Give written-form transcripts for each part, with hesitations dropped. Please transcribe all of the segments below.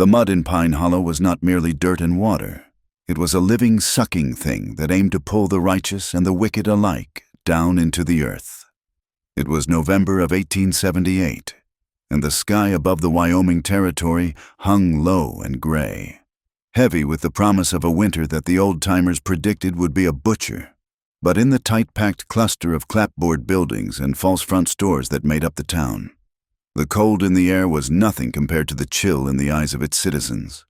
The mud in Pine Hollow was not merely dirt and water. It was a living, sucking thing that aimed to pull the righteous and the wicked alike down into the earth. It was November of 1878, and the sky above the Wyoming Territory hung low and gray, heavy with the promise of a winter that the old-timers predicted would be a butcher. But in the tight-packed cluster of clapboard buildings and false front stores that made up the town, the cold in the air was nothing compared to the chill in the eyes of its citizens.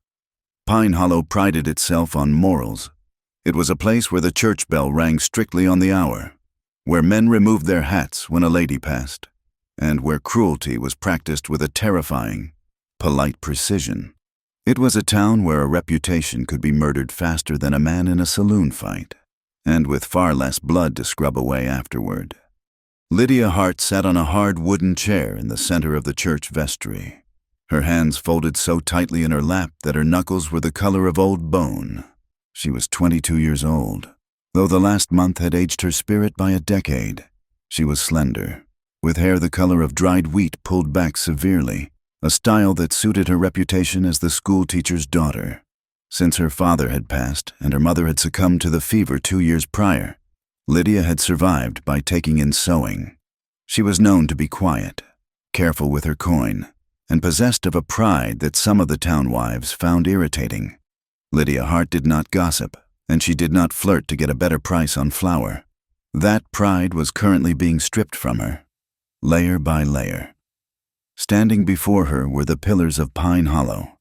Pine Hollow prided itself on morals. It was a place where the church bell rang strictly on the hour, where men removed their hats when a lady passed, and where cruelty was practiced with a terrifying, polite precision. It was a town where a reputation could be murdered faster than a man in a saloon fight, and with far less blood to scrub away afterward. Lydia Hart sat on a hard wooden chair in the center of the church vestry, her hands folded so tightly in her lap that her knuckles were the color of old bone. She was 22 years old. Though the last month had aged her spirit by a decade, she was slender, with hair the color of dried wheat pulled back severely, a style that suited her reputation as the schoolteacher's daughter. Since her father had passed and her mother had succumbed to the fever 2 years prior, Lydia had survived by taking in sewing. She was known to be quiet, careful with her coin, and possessed of a pride that some of the town wives found irritating. Lydia Hart did not gossip, and she did not flirt to get a better price on flour. That pride was currently being stripped from her, layer by layer. Standing before her were the pillars of Pine Hollow.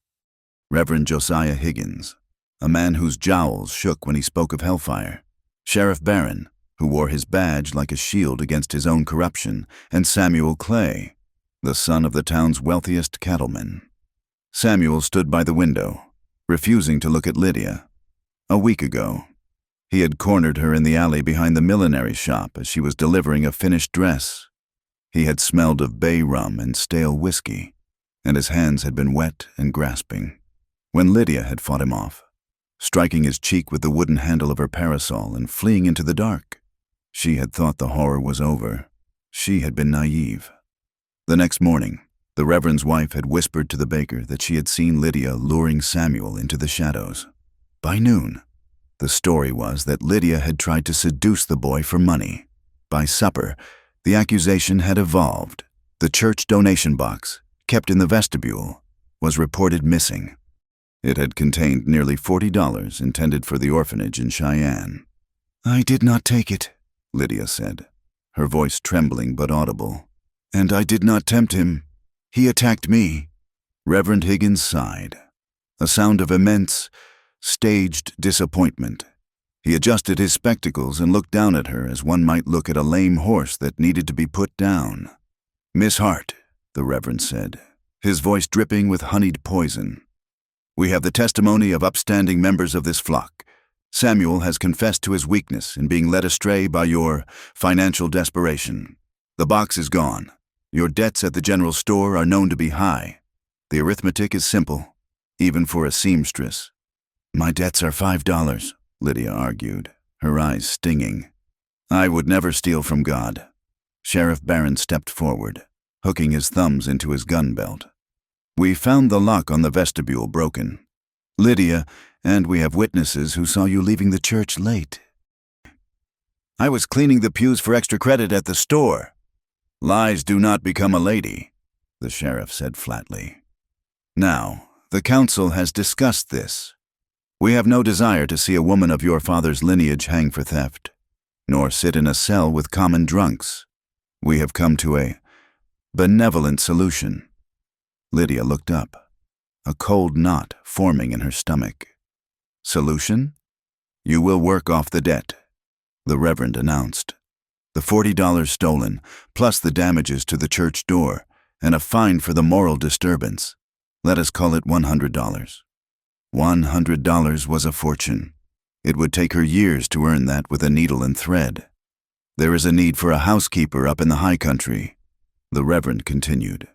Reverend Josiah Higgins, a man whose jowls shook when he spoke of hellfire. Sheriff Barron, who wore his badge like a shield against his own corruption, and Samuel Clay, the son of the town's wealthiest cattleman. Samuel stood by the window, refusing to look at Lydia. A week ago, he had cornered her in the alley behind the millinery shop as she was delivering a finished dress. He had smelled of bay rum and stale whiskey, and his hands had been wet and grasping. When Lydia had fought him off, striking his cheek with the wooden handle of her parasol and fleeing into the dark, she had thought the horror was over. She had been naive. The next morning, the Reverend's wife had whispered to the baker that she had seen Lydia luring Samuel into the shadows. By noon, the story was that Lydia had tried to seduce the boy for money. By supper, the accusation had evolved. The church donation box, kept in the vestibule, was reported missing. It had contained nearly $40 intended for the orphanage in Cheyenne. "I did not take it," Lydia said, her voice trembling but audible. "And I did not tempt him. He attacked me." Reverend Higgins sighed, a sound of immense, staged disappointment. He adjusted his spectacles and looked down at her as one might look at a lame horse that needed to be put down. "Miss Hart," the Reverend said, his voice dripping with honeyed poison, "we have the testimony of upstanding members of this flock. Samuel has confessed to his weakness in being led astray by your financial desperation. The box is gone. Your debts at the general store are known to be high. The arithmetic is simple, even for a seamstress." "My debts are $5, Lydia argued, her eyes stinging. "I would never steal from God." Sheriff Barron stepped forward, hooking his thumbs into his gun belt. "We found the lock on the vestibule broken, Lydia, and we have witnesses who saw you leaving the church late." "I was cleaning the pews for extra credit at the store." "Lies do not become a lady," the sheriff said flatly. "Now, the council has discussed this. We have no desire to see a woman of your father's lineage hang for theft, nor sit in a cell with common drunks. We have come to a benevolent solution." Lydia looked up, a cold knot forming in her stomach. "Solution? You will work off the debt," the Reverend announced. "The $40 stolen, plus the damages to the church door, and a fine for the moral disturbance. Let us call it $100. $100 was a fortune. It would take her years to earn that with a needle and thread. There is a need for a housekeeper up in the high country," the Reverend continued.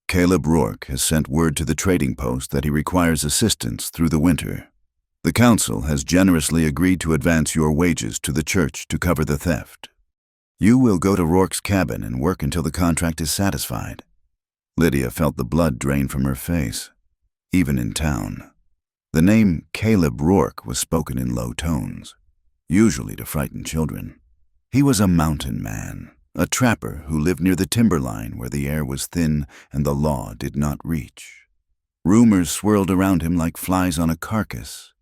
"Caleb Rourke has sent word to the trading post that he requires assistance through the winter. The council has generously agreed to advance your wages to the church to cover the theft. You will go to Rourke's cabin and work until the contract is satisfied." Lydia felt the blood drain from her face. even in town. The name Caleb Rourke was spoken in low tones, usually to frighten children. He was a mountain man, a trapper who lived near the timberline where the air was thin and the law did not reach. Rumors swirled around him like flies on a carcass.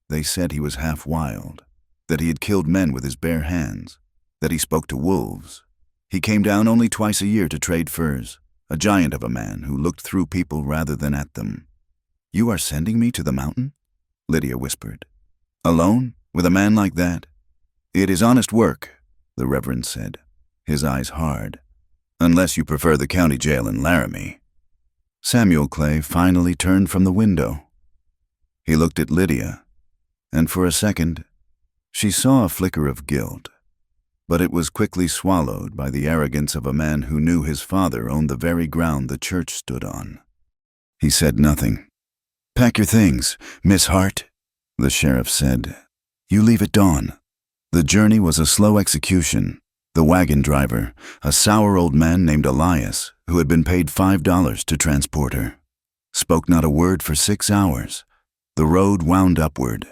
They said he was half wild, that he had killed men with his bare hands, that he spoke to wolves. He came down only twice a year to trade furs, a giant of a man who looked through people rather than at them. "You are sending me to the mountain?" Lydia whispered. "Alone, with a man like that?" "It is honest work," the Reverend said, his eyes hard. "Unless you prefer the county jail in Laramie." Samuel Clay finally turned from the window. He looked at Lydia, and for a second, she saw a flicker of guilt. But it was quickly swallowed by the arrogance of a man who knew his father owned the very ground the church stood on. He said nothing. "Pack your things, Miss Hart," the sheriff said. "You leave at dawn." The journey was a slow execution. The wagon driver, a sour old man named Elias, who had been paid $5 to transport her, spoke not a word for 6 hours. The road wound upward,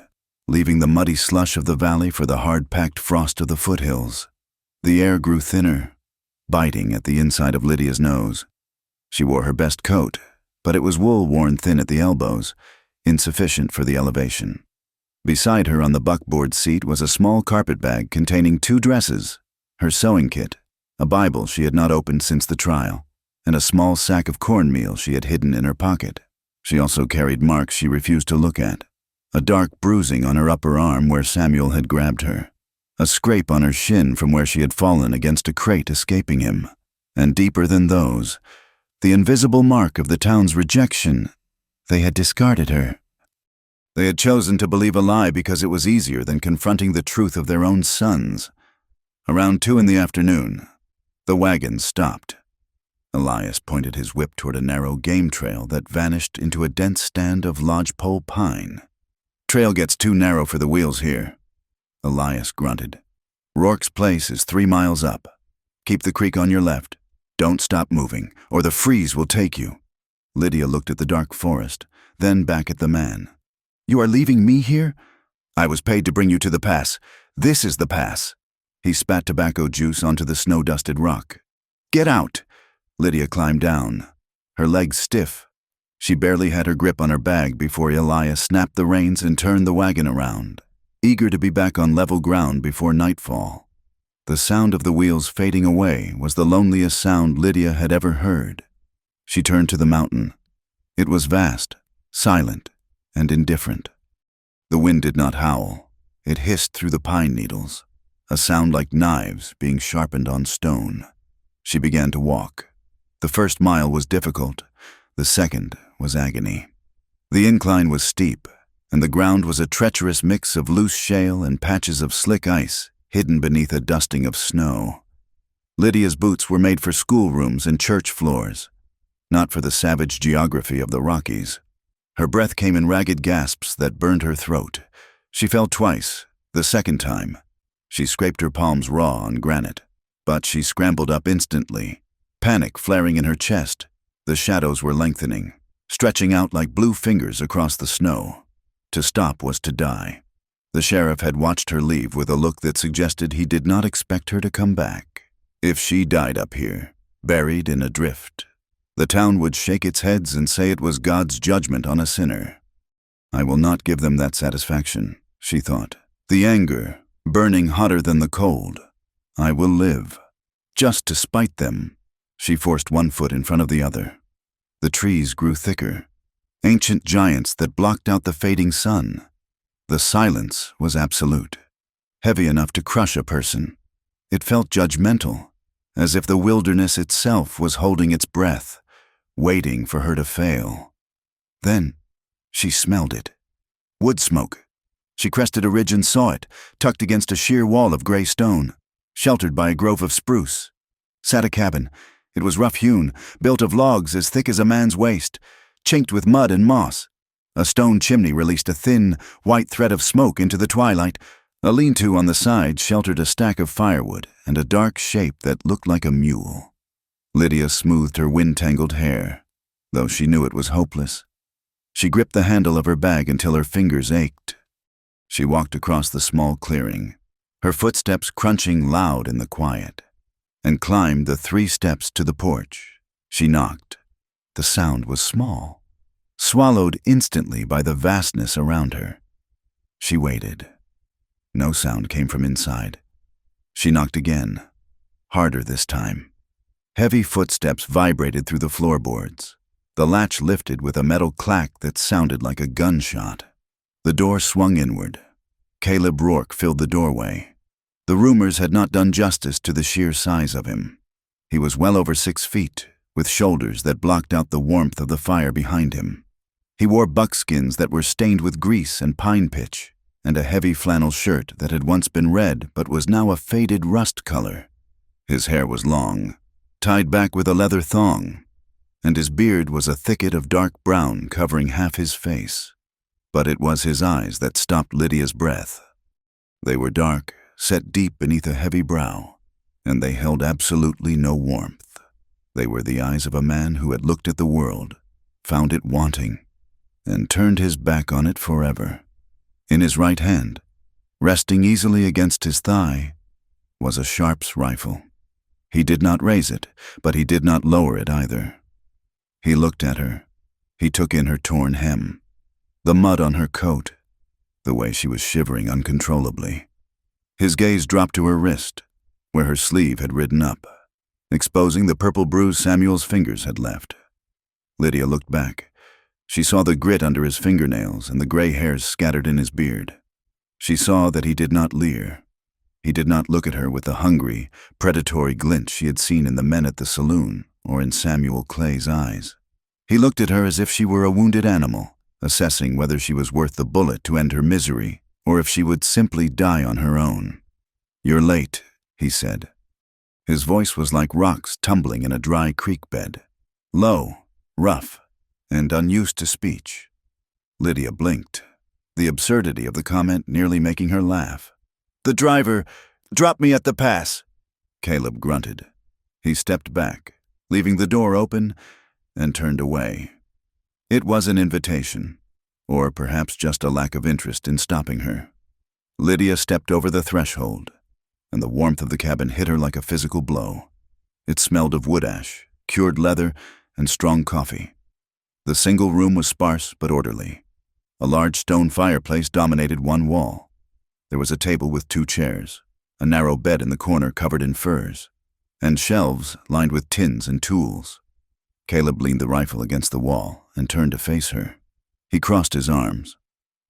leaving the muddy slush of the valley for the hard-packed frost of the foothills. The air grew thinner, biting at the inside of Lydia's nose. She wore her best coat, but it was wool worn thin at the elbows, insufficient for the elevation. Beside her on the buckboard seat was a small carpet bag containing 2 dresses, her sewing kit, a Bible she had not opened since the trial, and a small sack of cornmeal she had hidden in her pocket. She also carried marks she refused to look at. A dark bruising on her upper arm where Samuel had grabbed her, a scrape on her shin from where she had fallen against a crate escaping him, and deeper than those, the invisible mark of the town's rejection. They had discarded her. They had chosen to believe a lie because it was easier than confronting the truth of their own sons. Around 2 in the afternoon, the wagon stopped. Elias pointed his whip toward a narrow game trail that vanished into a dense stand of lodgepole pine. "Trail gets too narrow for the wheels here," Elias grunted. "Rourke's place is 3 miles up. Keep the creek on your left. Don't stop moving, or the freeze will take you." Lydia looked at the dark forest, then back at the man. "You are leaving me here?" "I was paid to bring you to the pass. This is the pass." He spat tobacco juice onto the snow-dusted rock. "Get out!" Lydia climbed down, her legs stiff. She barely had her grip on her bag before Elias snapped the reins and turned the wagon around, eager to be back on level ground before nightfall. The sound of the wheels fading away was the loneliest sound Lydia had ever heard. She turned to the mountain. It was vast, silent, and indifferent. The wind did not howl. It hissed through the pine needles, a sound like knives being sharpened on stone. She began to walk. The first mile was difficult. The second was agony. The incline was steep, and the ground was a treacherous mix of loose shale and patches of slick ice hidden beneath a dusting of snow. Lydia's boots were made for schoolrooms and church floors, not for the savage geography of the Rockies. Her breath came in ragged gasps that burned her throat. She fell twice. The second time, she scraped her palms raw on granite, but she scrambled up instantly, panic flaring in her chest. The shadows were lengthening, stretching out like blue fingers across the snow. To stop was to die. The sheriff had watched her leave with a look that suggested he did not expect her to come back. If she died up here, buried in a drift, the town would shake its heads and say it was God's judgment on a sinner. "I will not give them that satisfaction," she thought. The anger, burning hotter than the cold. "I will live, just to spite them." She forced one foot in front of the other. The trees grew thicker, ancient giants that blocked out the fading sun. The silence was absolute, heavy enough to crush a person. It felt judgmental, as if the wilderness itself was holding its breath, waiting for her to fail. Then she smelled it. Wood smoke. She crested a ridge and saw it, tucked against a sheer wall of gray stone, sheltered by a grove of spruce. Sat a cabin. It was rough-hewn, built of logs as thick as a man's waist, chinked with mud and moss. A stone chimney released a thin, white thread of smoke into the twilight. A lean-to on the side sheltered a stack of firewood and a dark shape that looked like a mule. Lydia smoothed her wind-tangled hair, though she knew it was hopeless. She gripped the handle of her bag until her fingers ached. She walked across the small clearing, her footsteps crunching loud in the quiet, and climbed the 3 steps to the porch. She knocked. The sound was small, swallowed instantly by the vastness around her. She waited. No sound came from inside. She knocked again, harder this time. Heavy footsteps vibrated through the floorboards. The latch lifted with a metal clack that sounded like a gunshot. The door swung inward. Caleb Rourke filled the doorway. The rumors had not done justice to the sheer size of him. He was well over 6 feet, with shoulders that blocked out the warmth of the fire behind him. He wore buckskins that were stained with grease and pine pitch, and a heavy flannel shirt that had once been red but was now a faded rust color. His hair was long, tied back with a leather thong, and his beard was a thicket of dark brown covering half his face. But it was his eyes that stopped Lydia's breath. They were dark, set deep beneath a heavy brow, and they held absolutely no warmth. They were the eyes of a man who had looked at the world, found it wanting, and turned his back on it forever. In his right hand, resting easily against his thigh, was a Sharps rifle. He did not raise it, but he did not lower it either. He looked at her. He took in her torn hem, the mud on her coat, the way she was shivering uncontrollably. His gaze dropped to her wrist, where her sleeve had ridden up, exposing the purple bruise Samuel's fingers had left. Lydia looked back. She saw the grit under his fingernails and the gray hairs scattered in his beard. She saw that he did not leer. He did not look at her with the hungry, predatory glint she had seen in the men at the saloon or in Samuel Clay's eyes. He looked at her as if she were a wounded animal, assessing whether she was worth the bullet to end her misery or if she would simply die on her own. "You're late," he said. His voice was like rocks tumbling in a dry creek bed, low, rough, and unused to speech. Lydia blinked, the absurdity of the comment nearly making her laugh. "The driver dropped me at the pass," Caleb grunted. He stepped back, leaving the door open, and turned away. It was an invitation, or perhaps just a lack of interest in stopping her. Lydia stepped over the threshold, and the warmth of the cabin hit her like a physical blow. It smelled of wood ash, cured leather, and strong coffee. The single room was sparse but orderly. A large stone fireplace dominated one wall. There was a table with 2 chairs, a narrow bed in the corner covered in furs, and shelves lined with tins and tools. Caleb leaned the rifle against the wall and turned to face her. He crossed his arms.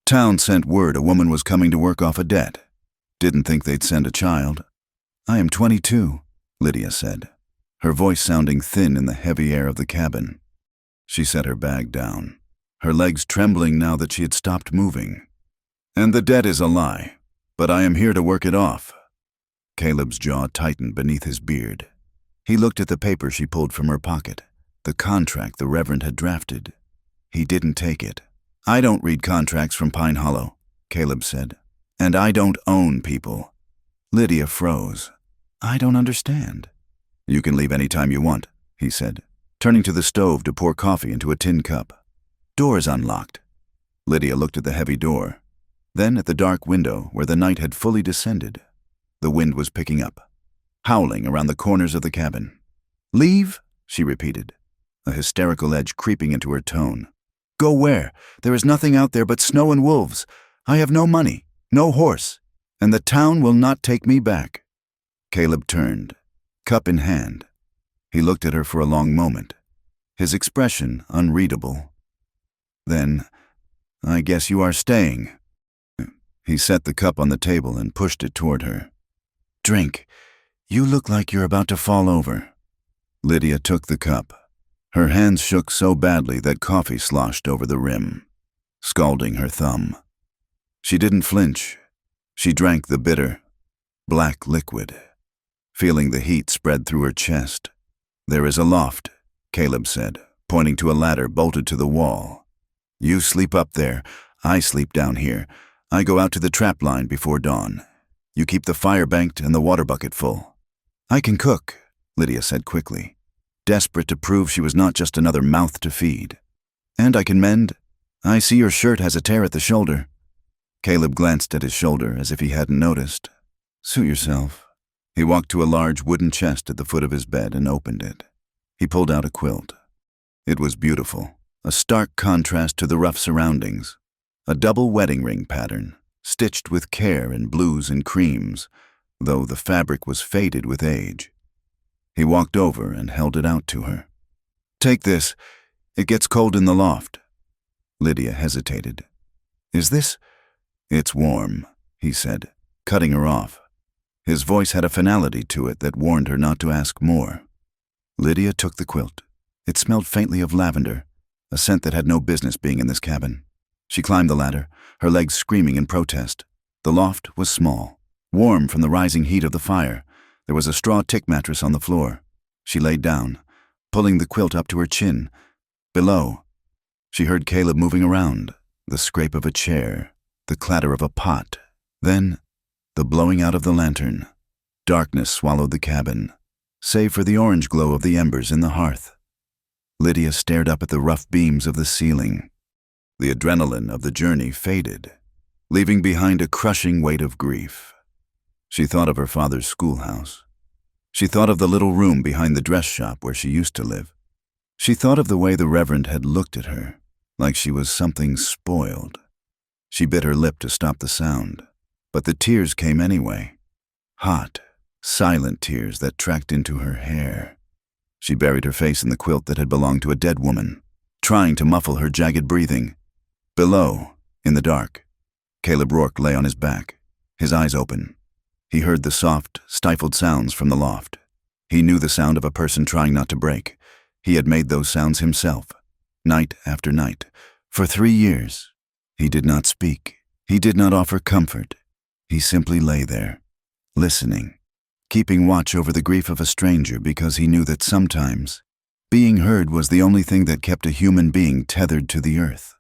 "Town sent word a woman was coming to work off a debt. Didn't think they'd send a child." "I am 22, Lydia said, her voice sounding thin in the heavy air of the cabin. She set her bag down, her legs trembling now that she had stopped moving. "And the debt is a lie, but I am here to work it off." Caleb's jaw tightened beneath his beard. He looked at the paper she pulled from her pocket, the contract the Reverend had drafted. He didn't take it. "I don't read contracts from Pine Hollow," Caleb said. "And I don't own people." Lydia froze. "I don't understand." "You can leave any time you want," he said, turning to the stove to pour coffee into a tin cup. "Door's unlocked." Lydia looked at the heavy door, then at the dark window where the night had fully descended. The wind was picking up, howling around the corners of the cabin. "Leave?" she repeated, a hysterical edge creeping into her tone. "Go where? There is nothing out there but snow and wolves. I have no money, no horse, and the town will not take me back." Caleb turned, cup in hand. He looked at her for a long moment, his expression unreadable. Then, "I guess you are staying." He set the cup on the table and pushed it toward her. "Drink. You look like you're about to fall over." Lydia took the cup. Her hands shook so badly that coffee sloshed over the rim, scalding her thumb. She didn't flinch. She drank the bitter, black liquid, feeling the heat spread through her chest. "There is a loft," Caleb said, pointing to a ladder bolted to the wall. "You sleep up there. I sleep down here. I go out to the trap line before dawn. You keep the fire banked and the water bucket full." "I can cook," Lydia said quickly, desperate to prove she was not just another mouth to feed. "And I can mend." I see your shirt has a tear at the shoulder. Caleb glanced at his shoulder as if he hadn't noticed. Suit yourself. He walked to a large wooden chest at the foot of his bed and opened it. He pulled out a quilt. It was beautiful, a stark contrast to the rough surroundings. A double wedding ring pattern, stitched with care in blues and creams, though the fabric was faded with age. He walked over and held it out to her. Take this. It gets cold in the loft. Lydia hesitated. Is this? It's warm, he said, cutting her off. His voice had a finality to it that warned her not to ask more. Lydia took the quilt. It smelled faintly of lavender, a scent that had no business being in this cabin. She climbed the ladder, her legs screaming in protest. The loft was small, warm from the rising heat of the fire. There was a straw tick mattress on the floor. She laid down, pulling the quilt up to her chin. Below, she heard Caleb moving around, the scrape of a chair, the clatter of a pot, then the blowing out of the lantern. Darkness swallowed the cabin, save for the orange glow of the embers in the hearth. Lydia stared up at the rough beams of the ceiling. The adrenaline of the journey faded, leaving behind a crushing weight of grief. She thought of her father's schoolhouse. She thought of the little room behind the dress shop where she used to live. She thought of the way the Reverend had looked at her, like she was something spoiled. She bit her lip to stop the sound, but the tears came anyway. Hot, silent tears that tracked into her hair. She buried her face in the quilt that had belonged to a dead woman, trying to muffle her jagged breathing. Below, in the dark, Caleb Rourke lay on his back, his eyes open. He heard the soft, stifled sounds from the loft. He knew the sound of a person trying not to break. He had made those sounds himself, night after night, for 3 years. He did not speak. He did not offer comfort. He simply lay there, listening, keeping watch over the grief of a stranger because he knew that sometimes being heard was the only thing that kept a human being tethered to the earth.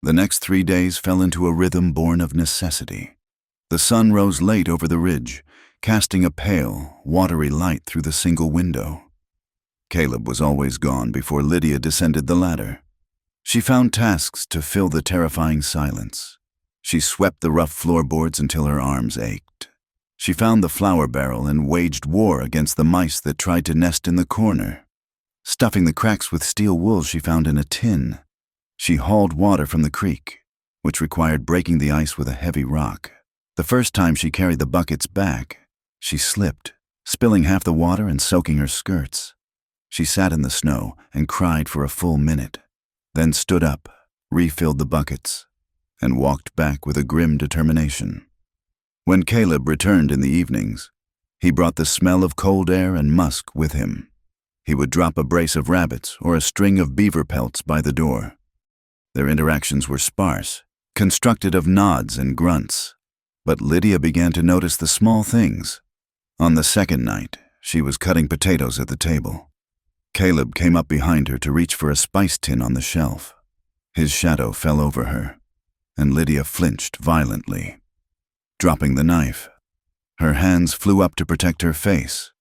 The next 3 days fell into a rhythm born of necessity. The sun rose late over the ridge, casting a pale, watery light through the single window. Caleb was always gone before Lydia descended the ladder. She found tasks to fill the terrifying silence. She swept the rough floorboards until her arms ached. She found the flour barrel and waged war against the mice that tried to nest in the corner. Stuffing the cracks with steel wool she found in a tin, she hauled water from the creek, which required breaking the ice with a heavy rock. The first time she carried the buckets back, she slipped, spilling half the water and soaking her skirts. She sat in the snow and cried for a full minute, then stood up, refilled the buckets, and walked back with a grim determination. When Caleb returned in the evenings, he brought the smell of cold air and musk with him. He would drop a brace of rabbits or a string of beaver pelts by the door. Their interactions were sparse, constructed of nods and grunts, but Lydia began to notice the small things. On the second night, she was cutting potatoes at the table. Caleb came up behind her to reach for a spice tin on the shelf. His shadow fell over her, and Lydia flinched violently. Dropping the knife, her hands flew up to protect her face,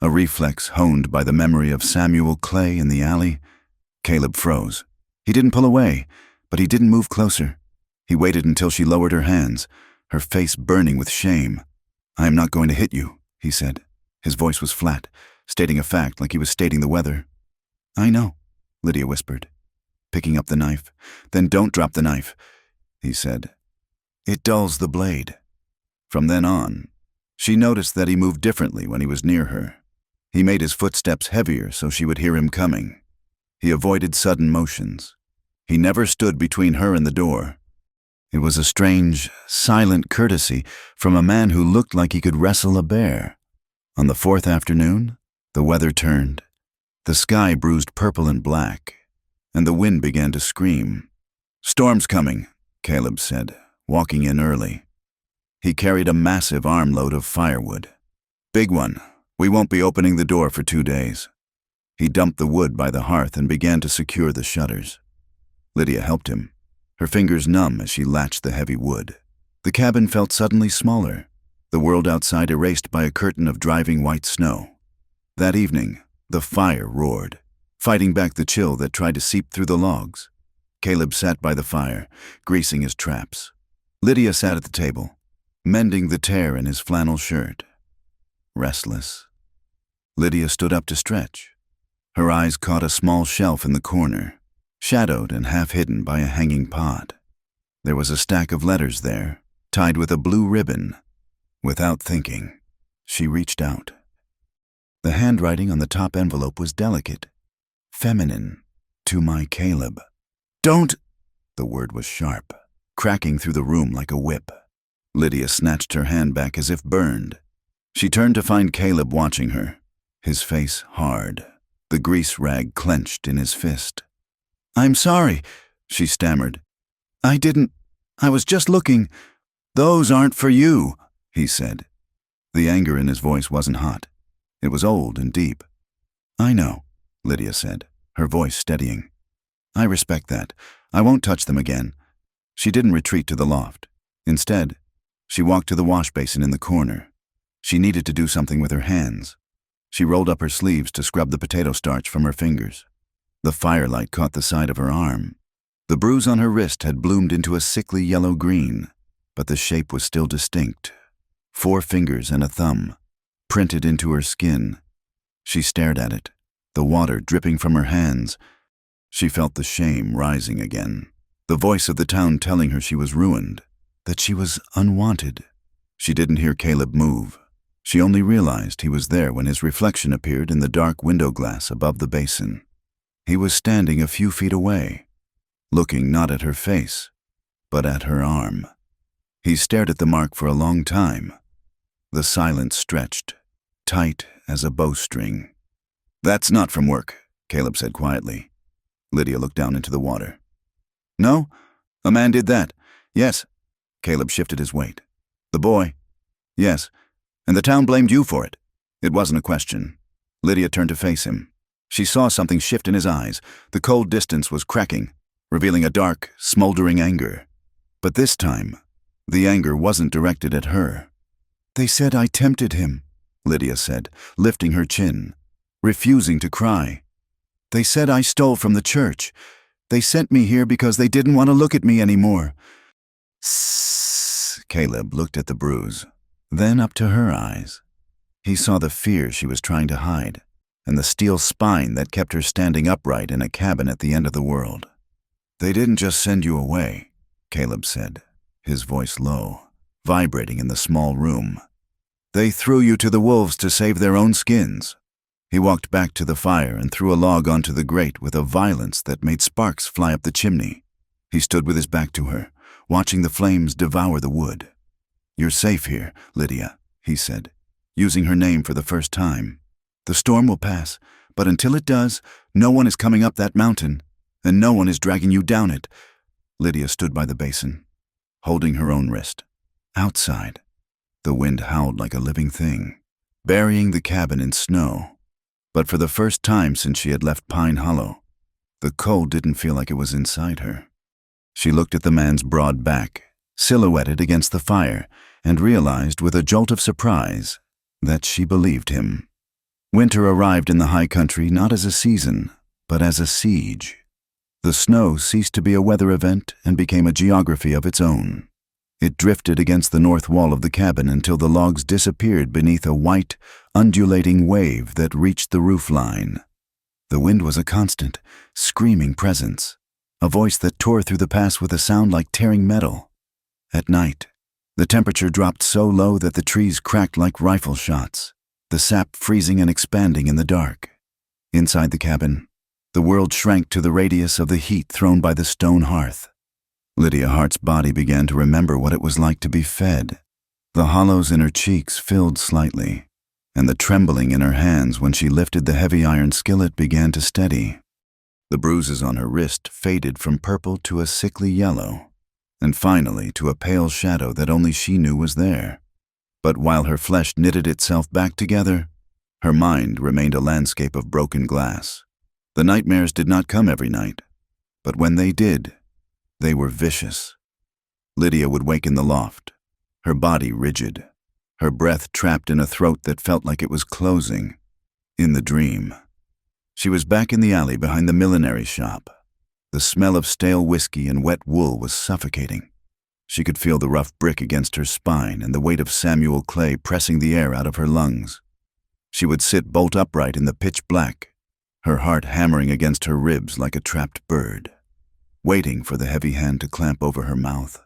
a reflex honed by the memory of Samuel Clay in the alley. Caleb froze. He didn't pull away, but he didn't move closer. He waited until she lowered her hands, her face burning with shame. "I am not going to hit you," he said. His voice was flat, stating a fact like he was stating the weather. "I know," Lydia whispered, picking up the knife. "Then don't drop the knife," he said. "It dulls the blade." From then on, she noticed that he moved differently when he was near her. He made his footsteps heavier so she would hear him coming. He avoided sudden motions. He never stood between her and the door. It was a strange, silent courtesy from a man who looked like he could wrestle a bear. On the 4th afternoon, the weather turned. The sky bruised purple and black, and the wind began to scream. "Storm's coming," Caleb said, walking in early. He carried a massive armload of firewood. "Big one. We won't be opening the door for 2 days." He dumped the wood by the hearth and began to secure the shutters. Lydia helped him, her fingers numb as she latched the heavy wood. The cabin felt suddenly smaller, the world outside erased by a curtain of driving white snow. That evening, the fire roared, fighting back the chill that tried to seep through the logs. Caleb sat by the fire, greasing his traps. Lydia sat at the table, mending the tear in his flannel shirt. Restless. Lydia stood up to stretch. Her eyes caught a small shelf in the corner, shadowed and half hidden by a hanging pot. There was a stack of letters there, tied with a blue ribbon. Without thinking, she reached out. The handwriting on the top envelope was delicate, feminine, to my Caleb. "Don't!" The word was sharp, cracking through the room like a whip. Lydia snatched her hand back as if burned. She turned to find Caleb watching her, his face hard, the grease rag clenched in his fist. "I'm sorry," she stammered. I was just looking. "Those aren't for you," he said. The anger in his voice wasn't hot. It was old and deep. "I know," Lydia said, her voice steadying. "I respect that. I won't touch them again." She didn't retreat to the loft. Instead, she walked to the wash basin in the corner. She needed to do something with her hands. She rolled up her sleeves to scrub the potato starch from her fingers. The firelight caught the side of her arm. The bruise on her wrist had bloomed into a sickly yellow-green, but the shape was still distinct. 4 fingers and a thumb, printed into her skin. She stared at it, the water dripping from her hands. She felt the shame rising again, the voice of the town telling her she was ruined, that she was unwanted. She didn't hear Caleb move. She only realized he was there when his reflection appeared in the dark window glass above the basin. He was standing a few feet away, looking not at her face, but at her arm. He stared at the mark for a long time. The silence stretched, tight as a bowstring. "That's not from work," Caleb said quietly. Lydia looked down into the water. "No? A man did that?" "Yes." Caleb shifted his weight. "The boy?" "Yes. And the town blamed you for it." It wasn't a question. Lydia turned to face him. She saw something shift in his eyes. The cold distance was cracking, revealing a dark, smoldering anger. But this time, the anger wasn't directed at her. "They said I tempted him," Lydia said, lifting her chin, refusing to cry. "They said I stole from the church. They sent me here because they didn't want to look at me anymore." "Sssss." Caleb looked at the bruise, then up to her eyes. He saw the fear she was trying to hide, and the steel spine that kept her standing upright in a cabin at the end of the world. "They didn't just send you away," Caleb said, his voice low, vibrating in the small room. "They threw you to the wolves to save their own skins." He walked back to the fire and threw a log onto the grate with a violence that made sparks fly up the chimney. He stood with his back to her, watching the flames devour the wood. "You're safe here, Lydia," he said, using her name for the first time. "The storm will pass, but until it does, no one is coming up that mountain, and no one is dragging you down it." Lydia stood by the basin, holding her own wrist. Outside, the wind howled like a living thing, burying the cabin in snow. But for the first time since she had left Pine Hollow, the cold didn't feel like it was inside her. She looked at the man's broad back, silhouetted against the fire, and realized with a jolt of surprise that she believed him. Winter arrived in the high country not as a season, but as a siege. The snow ceased to be a weather event and became a geography of its own. It drifted against the north wall of the cabin until the logs disappeared beneath a white, undulating wave that reached the roof line. The wind was a constant, screaming presence, a voice that tore through the pass with a sound like tearing metal. At night, the temperature dropped so low that the trees cracked like rifle shots, the sap freezing and expanding in the dark. Inside the cabin, the world shrank to the radius of the heat thrown by the stone hearth. Lydia Hart's body began to remember what it was like to be fed. The hollows in her cheeks filled slightly, and the trembling in her hands when she lifted the heavy iron skillet began to steady. The bruises on her wrist faded from purple to a sickly yellow, and finally to a pale shadow that only she knew was there. But while her flesh knitted itself back together, her mind remained a landscape of broken glass. The nightmares did not come every night, but when they did, they were vicious. Lydia would wake in the loft, her body rigid, her breath trapped in a throat that felt like it was closing. In the dream, she was back in the alley behind the millinery shop, The smell of stale whiskey and wet wool was suffocating. She could feel the rough brick against her spine and the weight of Samuel clay pressing the air out of her lungs. She would sit bolt upright in the pitch black, her heart hammering against her ribs like a trapped bird, waiting for the heavy hand to clamp over her mouth.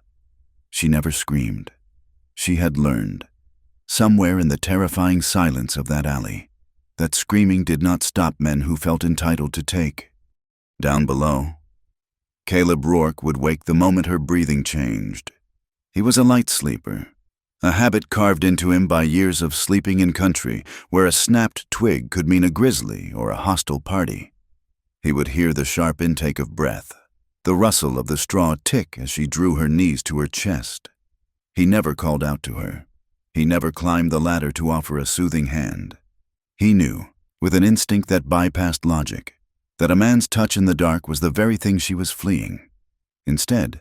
She never screamed. She had learned, somewhere in the terrifying silence of that alley, that screaming did not stop men who felt entitled to take. Down below, Caleb Rourke would wake the moment her breathing changed. He was a light sleeper, a habit carved into him by years of sleeping in country where a snapped twig could mean a grizzly or a hostile party. He would hear the sharp intake of breath, the rustle of the straw tick as she drew her knees to her chest. He never called out to her. He never climbed the ladder to offer a soothing hand. He knew, with an instinct that bypassed logic, that a man's touch in the dark was the very thing she was fleeing. Instead,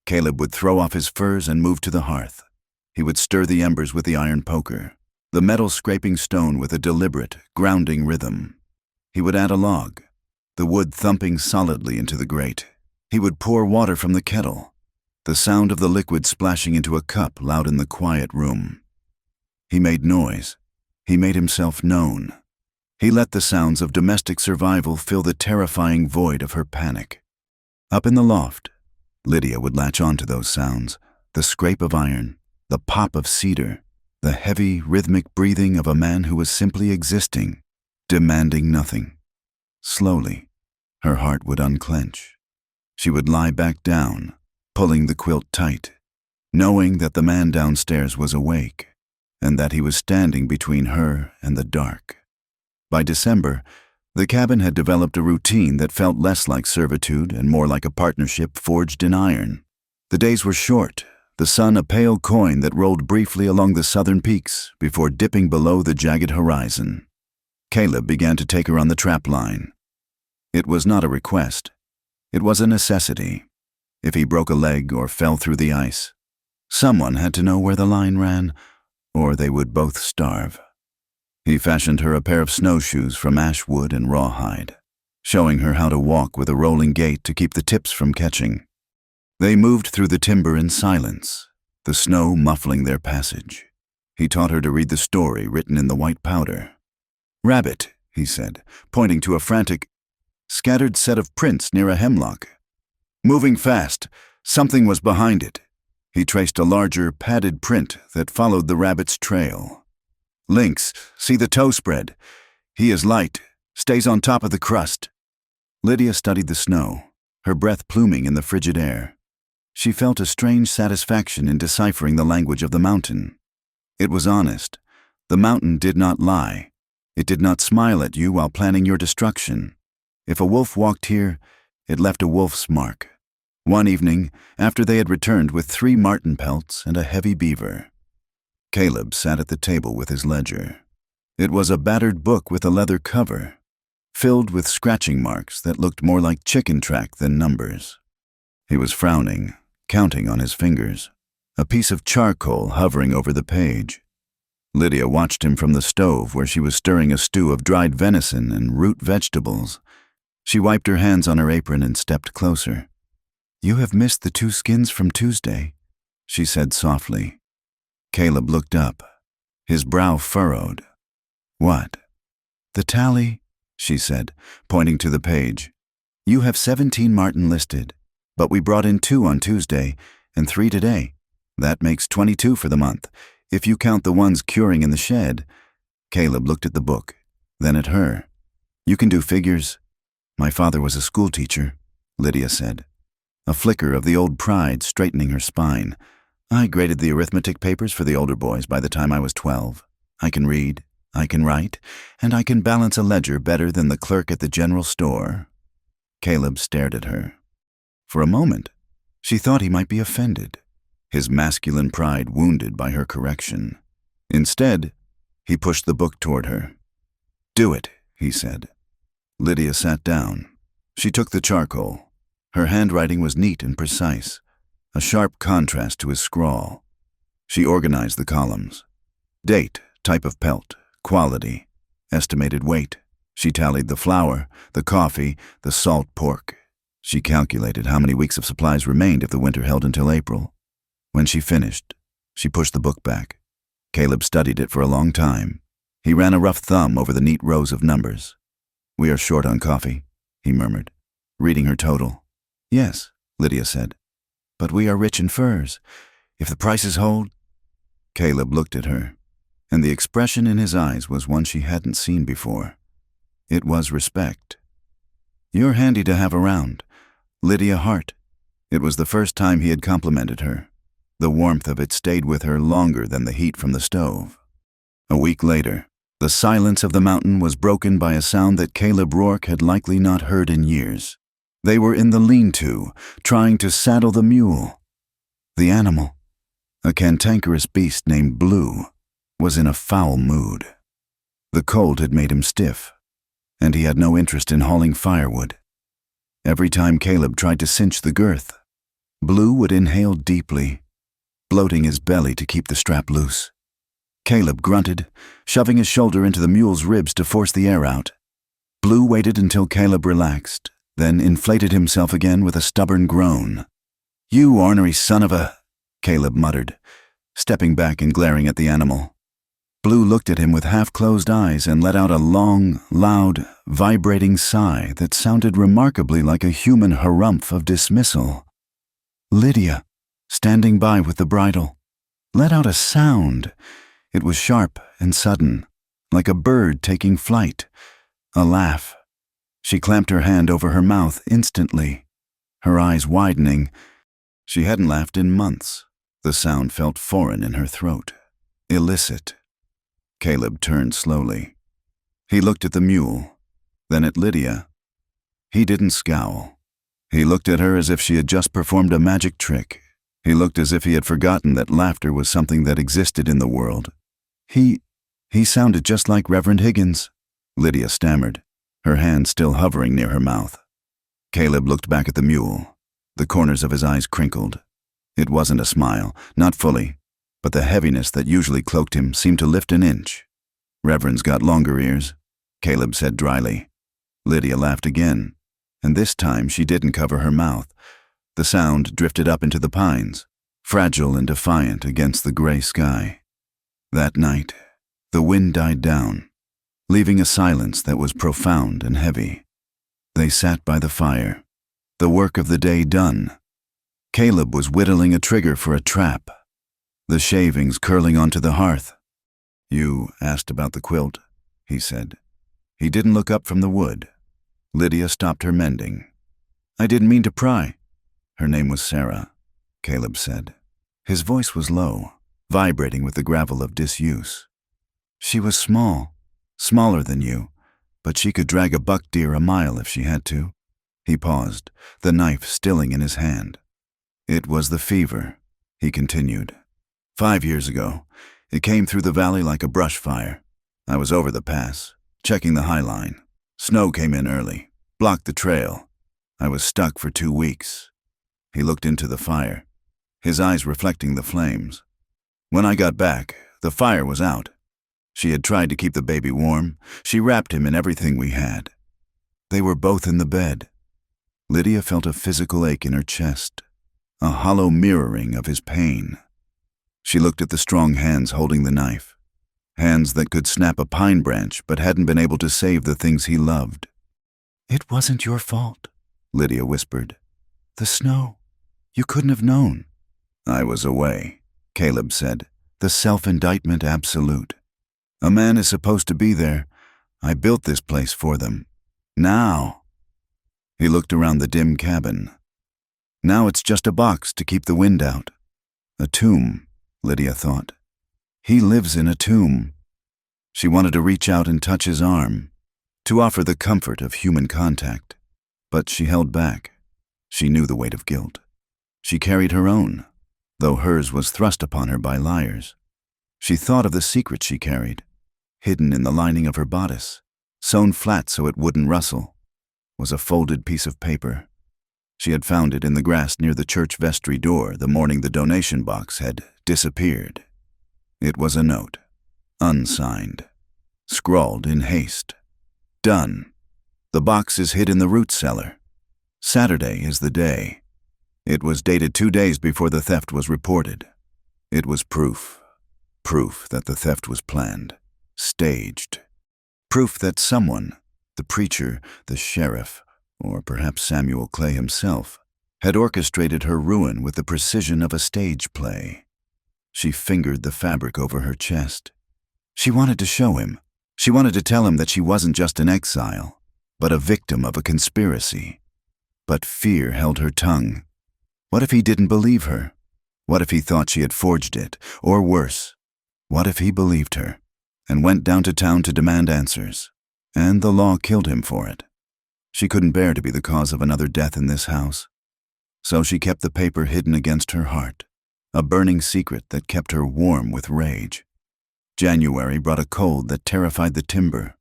Caleb would throw off his furs and move to the hearth. He would stir the embers with the iron poker, the metal scraping stone with a deliberate, grounding rhythm. He would add a log, the wood thumping solidly into the grate. He would pour water from the kettle, the sound of the liquid splashing into a cup loud in the quiet room. He made noise. He made himself known. He let the sounds of domestic survival fill the terrifying void of her panic. Up in the loft, Lydia would latch onto those sounds, the scrape of iron, the pop of cedar, the heavy, rhythmic breathing of a man who was simply existing, demanding nothing. Slowly, her heart would unclench. She would lie back down, pulling the quilt tight, knowing that the man downstairs was awake, and that he was standing between her and the dark. By December, the cabin had developed a routine that felt less like servitude and more like a partnership forged in iron. The days were short, the sun a pale coin that rolled briefly along the southern peaks before dipping below the jagged horizon. Caleb began to take her on the trap line. It was not a request. It was a necessity. If he broke a leg or fell through the ice, someone had to know where the line ran, or they would both starve. He fashioned her a pair of snowshoes from ash wood and rawhide, showing her how to walk with a rolling gait to keep the tips from catching. They moved through the timber in silence, the snow muffling their passage. He taught her to read the story written in the white powder. "Rabbit," he said, pointing to a frantic, scattered set of prints near a hemlock. Moving fast, something was behind it. He traced a larger, padded print that followed the rabbit's trail. "Lynx, see the toe spread. He is light, stays on top of the crust." Lydia studied the snow, her breath pluming in the frigid air. She felt a strange satisfaction in deciphering the language of the mountain. It was honest. The mountain did not lie. It did not smile at you while planning your destruction. If a wolf walked here, it left a wolf's mark. One evening, after they had returned with 3 marten pelts and a heavy beaver, Caleb sat at the table with his ledger. It was a battered book with a leather cover, filled with scratching marks that looked more like chicken track than numbers. He was frowning, counting on his fingers, a piece of charcoal hovering over the page. Lydia watched him from the stove where she was stirring a stew of dried venison and root vegetables. She wiped her hands on her apron and stepped closer. "You have missed the 2 skins from Tuesday," she said softly. Caleb looked up, his brow furrowed. "What?" "The tally," she said, pointing to the page. "You have 17 marten listed, but we brought in 2 on Tuesday and 3 today. That makes 22 for the month, if you count the ones curing in the shed." Caleb looked at the book, then at her. "You can do figures." "My father was a schoolteacher," Lydia said, a flicker of the old pride straightening her spine. "I graded the arithmetic papers for the older boys by the time I was 12. I can read, I can write, and I can balance a ledger better than the clerk at the general store." Caleb stared at her. For a moment, she thought he might be offended, his masculine pride wounded by her correction. Instead, he pushed the book toward her. "Do it," he said. Lydia sat down. She took the charcoal. Her handwriting was neat and precise, a sharp contrast to his scrawl. She organized the columns. Date, type of pelt, quality, estimated weight. She tallied the flour, the coffee, the salt pork. She calculated how many weeks of supplies remained if the winter held until April. When she finished, she pushed the book back. Caleb studied it for a long time. He ran a rough thumb over the neat rows of numbers. "We are short on coffee," he murmured, reading her total. "Yes," Lydia said, "but we are rich in furs. If the prices hold—" Caleb looked at her, and the expression in his eyes was one she hadn't seen before. It was respect. "You're handy to have around. Lydia Hart." It was the first time he had complimented her. The warmth of it stayed with her longer than the heat from the stove. A week later, the silence of the mountain was broken by a sound that Caleb Rourke had likely not heard in years. They were in the lean-to, trying to saddle the mule. The animal, a cantankerous beast named Blue, was in a foul mood. The cold had made him stiff, and he had no interest in hauling firewood. Every time Caleb tried to cinch the girth, Blue would inhale deeply, bloating his belly to keep the strap loose. Caleb grunted, shoving his shoulder into the mule's ribs to force the air out. Blue waited until Caleb relaxed, then inflated himself again with a stubborn groan. "You ornery son of a—" Caleb muttered, stepping back and glaring at the animal. Blue looked at him with half-closed eyes and let out a long, loud, vibrating sigh that sounded remarkably like a human harumph of dismissal. Lydia, standing by with the bridle, let out a sound. It was sharp and sudden, like a bird taking flight. A laugh. She clamped her hand over her mouth instantly, her eyes widening. She hadn't laughed in months. The sound felt foreign in her throat, illicit. Caleb turned slowly. He looked at the mule, then at Lydia. He didn't scowl. He looked at her as if she had just performed a magic trick. He looked as if he had forgotten that laughter was something that existed in the world. He sounded just like Reverend Higgins," Lydia stammered, her hand still hovering near her mouth. Caleb looked back at the mule. The corners of his eyes crinkled. It wasn't a smile, not fully, but the heaviness that usually cloaked him seemed to lift an inch. "Reverend's got longer ears," Caleb said dryly. Lydia laughed again, and this time she didn't cover her mouth. The sound drifted up into the pines, fragile and defiant against the gray sky. That night, the wind died down, leaving a silence that was profound and heavy. They sat by the fire, the work of the day done. Caleb was whittling a trigger for a trap, the shavings curling onto the hearth. "You asked about the quilt," he said. He didn't look up from the wood. Lydia stopped her mending. "I didn't mean to pry." "Her name was Sarah," Caleb said. His voice was low, vibrating with the gravel of disuse. "She was small, smaller than you, but she could drag a buck deer a mile if she had to." He paused, the knife stilling in his hand. "It was the fever," he continued. 5 years ago, it came through the valley like a brush fire. I was over the pass, checking the high line. Snow came in early, blocked the trail. I was stuck for 2 weeks. He looked into the fire, his eyes reflecting the flames. When I got back, the fire was out. She had tried to keep the baby warm. She wrapped him in everything we had. They were both in the bed. Lydia felt a physical ache in her chest, a hollow mirroring of his pain. She looked at the strong hands holding the knife, hands that could snap a pine branch but hadn't been able to save the things he loved. "It wasn't your fault," Lydia whispered. "The snow. You couldn't have known." "I was away," Caleb said, the self-indictment absolute. "A man is supposed to be there. I built this place for them. Now—" He looked around the dim cabin. "Now it's just a box to keep the wind out. A tomb," Lydia thought. "He lives in a tomb." She wanted to reach out and touch his arm, to offer the comfort of human contact, but she held back. She knew the weight of guilt. She carried her own, though hers was thrust upon her by liars. She thought of the secret she carried, hidden in the lining of her bodice, sewn flat so it wouldn't rustle, was a folded piece of paper. She had found it in the grass near the church vestry door the morning the donation box had disappeared. It was a note, unsigned, scrawled in haste. "Done. The box is hid in the root cellar. Saturday is the day. It was dated 2 days before the theft was reported. It was proof. Proof that the theft was planned, staged. Proof that someone, the preacher, the sheriff, or perhaps Samuel Clay himself, had orchestrated her ruin with the precision of a stage play. She fingered the fabric over her chest. She wanted to show him. She wanted to tell him that she wasn't just an exile, but a victim of a conspiracy. But fear held her tongue. What if he didn't believe her? What if he thought she had forged it? Or worse, what if he believed her and went down to town to demand answers? And the law killed him for it. She couldn't bear to be the cause of another death in this house. So she kept the paper hidden against her heart, a burning secret that kept her warm with rage. January brought a cold that terrified the timber.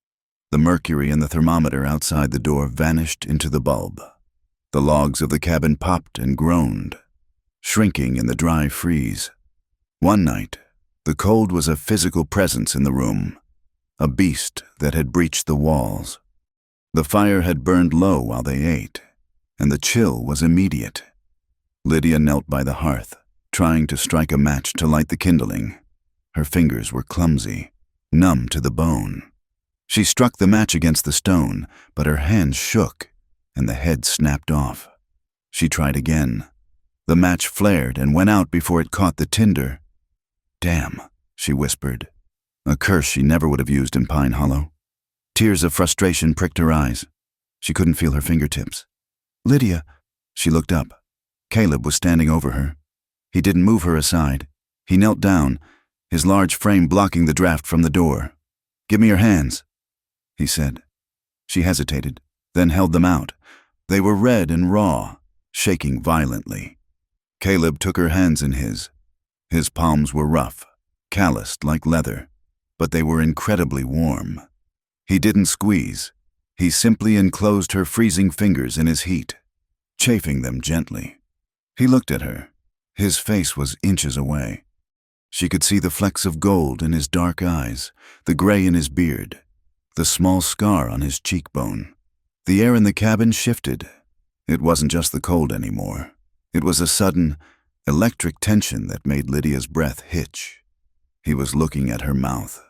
The mercury in the thermometer outside the door vanished into the bulb. The logs of the cabin popped and groaned, shrinking in the dry freeze. One night, the cold was a physical presence in the room, a beast that had breached the walls. The fire had burned low while they ate, and the chill was immediate. Lydia knelt by the hearth, trying to strike a match to light the kindling. Her fingers were clumsy, numb to the bone. She struck the match against the stone, but her hands shook, and the head snapped off. She tried again. The match flared and went out before it caught the tinder. "Damn," she whispered, a curse she never would have used in Pine Hollow. Tears of frustration pricked her eyes. She couldn't feel her fingertips. "Lydia," she looked up. Caleb was standing over her. He didn't move her aside. He knelt down, his large frame blocking the draft from the door. "Give me your hands," he said. She hesitated, then held them out. They were red and raw, shaking violently. Caleb took her hands in his. His palms were rough, calloused like leather, but they were incredibly warm. He didn't squeeze. He simply enclosed her freezing fingers in his heat, chafing them gently. He looked at her. His face was inches away. She could see the flecks of gold in his dark eyes, the gray in his beard, the small scar on his cheekbone. The air in the cabin shifted. It wasn't just the cold anymore. It was a sudden, electric tension that made Lydia's breath hitch. He was looking at her mouth.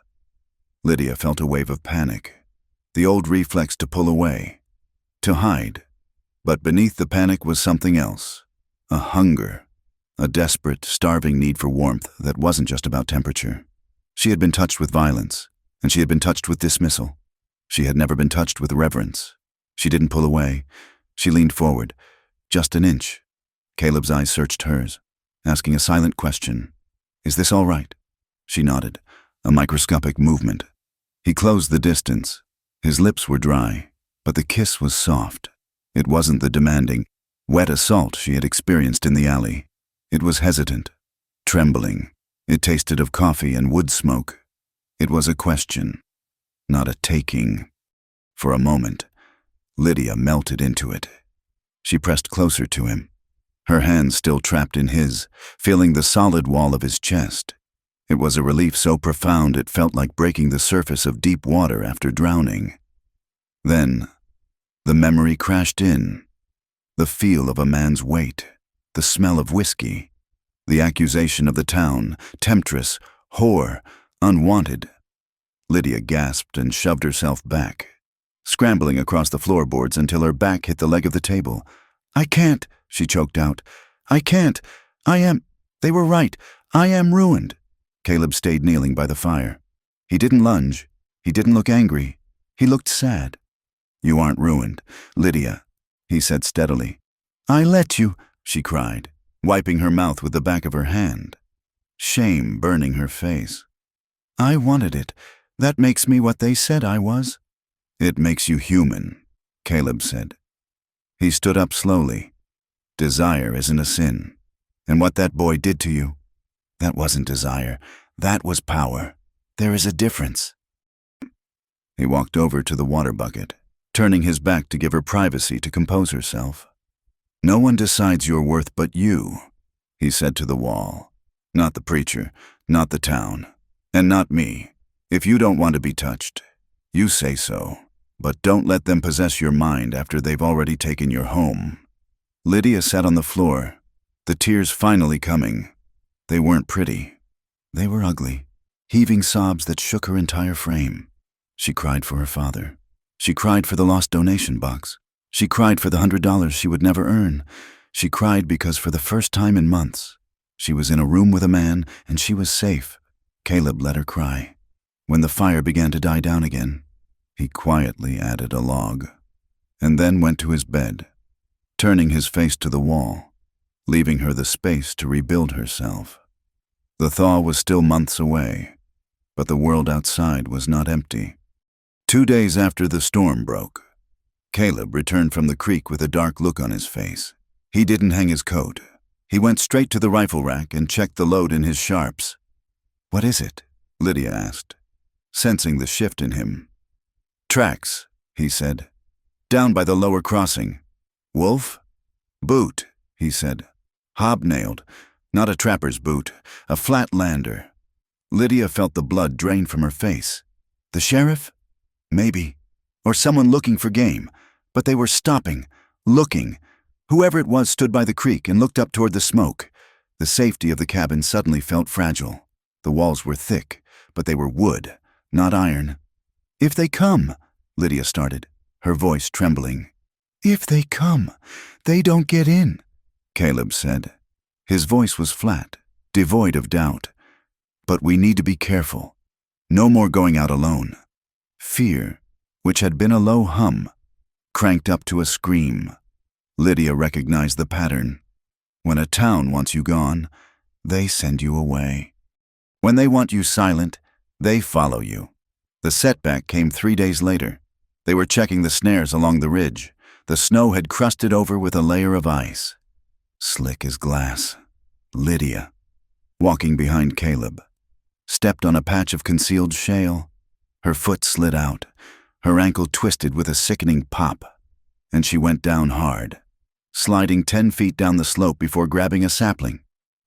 Lydia felt a wave of panic, the old reflex to pull away, to hide. But beneath the panic was something else, a hunger, a desperate, starving need for warmth that wasn't just about temperature. She had been touched with violence, and she had been touched with dismissal. She had never been touched with reverence. She didn't pull away. She leaned forward, just an inch. Caleb's eyes searched hers, asking a silent question. "Is this all right?" She nodded, a microscopic movement. He closed the distance. His lips were dry, but the kiss was soft. It wasn't the demanding, wet assault she had experienced in the alley. It was hesitant, trembling. It tasted of coffee and wood smoke. It was a question, not a taking. For a moment, Lydia melted into it. She pressed closer to him, her hands still trapped in his, feeling the solid wall of his chest. It was a relief so profound it felt like breaking the surface of deep water after drowning. Then, the memory crashed in. The feel of a man's weight, the smell of whiskey, the accusation of the town, temptress, whore, unwanted. Lydia gasped and shoved herself back, scrambling across the floorboards until her back hit the leg of the table. "I can't," she choked out. "I can't. They were right. I am ruined." Caleb stayed kneeling by the fire. He didn't lunge. He didn't look angry. He looked sad. "You aren't ruined, Lydia," he said steadily. "I let you," she cried, wiping her mouth with the back of her hand, shame burning her face. "I wanted it. That makes me what they said I was." "It makes you human," Caleb said. He stood up slowly. "Desire isn't a sin. And what that boy did to you, that wasn't desire. That was power. There is a difference." He walked over to the water bucket, turning his back to give her privacy to compose herself. "No one decides your worth but you," he said to the wall. "Not the preacher, not the town, and not me. If you don't want to be touched, you say so. But don't let them possess your mind after they've already taken your home." Lydia sat on the floor, the tears finally coming. They weren't pretty. They were ugly, heaving sobs that shook her entire frame. She cried for her father. She cried for the lost donation box. She cried for the $100 she would never earn. She cried because for the first time in months, she was in a room with a man and she was safe. Caleb let her cry. When the fire began to die down again, he quietly added a log, and then went to his bed, turning his face to the wall, leaving her the space to rebuild herself. The thaw was still months away, but the world outside was not empty. 2 days after the storm broke, Caleb returned from the creek with a dark look on his face. He didn't hang his coat. He went straight to the rifle rack and checked the load in his sharps. "What is it?" Lydia asked, sensing the shift in him. "Tracks," he said. "Down by the lower crossing." "Wolf?" "Boot," he said. "Hobnailed. Not a trapper's boot. A flatlander." Lydia felt the blood drain from her face. The sheriff? Maybe. Or someone looking for game. But they were stopping, looking. Whoever it was stood by the creek and looked up toward the smoke. The safety of the cabin suddenly felt fragile. The walls were thick, but they were wood, not iron. "If they come," Lydia started, her voice trembling. "If they come, they don't get in," Caleb said. His voice was flat, devoid of doubt. "But we need to be careful. No more going out alone." Fear, which had been a low hum, cranked up to a scream. Lydia recognized the pattern. When a town wants you gone, they send you away. When they want you silent, they follow you. The setback came 3 days later. They were checking the snares along the ridge. The snow had crusted over with a layer of ice. Slick as glass. Lydia, walking behind Caleb, stepped on a patch of concealed shale. Her foot slid out. Her ankle twisted with a sickening pop, and she went down hard, sliding 10 feet down the slope before grabbing a sapling.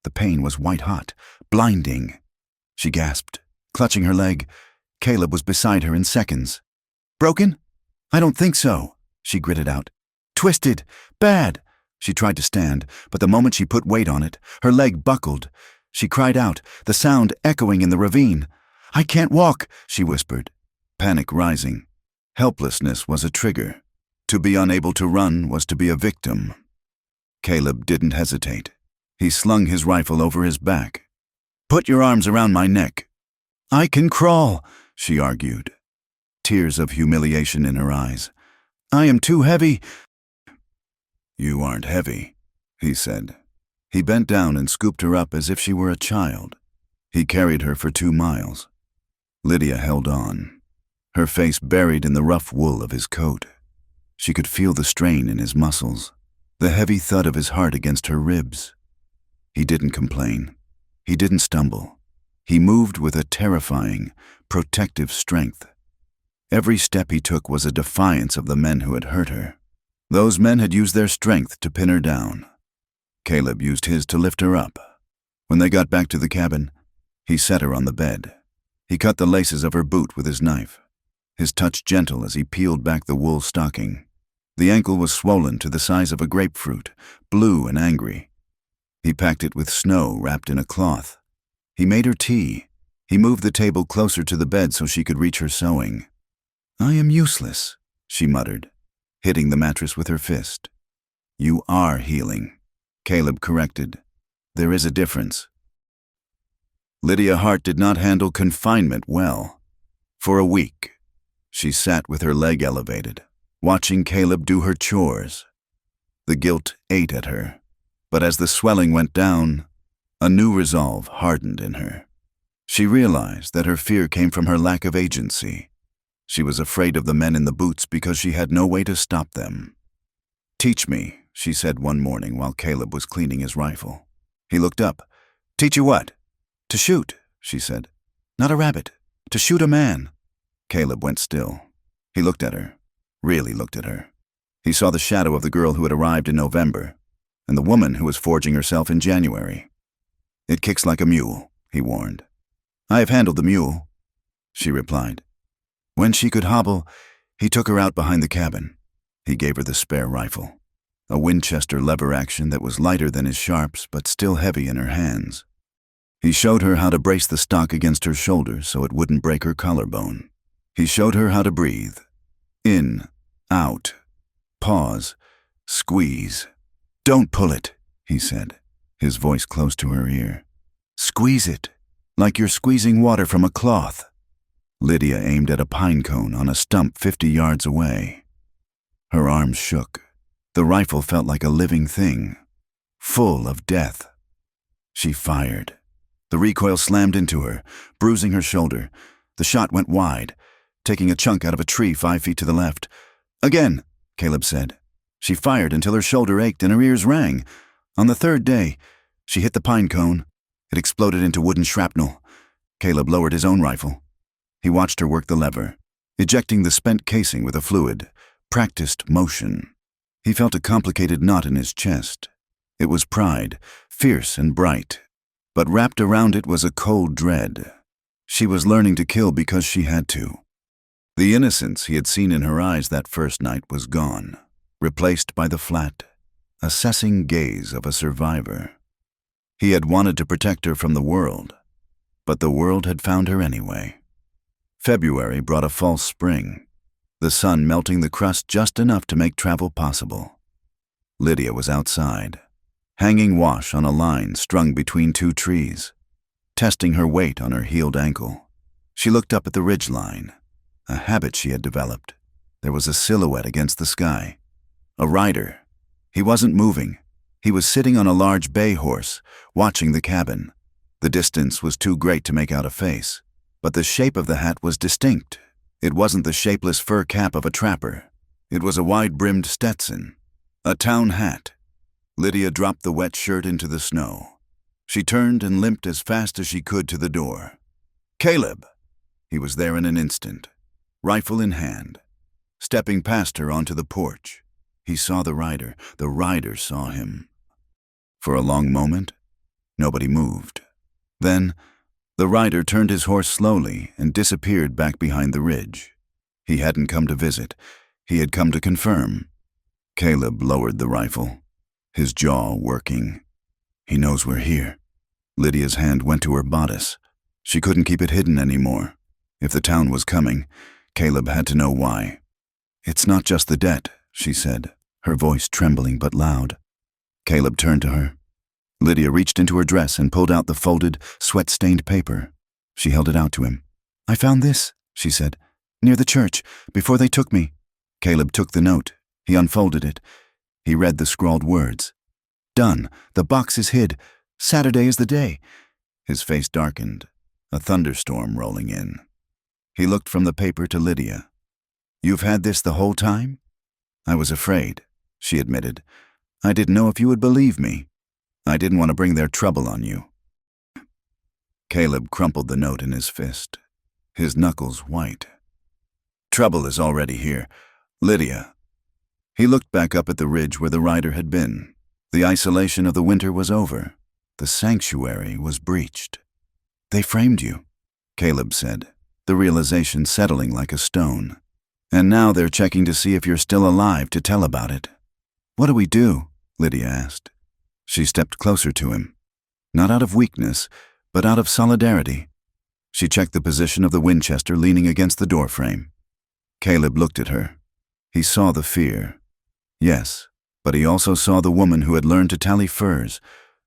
The pain was white-hot, blinding. She gasped, clutching her leg. Caleb was beside her in seconds. "Broken? I don't think so," she gritted out. "Twisted. Bad." She tried to stand, but the moment she put weight on it, her leg buckled. She cried out, the sound echoing in the ravine. "I can't walk," she whispered, panic rising. Helplessness was a trigger. To be unable to run was to be a victim. Caleb didn't hesitate. He slung his rifle over his back. "Put your arms around my neck." "I can crawl," she argued, tears of humiliation in her eyes. "I am too heavy." "You aren't heavy," he said. He bent down and scooped her up as if she were a child. He carried her for 2 miles. Lydia held on, her face buried in the rough wool of his coat. She could feel the strain in his muscles, the heavy thud of his heart against her ribs. He didn't complain. He didn't stumble. He moved with a terrifying, protective strength. Every step he took was a defiance of the men who had hurt her. Those men had used their strength to pin her down. Caleb used his to lift her up. When they got back to the cabin, he set her on the bed. He cut the laces of her boot with his knife, his touch gentle as he peeled back the wool stocking. The ankle was swollen to the size of a grapefruit, blue and angry. He packed it with snow wrapped in a cloth. He made her tea. He moved the table closer to the bed so she could reach her sewing. "I am useless," she muttered, hitting the mattress with her fist. "You are healing," Caleb corrected. "There is a difference." Lydia Hart did not handle confinement well. For a week, she sat with her leg elevated, watching Caleb do her chores. The guilt ate at her, but as the swelling went down, a new resolve hardened in her. She realized that her fear came from her lack of agency. She was afraid of the men in the boots because she had no way to stop them. "Teach me," she said one morning while Caleb was cleaning his rifle. He looked up. "Teach you what?" "To shoot," she said. "Not a rabbit. To shoot a man." Caleb went still. He looked at her, really looked at her. He saw the shadow of the girl who had arrived in November, and the woman who was forging herself in January. "It kicks like a mule," he warned. "I have handled the mule," she replied. When she could hobble, he took her out behind the cabin. He gave her the spare rifle. a Winchester lever action that was lighter than his sharps but still heavy in her hands. He showed her how to brace the stock against her shoulder so it wouldn't break her collarbone. He showed her how to breathe. In, out, pause, squeeze. "Don't pull it," he said, his voice close to her ear. "Squeeze it, like you're squeezing water from a cloth." Lydia aimed at a pine cone on a stump 50 yards away. Her arms shook. The rifle felt like a living thing, full of death. She fired. The recoil slammed into her, bruising her shoulder. The shot went wide, taking a chunk out of a tree 5 feet to the left. "Again," Caleb said. She fired until her shoulder ached and her ears rang. On the third day, she hit the pine cone. It exploded into wooden shrapnel. Caleb lowered his own rifle. He watched her work the lever, ejecting the spent casing with a fluid, practiced motion. He felt a complicated knot in his chest. It was pride, fierce and bright, but wrapped around it was a cold dread. She was learning to kill because she had to. The innocence he had seen in her eyes that first night was gone, replaced by the flat, assessing gaze of a survivor. He had wanted to protect her from the world, but the world had found her anyway. February brought a false spring, the sun melting the crust just enough to make travel possible. Lydia was outside, hanging wash on a line strung between 2 trees, testing her weight on her healed ankle. She looked up at the ridgeline, a habit she had developed. There was a silhouette against the sky. A rider. He wasn't moving. He was sitting on a large bay horse, watching the cabin. The distance was too great to make out a face, but the shape of the hat was distinct. It wasn't the shapeless fur cap of a trapper. It was a wide-brimmed Stetson, a town hat. Lydia dropped the wet shirt into the snow. She turned and limped as fast as she could to the door. "Caleb!" He was there in an instant, rifle in hand. Stepping past her onto the porch, he saw the rider. The rider saw him. For a long moment, nobody moved. Then, the rider turned his horse slowly and disappeared back behind the ridge. He hadn't come to visit. He had come to confirm. Caleb lowered the rifle, his jaw working. "He knows we're here." Lydia's hand went to her bodice. She couldn't keep it hidden anymore. If the town was coming, Caleb had to know why. "It's not just the debt," she said, her voice trembling but loud. Caleb turned to her. Lydia reached into her dress and pulled out the folded, sweat-stained paper. She held it out to him. "I found this," she said, "near the church, before they took me." Caleb took the note. He unfolded it. He read the scrawled words. "Done. The box is hid. Saturday is the day." His face darkened, a thunderstorm rolling in. He looked from the paper to Lydia. "You've had this the whole time?" "I was afraid," she admitted. "I didn't know if you would believe me. I didn't want to bring their trouble on you." Caleb crumpled the note in his fist, his knuckles white. "Trouble is already here. Lydia." He looked back up at the ridge where the rider had been. The isolation of the winter was over. The sanctuary was breached. "They framed you," Caleb said, the realization settling like a stone. "And now they're checking to see if you're still alive to tell about it." "What do we do?" Lydia asked. She stepped closer to him, not out of weakness, but out of solidarity. She checked the position of the Winchester leaning against the doorframe. Caleb looked at her. He saw the fear. Yes, but he also saw the woman who had learned to tally furs,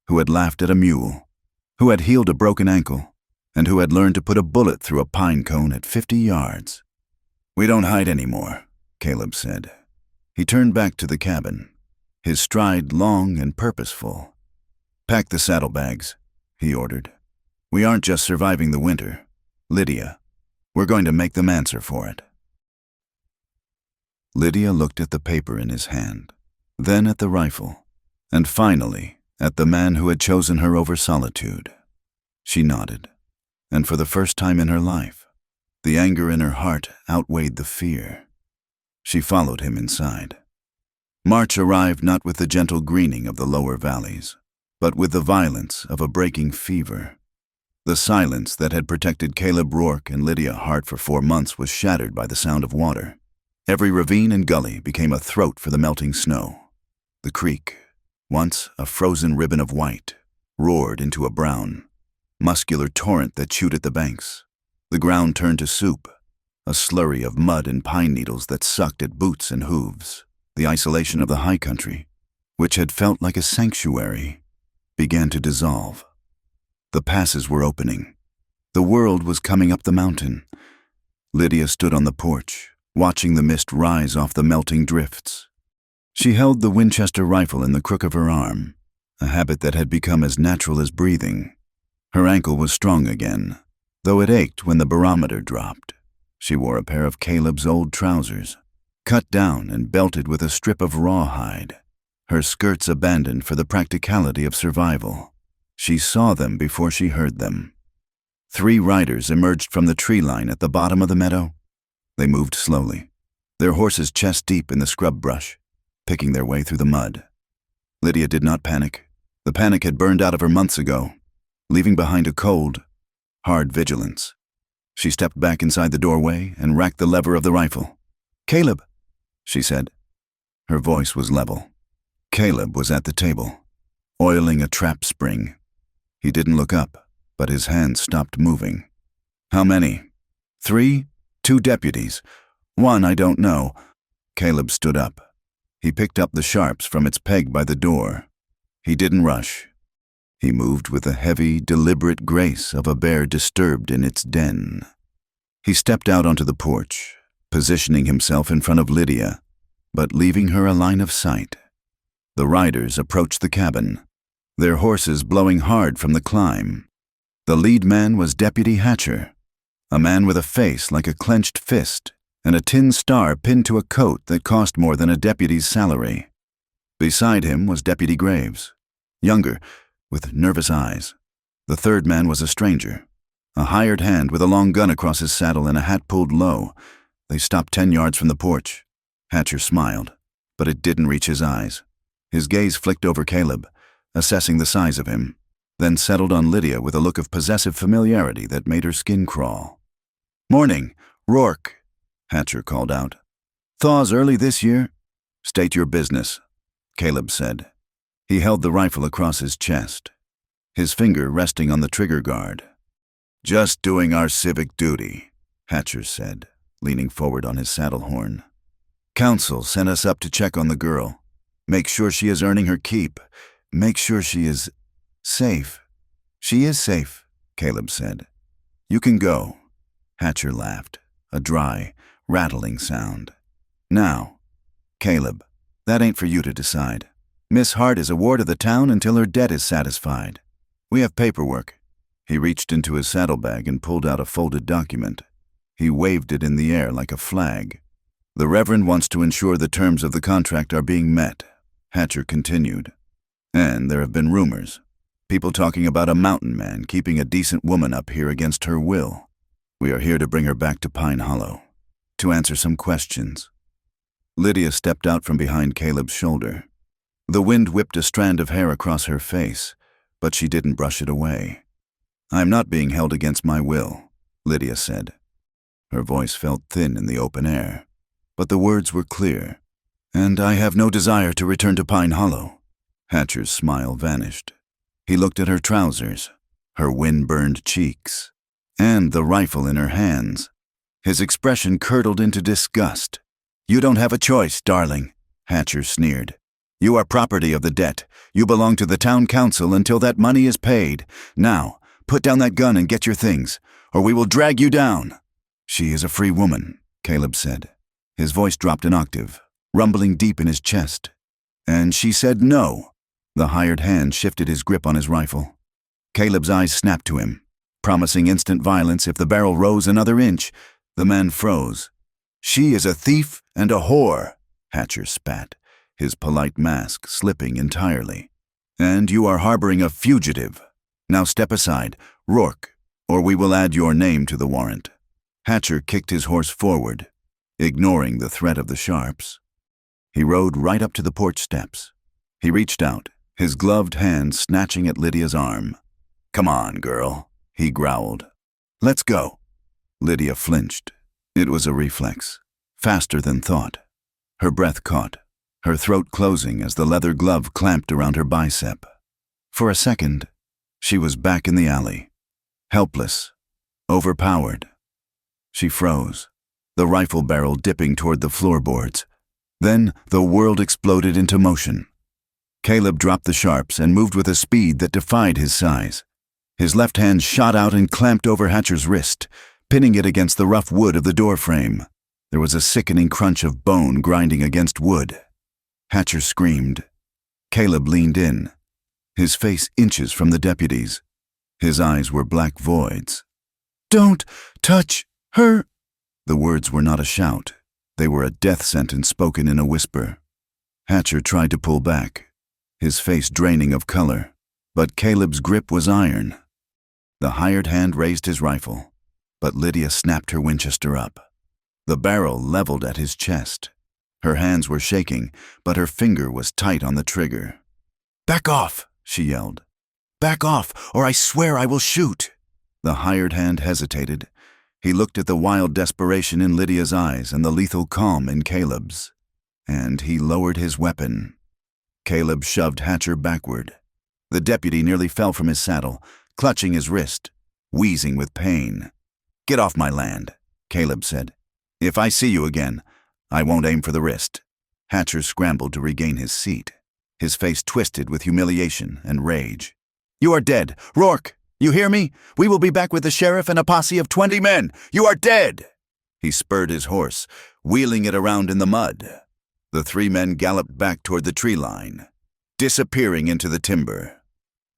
who had laughed at a mule, who had healed a broken ankle, and who had learned to put a bullet through a pine cone at 50 yards. "We don't hide anymore," Caleb said. He turned back to the cabin, his stride long and purposeful. "Pack the saddlebags," he ordered. "We aren't just surviving the winter, Lydia. We're going to make them answer for it." Lydia looked at the paper in his hand, then at the rifle, and finally at the man who had chosen her over solitude. She nodded, and for the first time in her life, the anger in her heart outweighed the fear. She followed him inside. March arrived not with the gentle greening of the lower valleys, but with the violence of a breaking fever. The silence that had protected Caleb Rourke and Lydia Hart for 4 months was shattered by the sound of water. Every ravine and gully became a throat for the melting snow. The creek, once a frozen ribbon of white, roared into a brown, muscular torrent that chewed at the banks. The ground turned to soup, a slurry of mud and pine needles that sucked at boots and hooves. The isolation of the high country, which had felt like a sanctuary, began to dissolve. The passes were opening. The world was coming up the mountain. Lydia stood on the porch, watching the mist rise off the melting drifts. She held the Winchester rifle in the crook of her arm, a habit that had become as natural as breathing. Her ankle was strong again, though it ached when the barometer dropped. She wore a pair of Caleb's old trousers, cut down and belted with a strip of rawhide, her skirts abandoned for the practicality of survival. She saw them before she heard them. 3 riders emerged from the tree line at the bottom of the meadow. They moved slowly, their horses chest deep in the scrub brush, picking their way through the mud. Lydia did not panic. The panic had burned out of her months ago, leaving behind a cold, hard vigilance. She stepped back inside the doorway and racked the lever of the rifle. "Caleb," she said. Her voice was level. Caleb was at the table, oiling a trap spring. He didn't look up, but his hands stopped moving. "How many?" "3, 2 deputies. 1 I don't know." Caleb stood up. He picked up the sharps from its peg by the door. He didn't rush. He moved with the heavy, deliberate grace of a bear disturbed in its den. He stepped out onto the porch, positioning himself in front of Lydia, but leaving her a line of sight. The riders approached the cabin, their horses blowing hard from the climb. The lead man was Deputy Hatcher, a man with a face like a clenched fist and a tin star pinned to a coat that cost more than a deputy's salary. Beside him was Deputy Graves, younger, with nervous eyes. The third man was a stranger, a hired hand with a long gun across his saddle and a hat pulled low. They stopped 10 yards from the porch. Hatcher smiled, but it didn't reach his eyes. His gaze flicked over Caleb, assessing the size of him, then settled on Lydia with a look of possessive familiarity that made her skin crawl. "Morning, Rourke," Hatcher called out. "Thaws early this year?" "State your business," Caleb said. He held the rifle across his chest, his finger resting on the trigger guard. "Just doing our civic duty," Hatcher said, leaning forward on his saddle horn. "Council sent us up to check on the girl. Make sure she is earning her keep. Make sure she is safe." "She is safe," Caleb said. "You can go." Hatcher laughed, a dry, rattling sound. "Now, Caleb, that ain't for you to decide. Miss Hart is a ward of the town until her debt is satisfied. We have paperwork." He reached into his saddlebag and pulled out a folded document. He waved it in the air like a flag. "The Reverend wants to ensure the terms of the contract are being met," Hatcher continued. "And there have been rumors. People talking about a mountain man keeping a decent woman up here against her will. We are here to bring her back to Pine Hollow, to answer some questions." Lydia stepped out from behind Caleb's shoulder. The wind whipped a strand of hair across her face, but she didn't brush it away. "I am not being held against my will," Lydia said. Her voice felt thin in the open air, but the words were clear. "And I have no desire to return to Pine Hollow." Hatcher's smile vanished. He looked at her trousers, her wind-burned cheeks, and the rifle in her hands. His expression curdled into disgust. "You don't have a choice, darling," Hatcher sneered. "You are property of the debt. You belong to the town council until that money is paid. Now, put down that gun and get your things, or we will drag you down." "She is a free woman," Caleb said. His voice dropped an octave, rumbling deep in his chest. "And she said no." The hired hand shifted his grip on his rifle. Caleb's eyes snapped to him, promising instant violence if the barrel rose another inch. The man froze. "She is a thief and a whore," Hatcher spat, his polite mask slipping entirely. "And you are harboring a fugitive. Now step aside, Rourke, or we will add your name to the warrant." Hatcher kicked his horse forward, ignoring the threat of the sharps. He rode right up to the porch steps. He reached out, his gloved hand snatching at Lydia's arm. "Come on, girl," he growled. "Let's go." Lydia flinched. It was a reflex, faster than thought. Her breath caught, her throat closing as the leather glove clamped around her bicep. For a second, she was back in the alley, helpless, overpowered. She froze, the rifle barrel dipping toward the floorboards. Then the world exploded into motion. Caleb dropped the sharps and moved with a speed that defied his size. His left hand shot out and clamped over Hatcher's wrist, pinning it against the rough wood of the door frame. There was a sickening crunch of bone grinding against wood. Hatcher screamed. Caleb leaned in, his face inches from the deputies. His eyes were black voids. "Don't touch her!" The words were not a shout. They were a death sentence spoken in a whisper. Hatcher tried to pull back, his face draining of color, but Caleb's grip was iron. The hired hand raised his rifle, but Lydia snapped her Winchester up. The barrel leveled at his chest. Her hands were shaking, but her finger was tight on the trigger. "Back off!" she yelled. "Back off, or I swear I will shoot!" The hired hand hesitated. He looked at the wild desperation in Lydia's eyes and the lethal calm in Caleb's. And he lowered his weapon. Caleb shoved Hatcher backward. The deputy nearly fell from his saddle, clutching his wrist, wheezing with pain. "Get off my land," Caleb said. "If I see you again, I won't aim for the wrist." Hatcher scrambled to regain his seat, his face twisted with humiliation and rage. "You are dead. Rourke, you hear me? We will be back with the sheriff and a posse of 20 men. You are dead!" He spurred his horse, wheeling it around in the mud. The 3 men galloped back toward the tree line, disappearing into the timber.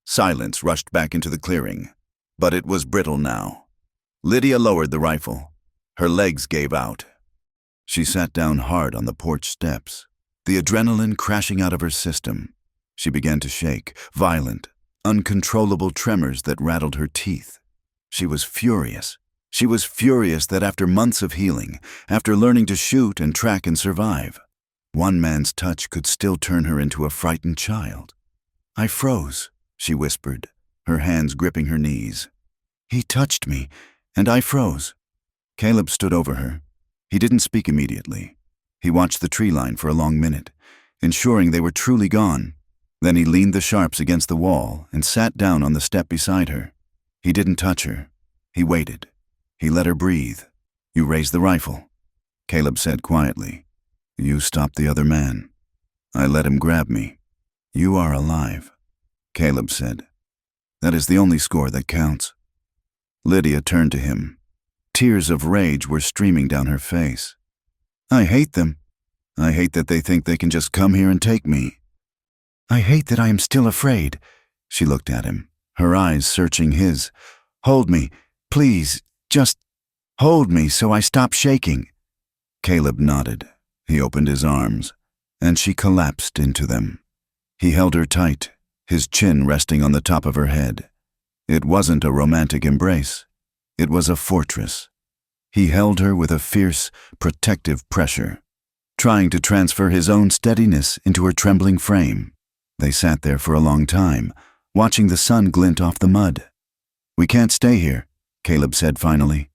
Silence rushed back into the clearing, but it was brittle now. Lydia lowered the rifle. Her legs gave out. She sat down hard on the porch steps, the adrenaline crashing out of her system. She began to shake, violent, uncontrollable tremors that rattled her teeth. She was furious. She was furious that after months of healing, after learning to shoot and track and survive, one man's touch could still turn her into a frightened child. "I froze," she whispered, her hands gripping her knees. "He touched me, and I froze." Caleb stood over her. He didn't speak immediately. He watched the tree line for a long minute, ensuring they were truly gone. Then he leaned the sharps against the wall and sat down on the step beside her. He didn't touch her. He waited. He let her breathe. "You raised the rifle," Caleb said quietly. "You stopped the other man. I let him grab me. You are alive," Caleb said. "That is the only score that counts." Lydia turned to him. Tears of rage were streaming down her face. "I hate them. I hate that they think they can just come here and take me. I hate that I am still afraid." She looked at him, her eyes searching his. "Hold me, please, just hold me so I stop shaking." Caleb nodded. He opened his arms, and she collapsed into them. He held her tight, his chin resting on the top of her head. It wasn't a romantic embrace. It was a fortress. He held her with a fierce, protective pressure, trying to transfer his own steadiness into her trembling frame. They sat there for a long time, watching the sun glint off the mud. "We can't stay here," Caleb said finally.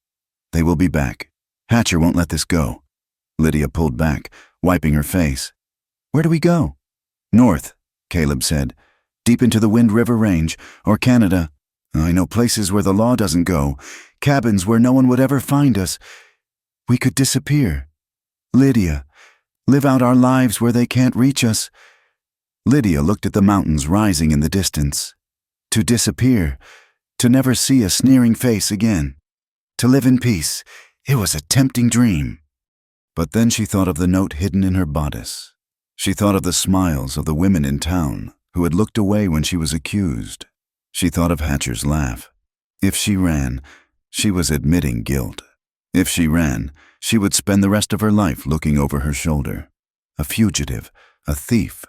"They will be back. Hatcher won't let this go." Lydia pulled back, wiping her face. "Where do we go?" "North," Caleb said. "Deep into the Wind River Range, or Canada. I know places where the law doesn't go, cabins where no one would ever find us. We could disappear. Lydia, live out our lives where they can't reach us." Lydia looked at the mountains rising in the distance. To disappear, to never see a sneering face again. To live in peace, it was a tempting dream. But then she thought of the note hidden in her bodice. She thought of the smiles of the women in town who had looked away when she was accused. She thought of Hatcher's laugh. If she ran, she was admitting guilt. If she ran, she would spend the rest of her life looking over her shoulder. A fugitive, a thief,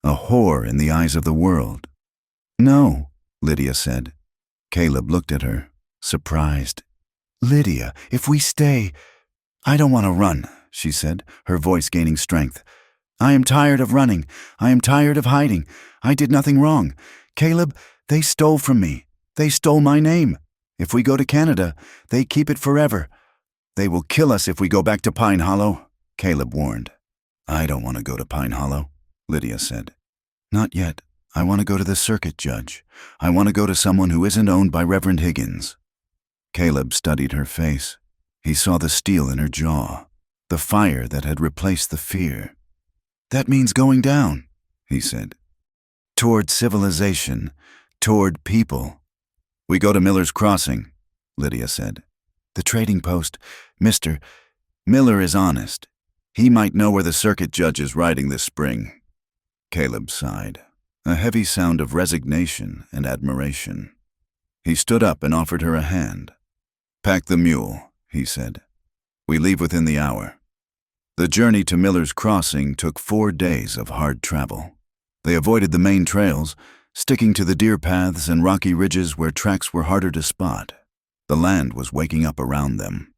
a whore in the eyes of the world. "No," Lydia said. Caleb looked at her, surprised. "Lydia, if we stay—" "I don't want to run," she said, her voice gaining strength. "I am tired of running. I am tired of hiding. I did nothing wrong. Caleb, they stole from me. They stole my name. If we go to Canada, they keep it forever. They will kill us if we go back to Pine Hollow," Caleb warned. I don't want to go to Pine Hollow, Lydia said. Not yet. I want to go to the circuit judge. I want to go to someone who isn't owned by Reverend Higgins. Caleb studied her face. He saw the steel in her jaw, the fire that had replaced the fear. That means going down, he said. Toward civilization, toward people. We go to Miller's Crossing, Lydia said. The trading post. Mr. Miller is honest. He might know where the circuit judge is riding this spring. Caleb sighed, a heavy sound of resignation and admiration. He stood up and offered her a hand. Pack the mule, he said. We leave within the hour. The journey to Miller's Crossing took 4 days of hard travel. They avoided the main trails, sticking to the deer paths and rocky ridges where tracks were harder to spot. The land was waking up around them.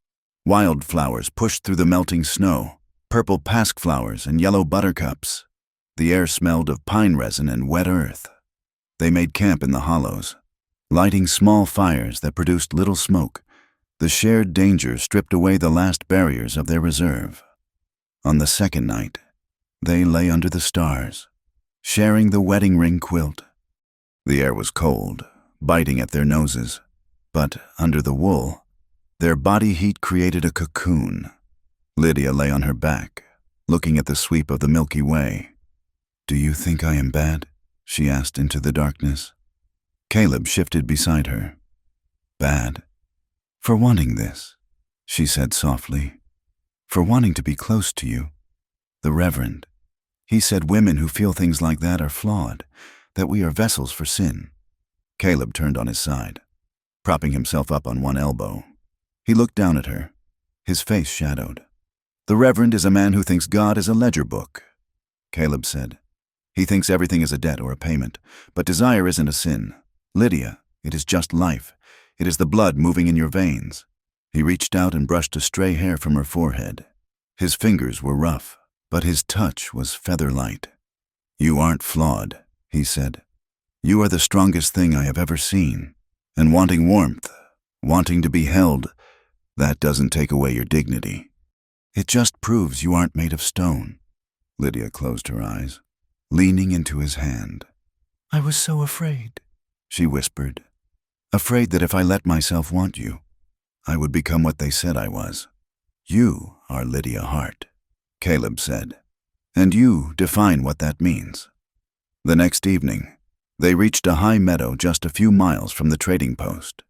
Wildflowers pushed through the melting snow, purple pasque flowers and yellow buttercups. The air smelled of pine resin and wet earth. They made camp in the hollows, lighting small fires that produced little smoke. The shared danger stripped away the last barriers of their reserve. On the second night, they lay under the stars, sharing the wedding ring quilt. The air was cold, biting at their noses, but under the wool, their body heat created a cocoon. Lydia lay on her back, looking at the sweep of the Milky Way. Do you think I am bad? She asked into the darkness. Caleb shifted beside her. Bad? For wanting this, she said softly. For wanting to be close to you. The Reverend. He said women who feel things like that are flawed, that we are vessels for sin. Caleb turned on his side, propping himself up on one elbow. He looked down at her, his face shadowed. The Reverend is a man who thinks God is a ledger book, Caleb said. He thinks everything is a debt or a payment, but desire isn't a sin. Lydia, it is just life. It is the blood moving in your veins. He reached out and brushed a stray hair from her forehead. His fingers were rough, but his touch was feather-light. You aren't flawed, he said. You are the strongest thing I have ever seen. And wanting warmth, wanting to be held, that doesn't take away your dignity. It just proves you aren't made of stone. Lydia closed her eyes, leaning into his hand. I was so afraid, she whispered. Afraid that if I let myself want you, I would become what they said I was. You are Lydia Hart, Caleb said, and you define what that means. The next evening, they reached a high meadow just a few miles from the trading post.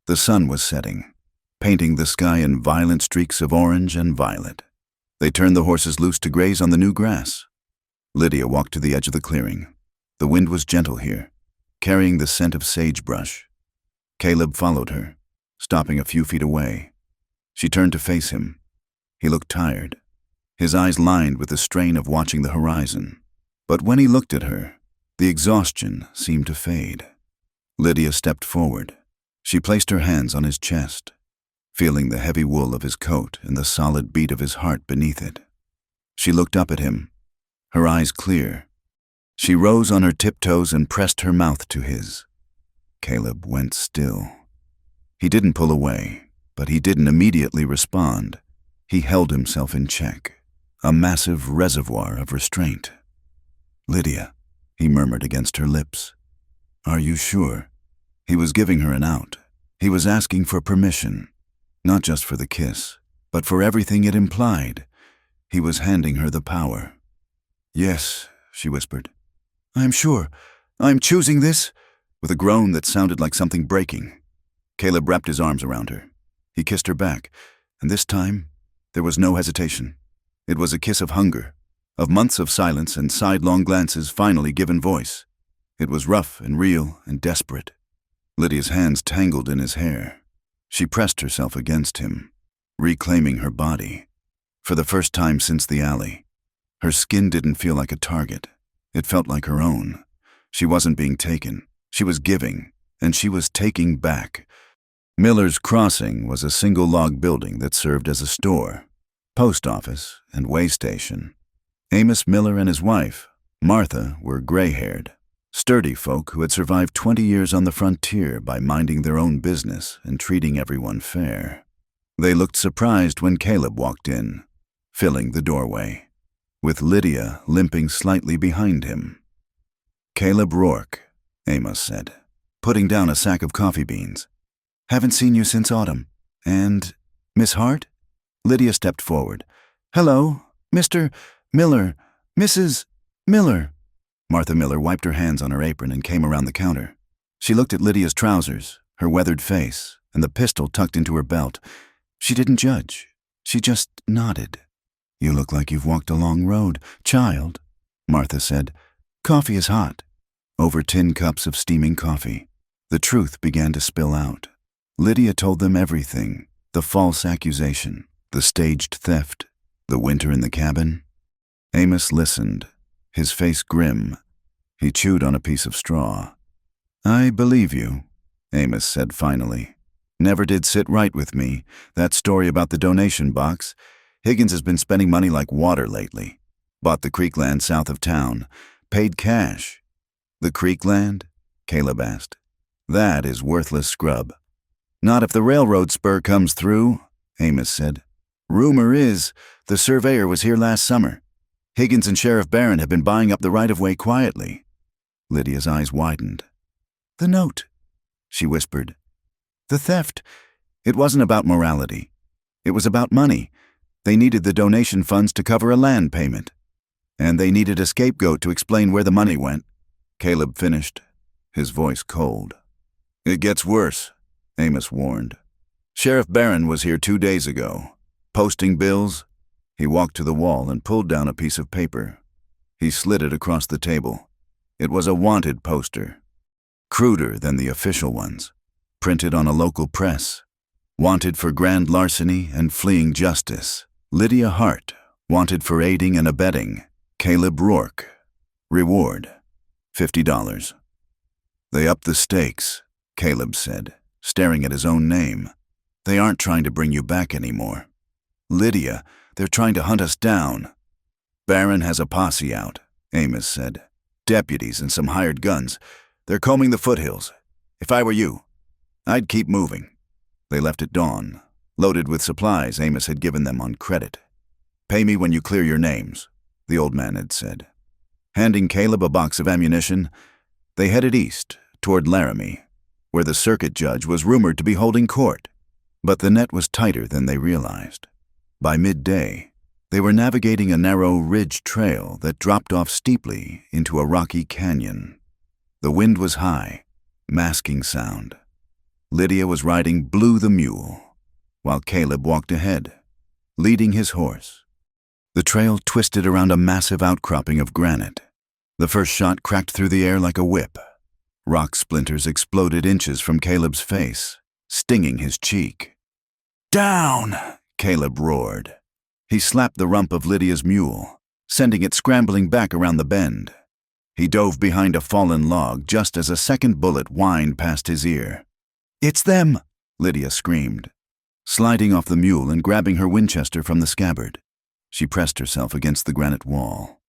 The sun was setting, painting the sky in violent streaks of orange and violet. They turned the horses loose to graze on the new grass. Lydia walked to the edge of the clearing. The wind was gentle here, carrying the scent of sagebrush. Caleb followed her, stopping a few feet away. She turned to face him. He looked tired, his eyes lined with the strain of watching the horizon. But when he looked at her, the exhaustion seemed to fade. Lydia stepped forward. She placed her hands on his chest, feeling the heavy wool of his coat and the solid beat of his heart beneath it. She looked up at him, her eyes clear. She rose on her tiptoes and pressed her mouth to his. Caleb went still. He didn't pull away, but he didn't immediately respond. He held himself in check, a massive reservoir of restraint. Lydia, he murmured against her lips. Are you sure? He was giving her an out. He was asking for permission, not just for the kiss, but for everything it implied. He was handing her the power. Yes, she whispered. I am sure. I am choosing this, with a groan that sounded like something breaking. Caleb wrapped his arms around her. He kissed her back, and this time, there was no hesitation. It was a kiss of hunger, of months of silence and sidelong glances finally given voice. It was rough and real and desperate. Lydia's hands tangled in his hair. She pressed herself against him, reclaiming her body. For the first time since the alley, her skin didn't feel like a target. It felt like her own. She wasn't being taken. She was giving, and she was taking back. Miller's Crossing was a single log building that served as a store, post office, and way station. Amos Miller and his wife, Martha, were gray-haired, sturdy folk who had survived 20 years on the frontier by minding their own business and treating everyone fair. They looked surprised when Caleb walked in, filling the doorway. with Lydia limping slightly behind him. "Caleb Rourke," Amos said, putting down a sack of coffee beans. "Haven't seen you since autumn. And Miss Hart?" Lydia stepped forward. "Hello, Mr. Miller, Mrs. Miller." Martha Miller wiped her hands on her apron and came around the counter. She looked at Lydia's trousers, her weathered face, and the pistol tucked into her belt. She didn't judge. She just nodded. "You look like you've walked a long road, child," Martha said. "Coffee is hot." Over 10 cups of steaming coffee, the truth began to spill out. Lydia told them everything: the false accusation, the staged theft, the winter in the cabin. Amos listened, his face grim. He chewed on a piece of straw. "I believe you," Amos said finally. "Never did sit right with me. That story about the donation box. Higgins has been spending money like water lately. Bought the creek land south of town. Paid cash." "The creek land?" Caleb asked. "That is worthless scrub." "Not if the railroad spur comes through," Amos said. "Rumor is the surveyor was here last summer. Higgins and Sheriff Barron have been buying up the right-of-way quietly." Lydia's eyes widened. "The note," she whispered. "The theft. It wasn't about morality. It was about money. They needed the donation funds to cover a land payment. And they needed a scapegoat to explain where the money went." Caleb finished, his voice cold. "It gets worse," Amos warned. "Sheriff Barron was here 2 days ago. Posting bills." He walked to the wall and pulled down a piece of paper. He slid it across the table. It was a wanted poster, cruder than the official ones, printed on a local press. Wanted for grand larceny and fleeing justice. Lydia Hart, wanted for aiding and abetting. Caleb Rourke. Reward, $50. "They upped the stakes," Caleb said, staring at his own name. "They aren't trying to bring you back anymore. Lydia, they're trying to hunt us down." "Barron has a posse out," Amos said. "Deputies and some hired guns. They're combing the foothills. If I were you, I'd keep moving." They left at dawn, loaded with supplies Amos had given them on credit. "Pay me when you clear your names," the old man had said. Handing Caleb a box of ammunition, they headed east, toward Laramie, where the circuit judge was rumored to be holding court. But the net was tighter than they realized. By midday, they were navigating a narrow ridge trail that dropped off steeply into a rocky canyon. The wind was high, masking sound. Lydia was riding Blue the mule, while Caleb walked ahead, leading his horse. The trail twisted around a massive outcropping of granite. The first shot cracked through the air like a whip. Rock splinters exploded inches from Caleb's face, stinging his cheek. "Down!" Caleb roared. He slapped the rump of Lydia's mule, sending it scrambling back around the bend. He dove behind a fallen log just as a second bullet whined past his ear. "It's them!" Lydia screamed, sliding off the mule and grabbing her Winchester from the scabbard. She pressed herself against the granite wall.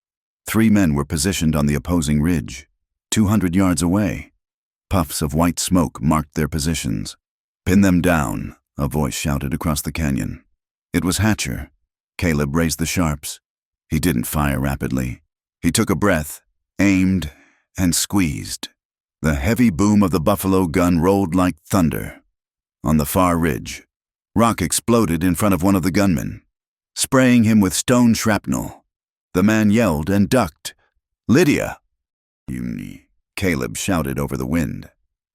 3 men were positioned on the opposing ridge, 200 yards away. Puffs of white smoke marked their positions. "Pin them down," a voice shouted across the canyon. It was Hatcher. Caleb raised the sharps. He didn't fire rapidly. He took a breath, aimed, and squeezed. The heavy boom of the buffalo gun rolled like thunder. On the far ridge, rock exploded in front of one of the gunmen, spraying him with stone shrapnel. The man yelled and ducked. "Lydia!" Caleb shouted over the wind.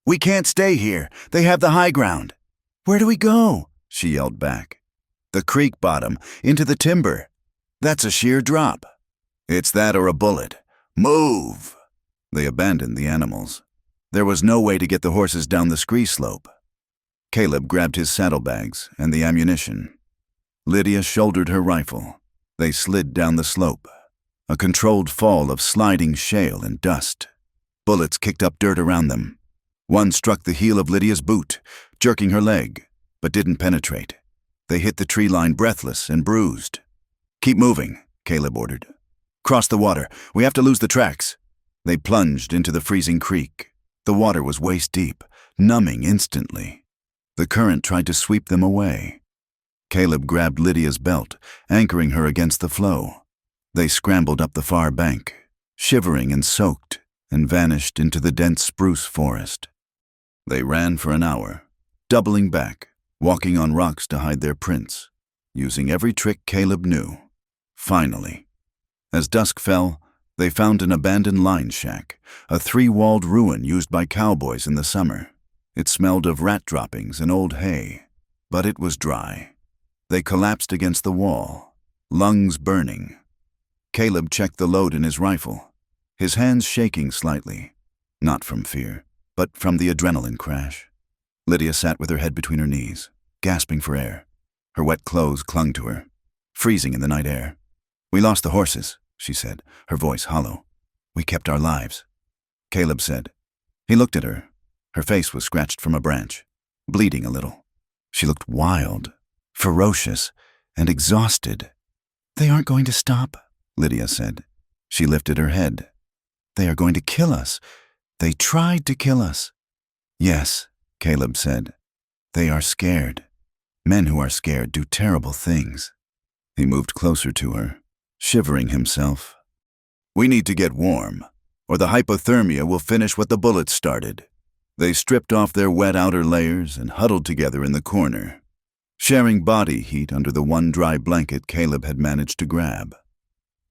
"We can't stay here. They have the high ground." "Where do we go?" she yelled back. "The creek bottom, into the timber. That's a sheer drop." "It's that or a bullet. Move!" They abandoned the animals. There was no way to get the horses down the scree slope. Caleb grabbed his saddlebags and the ammunition. Lydia shouldered her rifle. They slid down the slope, a controlled fall of sliding shale and dust. Bullets kicked up dirt around them. One struck the heel of Lydia's boot, jerking her leg, but didn't penetrate. They hit the tree line breathless and bruised. "Keep moving," Caleb ordered. "Cross the water. We have to lose the tracks." They plunged into the freezing creek. The water was waist deep, numbing instantly. The current tried to sweep them away. Caleb grabbed Lydia's belt, anchoring her against the flow. They scrambled up the far bank, shivering and soaked, and vanished into the dense spruce forest. They ran for an hour, doubling back, walking on rocks to hide their prints, using every trick Caleb knew. Finally, as dusk fell, they found an abandoned line shack, a three-walled ruin used by cowboys in the summer. It smelled of rat droppings and old hay, but it was dry. They collapsed against the wall, lungs burning. Caleb checked the load in his rifle, his hands shaking slightly, not from fear, but from the adrenaline crash. Lydia sat with her head between her knees, gasping for air. Her wet clothes clung to her, freezing in the night air. "We lost the horses," she said, her voice hollow. "We kept our lives," Caleb said. He looked at her. Her face was scratched from a branch, bleeding a little. She looked wild, ferocious, and exhausted. "They aren't going to stop," Lydia said. She lifted her head. "They are going to kill us. They tried to kill us." "Yes," Caleb said. "They are scared. Men who are scared do terrible things." He moved closer to her, shivering himself. "We need to get warm, or the hypothermia will finish what the bullets started." They stripped off their wet outer layers and huddled together in the corner, sharing body heat under the one dry blanket Caleb had managed to grab.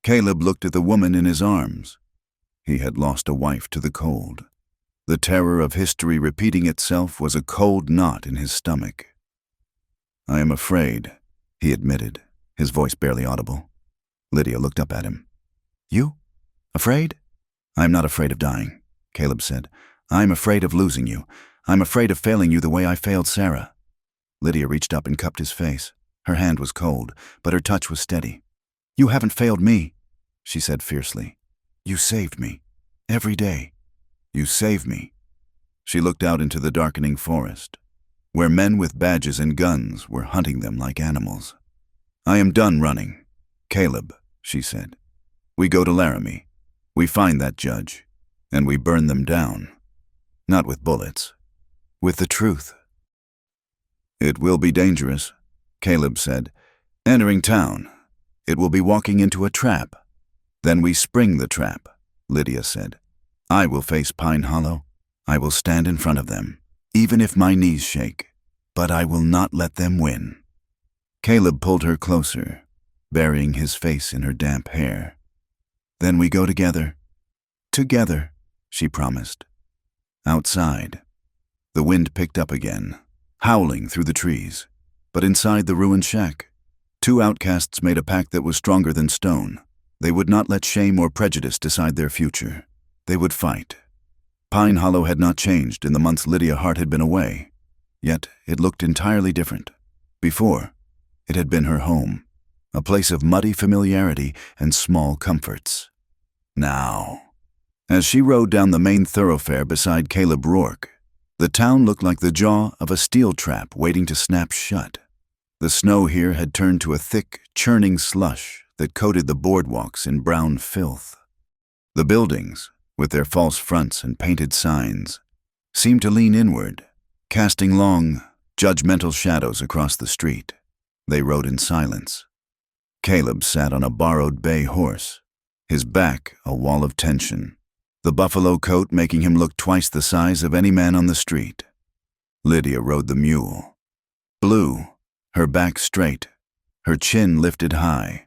Caleb looked at the woman in his arms. He had lost a wife to the cold. The terror of history repeating itself was a cold knot in his stomach. "I am afraid," he admitted, his voice barely audible. Lydia looked up at him. "You? Afraid?" "I'm not afraid of dying," Caleb said. "I'm afraid of losing you. I'm afraid of failing you the way I failed Sarah." Lydia reached up and cupped his face. Her hand was cold, but her touch was steady. "You haven't failed me," she said fiercely. "You saved me. Every day. You saved me." She looked out into the darkening forest, where men with badges and guns were hunting them like animals. "I am done running. Caleb," she said. "We go to Laramie. We find that judge, and we burn them down. Not with bullets, with the truth." "It will be dangerous," Caleb said. "Entering town, it will be walking into a trap." "Then we spring the trap," Lydia said. "I will face Pine Hollow. I will stand in front of them, even if my knees shake, but I will not let them win." Caleb pulled her closer, burying his face in her damp hair. "Then we go together." "Together," she promised. Outside, the wind picked up again, howling through the trees. But inside the ruined shack, two outcasts made a pact that was stronger than stone. They would not let shame or prejudice decide their future. They would fight. Pine Hollow had not changed in the months Lydia Hart had been away, yet it looked entirely different. Before, it had been her home, a place of muddy familiarity and small comforts. Now, as she rode down the main thoroughfare beside Caleb Rourke, the town looked like the jaw of a steel trap waiting to snap shut. The snow here had turned to a thick, churning slush that coated the boardwalks in brown filth. The buildings, with their false fronts and painted signs, seemed to lean inward, casting long, judgmental shadows across the street. They rode in silence. Caleb sat on a borrowed bay horse, his back a wall of tension, the buffalo coat making him look twice the size of any man on the street. Lydia rode the mule. Blue, her back straight, her chin lifted high.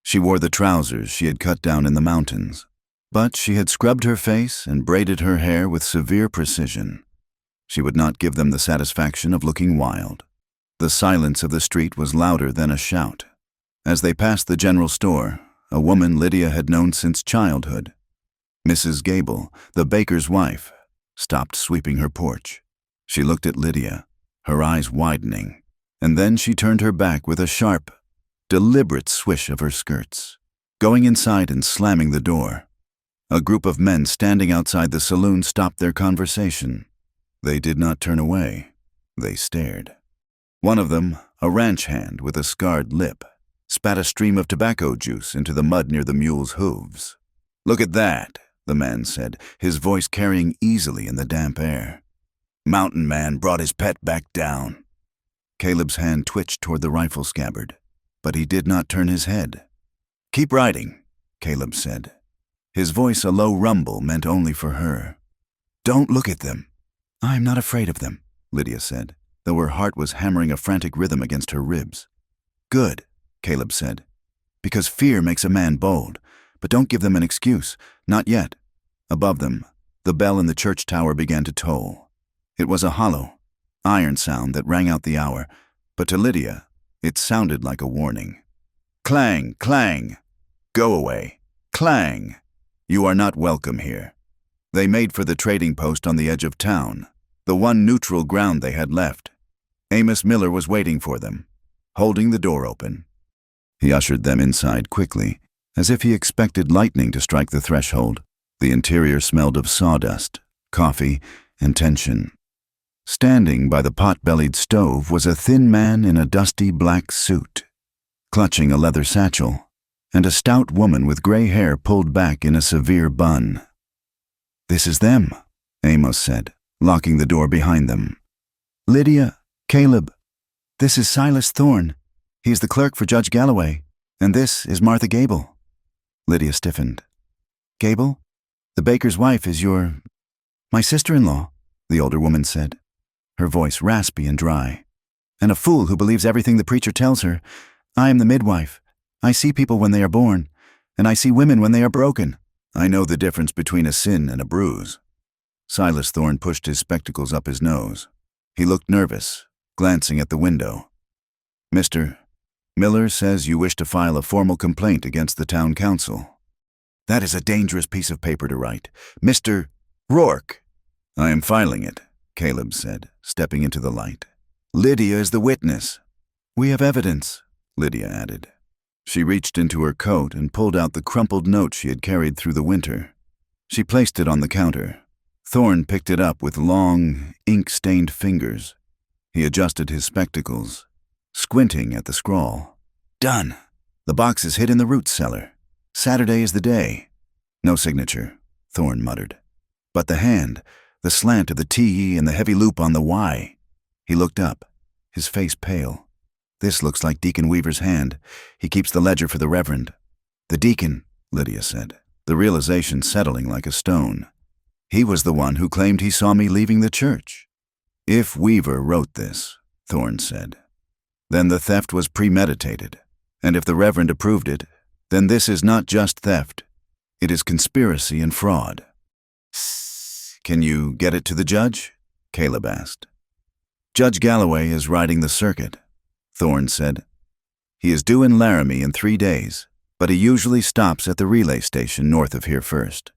She wore the trousers she had cut down in the mountains, but she had scrubbed her face and braided her hair with severe precision. She would not give them the satisfaction of looking wild. The silence of the street was louder than a shout. As they passed the general store, a woman Lydia had known since childhood, Mrs. Gable, the baker's wife, stopped sweeping her porch. She looked at Lydia, her eyes widening, and then she turned her back with a sharp, deliberate swish of her skirts, going inside and slamming the door. A group of men standing outside the saloon stopped their conversation. They did not turn away. They stared. One of them, a ranch hand with a scarred lip, spat a stream of tobacco juice into the mud near the mule's hooves. "Look at that," the man said, his voice carrying easily in the damp air. "Mountain man brought his pet back down." Caleb's hand twitched toward the rifle scabbard, but he did not turn his head. "Keep riding," Caleb said. His voice a low rumble meant only for her. Don't look at them. I'm not afraid of them, Lydia said, though her heart was hammering a frantic rhythm against her ribs. Good, Caleb said, because fear makes a man bold, but don't give them an excuse, not yet. Above them, the bell in the church tower began to toll. It was a hollow, iron sound that rang out the hour, but to Lydia, it sounded like a warning. Clang, clang. Go away. Clang. You are not welcome here. They made for the trading post on the edge of town, the one neutral ground they had left. Amos Miller was waiting for them, holding the door open. He ushered them inside quickly, as if he expected lightning to strike the threshold. The interior smelled of sawdust, coffee, and tension. Standing by the pot-bellied stove was a thin man in a dusty black suit, clutching a leather satchel, and a stout woman with gray hair pulled back in a severe bun. This is them, Amos said, locking the door behind them. Lydia, Caleb, this is Silas Thorne. He's the clerk for Judge Galloway, and this is Martha Gable. Lydia stiffened. Gable? The baker's wife is my sister-in-law, the older woman said, her voice raspy and dry. And a fool who believes everything the preacher tells her. I am the midwife. I see people when they are born, and I see women when they are broken. I know the difference between a sin and a bruise. Silas Thorne pushed his spectacles up his nose. He looked nervous, glancing at the window. Mr. Miller says you wish to file a formal complaint against the town council. That is a dangerous piece of paper to write. Mr. Rourke. I am filing it, Caleb said, stepping into the light. Lydia is the witness. We have evidence, Lydia added. She reached into her coat and pulled out the crumpled note she had carried through the winter. She placed it on the counter. Thorne picked it up with long, ink-stained fingers. He adjusted his spectacles, squinting at the scrawl. Done. The box is hid in the root cellar. Saturday is the day. No signature, Thorne muttered. But the hand, the slant of the T-E and the heavy loop on the Y. He looked up, his face pale. This looks like Deacon Weaver's hand. He keeps the ledger for the Reverend. The deacon, Lydia said, the realization settling like a stone. He was the one who claimed he saw me leaving the church. If Weaver wrote this, Thorne said, then the theft was premeditated. And if the Reverend approved it, then this is not just theft. It is conspiracy and fraud. Can you get it to the judge? Caleb asked. Judge Galloway is riding the circuit, Thorne said. He is due in Laramie in 3 days, but he usually stops at the relay station north of here first.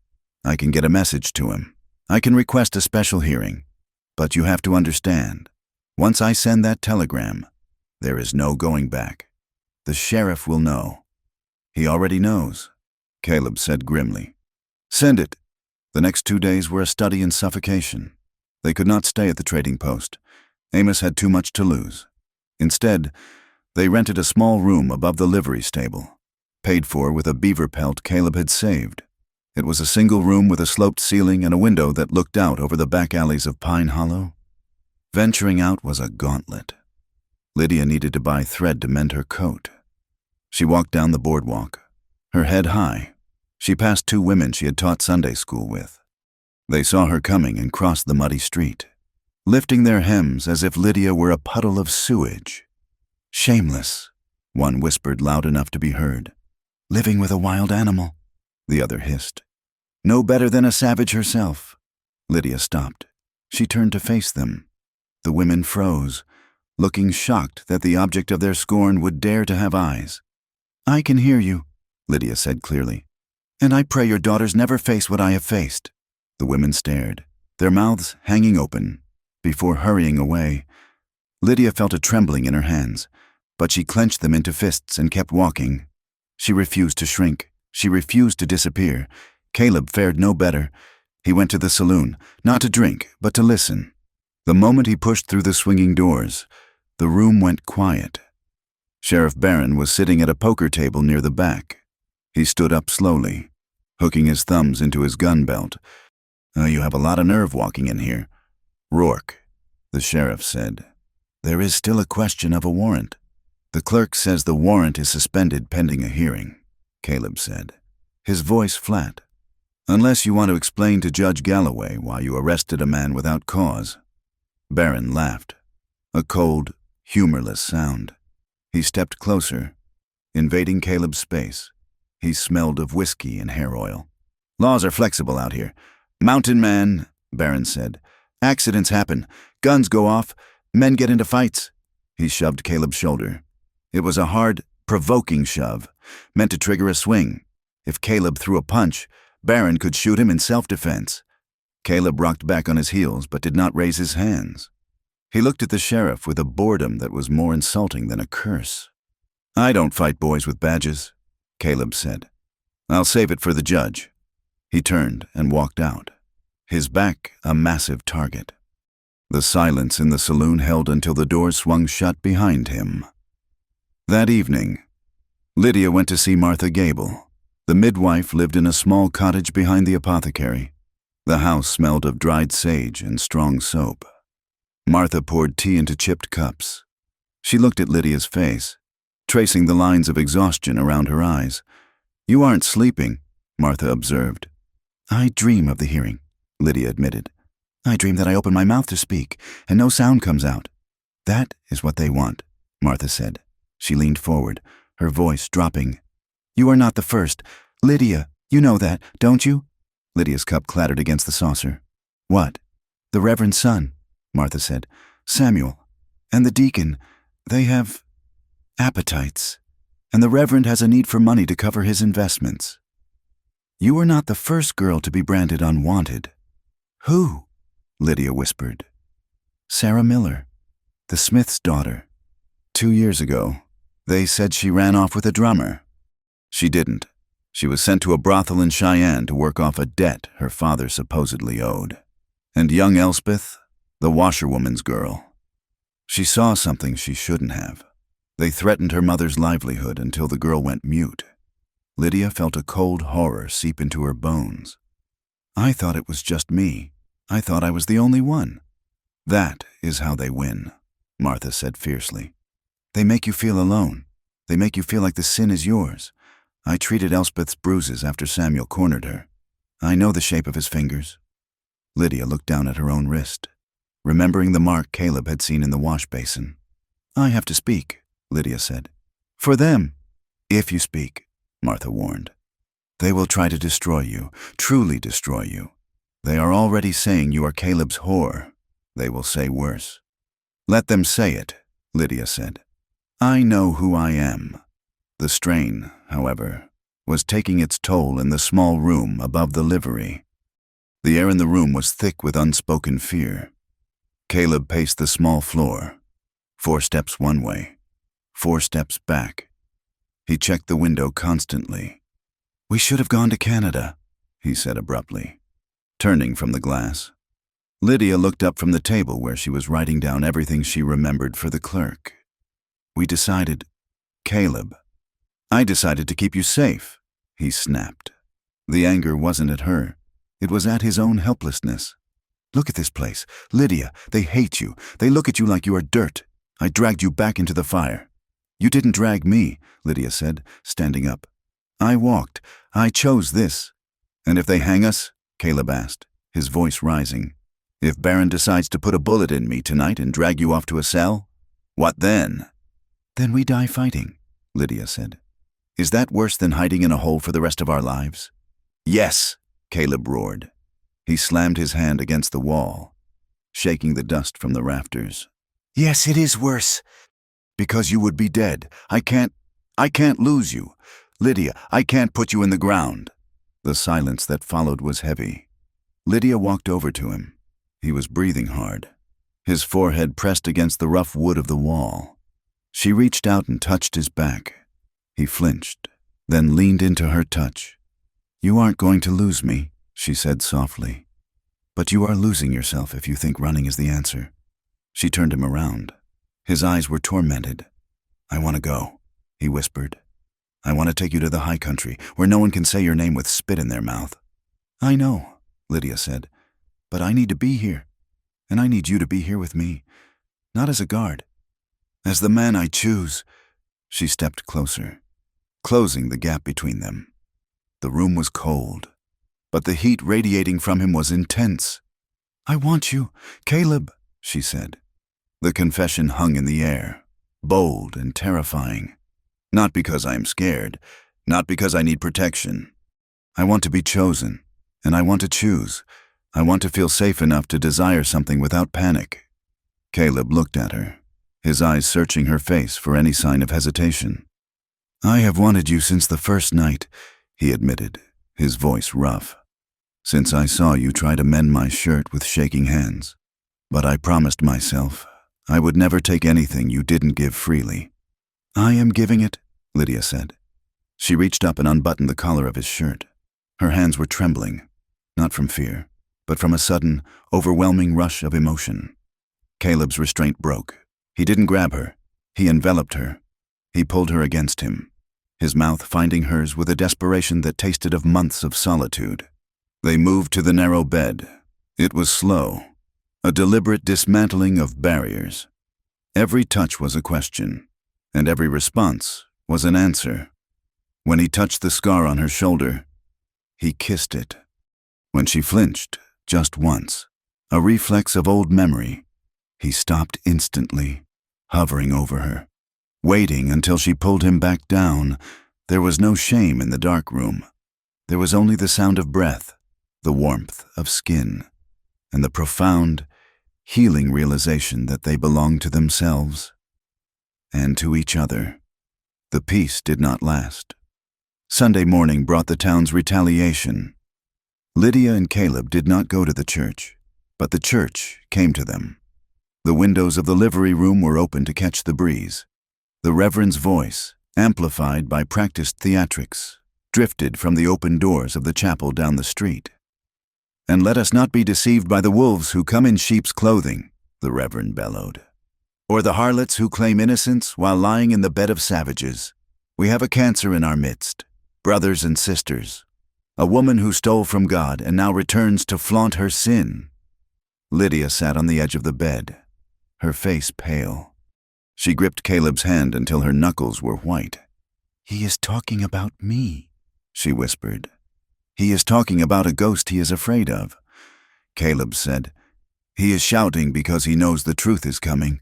I can get a message to him. I can request a special hearing. But you have to understand, once I send that telegram, there is no going back. The sheriff will know. He already knows, Caleb said grimly. Send it. The next 2 days were a study in suffocation. They could not stay at the trading post. Amos had too much to lose. Instead, they rented a small room above the livery stable, paid for with a beaver pelt Caleb had saved. It was a single room with a sloped ceiling and a window that looked out over the back alleys of Pine Hollow. Venturing out was a gauntlet. Lydia needed to buy thread to mend her coat. She walked down the boardwalk, her head high. She passed 2 women she had taught Sunday school with. They saw her coming and crossed the muddy street, lifting their hems as if Lydia were a puddle of sewage. Shameless, one whispered loud enough to be heard. Living with a wild animal, the other hissed. No better than a savage herself. Lydia stopped. She turned to face them. The women froze, looking shocked that the object of their scorn would dare to have eyes. I can hear you, Lydia said clearly. And I pray your daughters never face what I have faced. The women stared, their mouths hanging open, before hurrying away. Lydia felt a trembling in her hands, but she clenched them into fists and kept walking. She refused to shrink. She refused to disappear. Caleb fared no better. He went to the saloon, not to drink, but to listen. The moment he pushed through the swinging doors, the room went quiet. Sheriff Barron was sitting at a poker table near the back. He stood up slowly, hooking his thumbs into his gun belt. You have a lot of nerve walking in here. Rourke, the sheriff said. There is still a question of a warrant. The clerk says the warrant is suspended pending a hearing, Caleb said. his voice flat. "Unless you want to explain to Judge Galloway why you arrested a man without cause." Barron laughed. A cold, humorless sound. He stepped closer, invading Caleb's space. He smelled of whiskey and hair oil. "Laws are flexible out here. Mountain man," Barron said. "Accidents happen. Guns go off. Men get into fights." He shoved Caleb's shoulder. It was a hard, provoking shove, meant to trigger a swing. If Caleb threw a punch, Barron could shoot him in self-defense. Caleb rocked back on his heels but did not raise his hands. He looked at the sheriff with a boredom that was more insulting than a curse. "I don't fight boys with badges," Caleb said. "I'll save it for the judge." He turned and walked out, his back a massive target. The silence in the saloon held until the door swung shut behind him. That evening, Lydia went to see Martha Gable. The midwife lived in a small cottage behind the apothecary. The house smelled of dried sage and strong soap. Martha poured tea into chipped cups. She looked at Lydia's face, tracing the lines of exhaustion around her eyes. "You aren't sleeping," Martha observed. "I dream of the hearing," Lydia admitted. "I dream that I open my mouth to speak, and no sound comes out." "That is what they want," Martha said. She leaned forward, her voice dropping. "You are not the first. Lydia, you know that, don't you?" Lydia's cup clattered against the saucer. "What?" "The Reverend's son," Martha said. "Samuel. And the deacon. They have appetites. And the Reverend has a need for money to cover his investments." "You were not the first girl to be branded unwanted." "Who?" Lydia whispered. "Sarah Miller, the Smith's daughter. 2 years ago, they said she ran off with a drummer. She didn't. She was sent to a brothel in Cheyenne to work off a debt her father supposedly owed. And young Elspeth, the washerwoman's girl. She saw something she shouldn't have. They threatened her mother's livelihood until the girl went mute." Lydia felt a cold horror seep into her bones. "I thought it was just me. I thought I was the only one." "That is how they win," Martha said fiercely. "They make you feel alone. They make you feel like the sin is yours. I treated Elspeth's bruises after Samuel cornered her. I know the shape of his fingers." Lydia looked down at her own wrist, remembering the mark Caleb had seen in the wash basin. "I have to speak," Lydia said. "For them." "If you speak," Martha warned. "They will try to destroy you, truly destroy you. They are already saying you are Caleb's whore. They will say worse." "Let them say it," Lydia said. "I know who I am." The strain, however, was taking its toll in the small room above the livery. The air in the room was thick with unspoken fear. Caleb paced the small floor, 4 steps one way, 4 steps back. He checked the window constantly. "We should have gone to Canada," he said abruptly, turning from the glass. Lydia looked up from the table where she was writing down everything she remembered for the clerk. "We decided, Caleb. I decided to keep you safe," he snapped. The anger wasn't at her. It was at his own helplessness. "Look at this place. Lydia, they hate you. They look at you like you are dirt. I dragged you back into the fire." "You didn't drag me," Lydia said, standing up. "I walked. I chose this." "And if they hang us?" Caleb asked, his voice rising. "If Barron decides to put a bullet in me tonight and drag you off to a cell? What then?" "Then we die fighting," Lydia said. "Is that worse than hiding in a hole for the rest of our lives?" "Yes," Caleb roared. He slammed his hand against the wall, shaking the dust from the rafters. "Yes, it is worse. Because you would be dead. I can't lose you. Lydia, I can't put you in the ground." The silence that followed was heavy. Lydia walked over to him. He was breathing hard, his forehead pressed against the rough wood of the wall. She reached out and touched his back. He flinched, then leaned into her touch. "You aren't going to lose me," she said softly. "But you are losing yourself if you think running is the answer." She turned him around. His eyes were tormented. "I want to go," he whispered. "I want to take you to the high country, where no one can say your name with spit in their mouth." "I know," Lydia said, "but I need to be here. And I need you to be here with me. Not as a guard. As the man I choose." She stepped closer, closing the gap between them. The room was cold, but the heat radiating from him was intense. "I want you, Caleb," she said. The confession hung in the air, bold and terrifying. "Not because I am scared, not because I need protection. I want to be chosen, and I want to choose. I want to feel safe enough to desire something without panic." Caleb looked at her, his eyes searching her face for any sign of hesitation. "I have wanted you since the first night," he admitted, his voice rough. "Since I saw you try to mend my shirt with shaking hands. But I promised myself I would never take anything you didn't give freely." "I am giving it," Lydia said. She reached up and unbuttoned the collar of his shirt. Her hands were trembling, not from fear, but from a sudden, overwhelming rush of emotion. Caleb's restraint broke. He didn't grab her. He enveloped her. He pulled her against him, his mouth finding hers with a desperation that tasted of months of solitude. They moved to the narrow bed. It was slow, a deliberate dismantling of barriers. Every touch was a question, and every response was an answer. When he touched the scar on her shoulder, he kissed it. When she flinched, just once, a reflex of old memory, he stopped instantly, hovering over her, waiting until she pulled him back down. There was no shame in the dark room. There was only the sound of breath, the warmth of skin, and the profound, healing realization that they belonged to themselves and to each other. The peace did not last. Sunday morning brought the town's retaliation. Lydia and Caleb did not go to the church, but the church came to them. The windows of the livery room were open to catch the breeze. The Reverend's voice, amplified by practiced theatrics, drifted from the open doors of the chapel down the street. "And let us not be deceived by the wolves who come in sheep's clothing," the Reverend bellowed, "or the harlots who claim innocence while lying in the bed of savages. We have a cancer in our midst, brothers and sisters, a woman who stole from God and now returns to flaunt her sin." Lydia sat on the edge of the bed, her face pale. She gripped Caleb's hand until her knuckles were white. "He is talking about me," she whispered. "He is talking about a ghost he is afraid of." Caleb said, "He is shouting because he knows the truth is coming."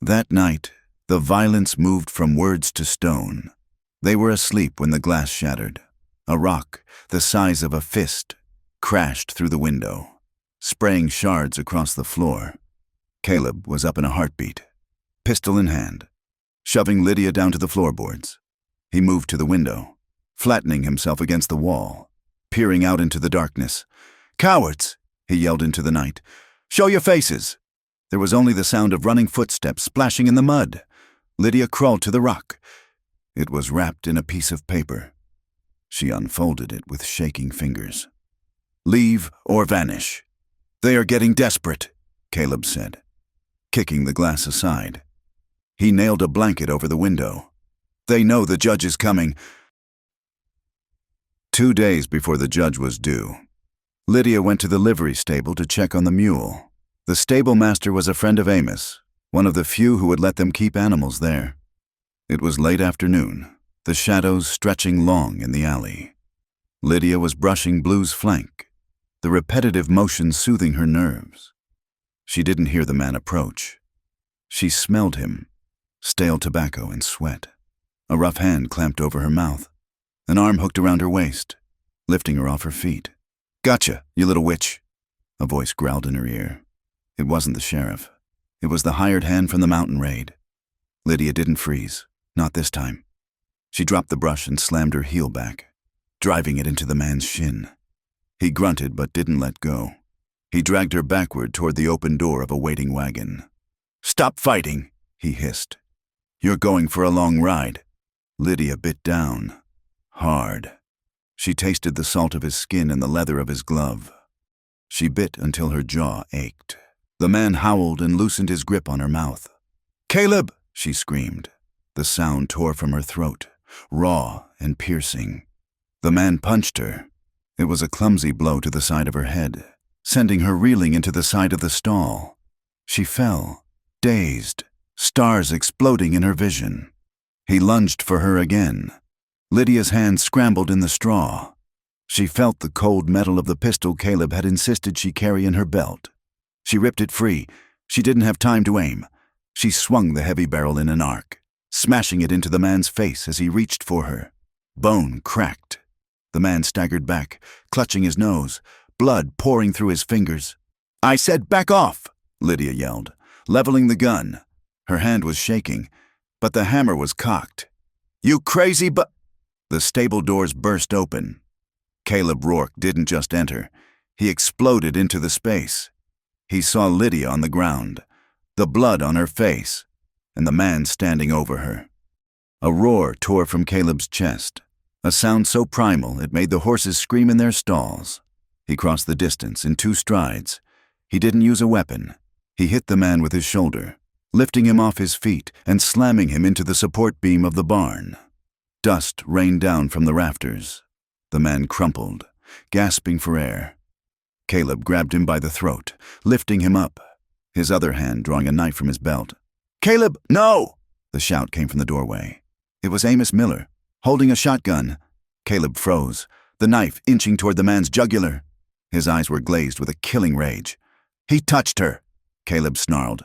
That night, the violence moved from words to stone. They were asleep when the glass shattered. A rock, the size of a fist, crashed through the window, spraying shards across the floor. Caleb was up in a heartbeat, pistol in hand, shoving Lydia down to the floorboards. He moved to the window, flattening himself against the wall, peering out into the darkness. "Cowards!" he yelled into the night. "Show your faces!" There was only the sound of running footsteps splashing in the mud. Lydia crawled to the rock. It was wrapped in a piece of paper. She unfolded it with shaking fingers. "Leave or vanish." "They are getting desperate," Caleb said, kicking the glass aside. He nailed a blanket over the window. "They know the judge is coming." 2 days before the judge was due, Lydia went to the livery stable to check on the mule. The stable master was a friend of Amos, one of the few who would let them keep animals there. It was late afternoon, the shadows stretching long in the alley. Lydia was brushing Blue's flank, the repetitive motion soothing her nerves. She didn't hear the man approach. She smelled him, stale tobacco and sweat. A rough hand clamped over her mouth. An arm hooked around her waist, lifting her off her feet. "Gotcha, you little witch," a voice growled in her ear. It wasn't the sheriff. It was the hired hand from the mountain raid. Lydia didn't freeze, not this time. She dropped the brush and slammed her heel back, driving it into the man's shin. He grunted but didn't let go. He dragged her backward toward the open door of a waiting wagon. "Stop fighting," he hissed. "You're going for a long ride." Lydia bit down, hard. She tasted the salt of his skin and the leather of his glove. She bit until her jaw ached. The man howled and loosened his grip on her mouth. "Caleb!" she screamed. The sound tore from her throat, raw and piercing. The man punched her. It was a clumsy blow to the side of her head, sending her reeling into the side of the stall. She fell, dazed, stars exploding in her vision. He lunged for her again. Lydia's hand scrambled in the straw. She felt the cold metal of the pistol Caleb had insisted she carry in her belt. She ripped it free. She didn't have time to aim. She swung the heavy barrel in an arc, smashing it into the man's face as he reached for her. Bone cracked. The man staggered back, clutching his nose, blood pouring through his fingers. "I said back off!" Lydia yelled, leveling the gun. Her hand was shaking, but the hammer was cocked. "You crazy The stable doors burst open. Caleb Rourke didn't just enter. He exploded into the space. He saw Lydia on the ground, the blood on her face, and the man standing over her. A roar tore from Caleb's chest, a sound so primal it made the horses scream in their stalls. He crossed the distance in 2 strides. He didn't use a weapon. He hit the man with his shoulder, lifting him off his feet and slamming him into the support beam of the barn. Dust rained down from the rafters. The man crumpled, gasping for air. Caleb grabbed him by the throat, lifting him up, his other hand drawing a knife from his belt. "Caleb, no!" The shout came from the doorway. It was Amos Miller, holding a shotgun. Caleb froze, the knife inching toward the man's jugular. His eyes were glazed with a killing rage. "He touched her," Caleb snarled.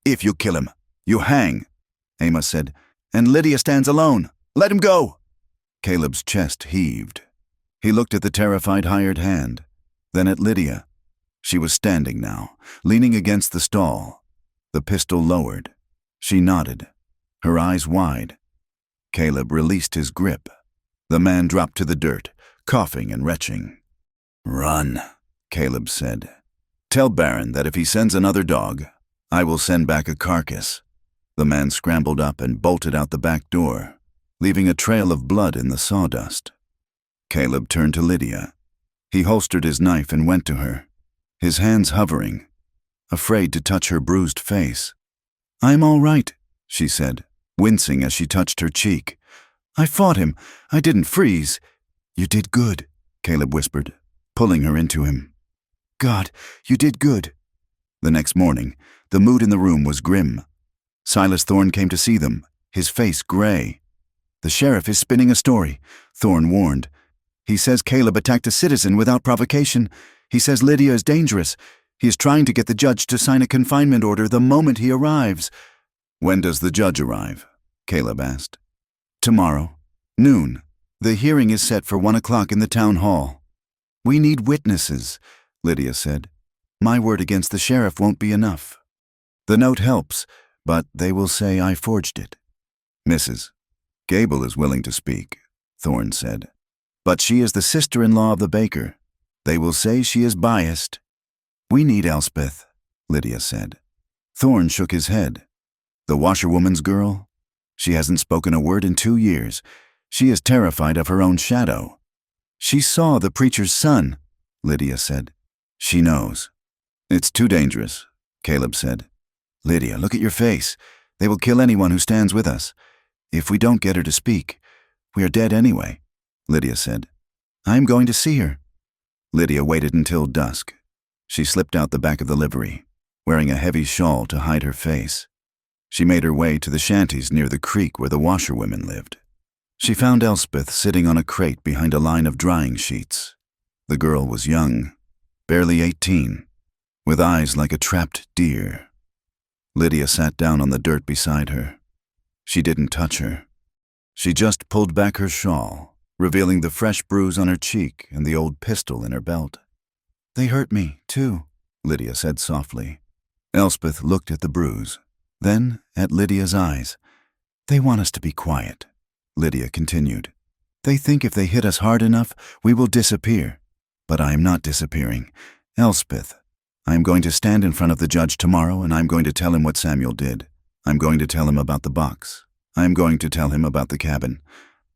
"If you kill him, you hang," Amos said, "and Lydia stands alone. Let him go." Caleb's chest heaved. He looked at the terrified hired hand, then at Lydia. She was standing now, leaning against the stall, the pistol lowered. She nodded, her eyes wide. Caleb released his grip. The man dropped to the dirt, coughing and retching. "Run," Caleb said. "Tell Baron that if he sends another dog, I will send back a carcass." The man scrambled up and bolted out the back door, leaving a trail of blood in the sawdust. Caleb turned to Lydia. He holstered his knife and went to her, his hands hovering, afraid to touch her bruised face. "I'm all right," she said, wincing as she touched her cheek. "I fought him. I didn't freeze." "You did good," Caleb whispered, pulling her into him. "God, you did good." The next morning, the mood in the room was grim. Silas Thorne came to see them, his face gray. "The sheriff is spinning a story," Thorne warned. "He says Caleb attacked a citizen without provocation. He says Lydia is dangerous. He is trying to get the judge to sign a confinement order the moment he arrives." "When does the judge arrive?" Caleb asked. "Tomorrow, noon. The hearing is set for 1 o'clock in the town hall." "We need witnesses," Lydia said. "My word against the sheriff won't be enough." "The note helps, but they will say I forged it." "Mrs. Gable is willing to speak," Thorne said. "But she is the sister-in-law of the baker. They will say she is biased." "We need Elspeth," Lydia said. Thorne shook his head. "The washerwoman's girl? She hasn't spoken a word in 2 years. She is terrified of her own shadow." "She saw the preacher's son," Lydia said. "She knows." "It's too dangerous," Caleb said. "Lydia, look at your face. They will kill anyone who stands with us. If we don't get her to speak, we are dead anyway," Lydia said. "I'm going to see her." Lydia waited until dusk. She slipped out the back of the livery, wearing a heavy shawl to hide her face. She made her way to the shanties near the creek where the washerwomen lived. She found Elspeth sitting on a crate behind a line of drying sheets. The girl was young, barely 18, with eyes like a trapped deer. Lydia sat down on the dirt beside her. She didn't touch her. She just pulled back her shawl, revealing the fresh bruise on her cheek and the old pistol in her belt. "They hurt me, too," Lydia said softly. Elspeth looked at the bruise, then at Lydia's eyes. "They want us to be quiet," Lydia continued. "They think if they hit us hard enough, we will disappear. But I am not disappearing. Elspeth, I am going to stand in front of the judge tomorrow and I am going to tell him what Samuel did. I'm going to tell him about the box. I am going to tell him about the cabin."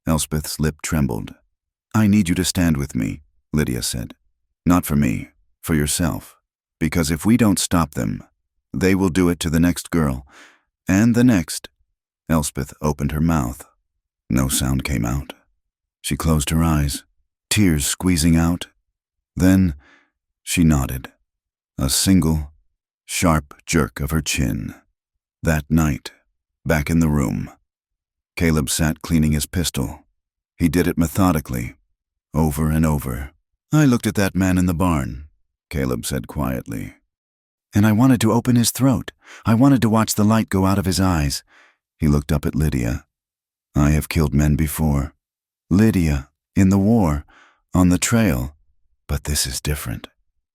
Elspeth's lip trembled. "I need you to stand with me," Lydia said. "Not for me, for yourself. Because if we don't stop them, they will do it to the next girl, and the next." Elspeth opened her mouth. No sound came out. She closed her eyes, tears squeezing out. Then she nodded. A single, sharp jerk of her chin. That night, back in the room, Caleb sat cleaning his pistol. He did it methodically, over and over. I looked at that man in the barn, Caleb said quietly. And I wanted to open his throat. I wanted to watch the light go out of his eyes. He looked up at Lydia. I have killed men before. Lydia, in the war, on the trail. But this is different.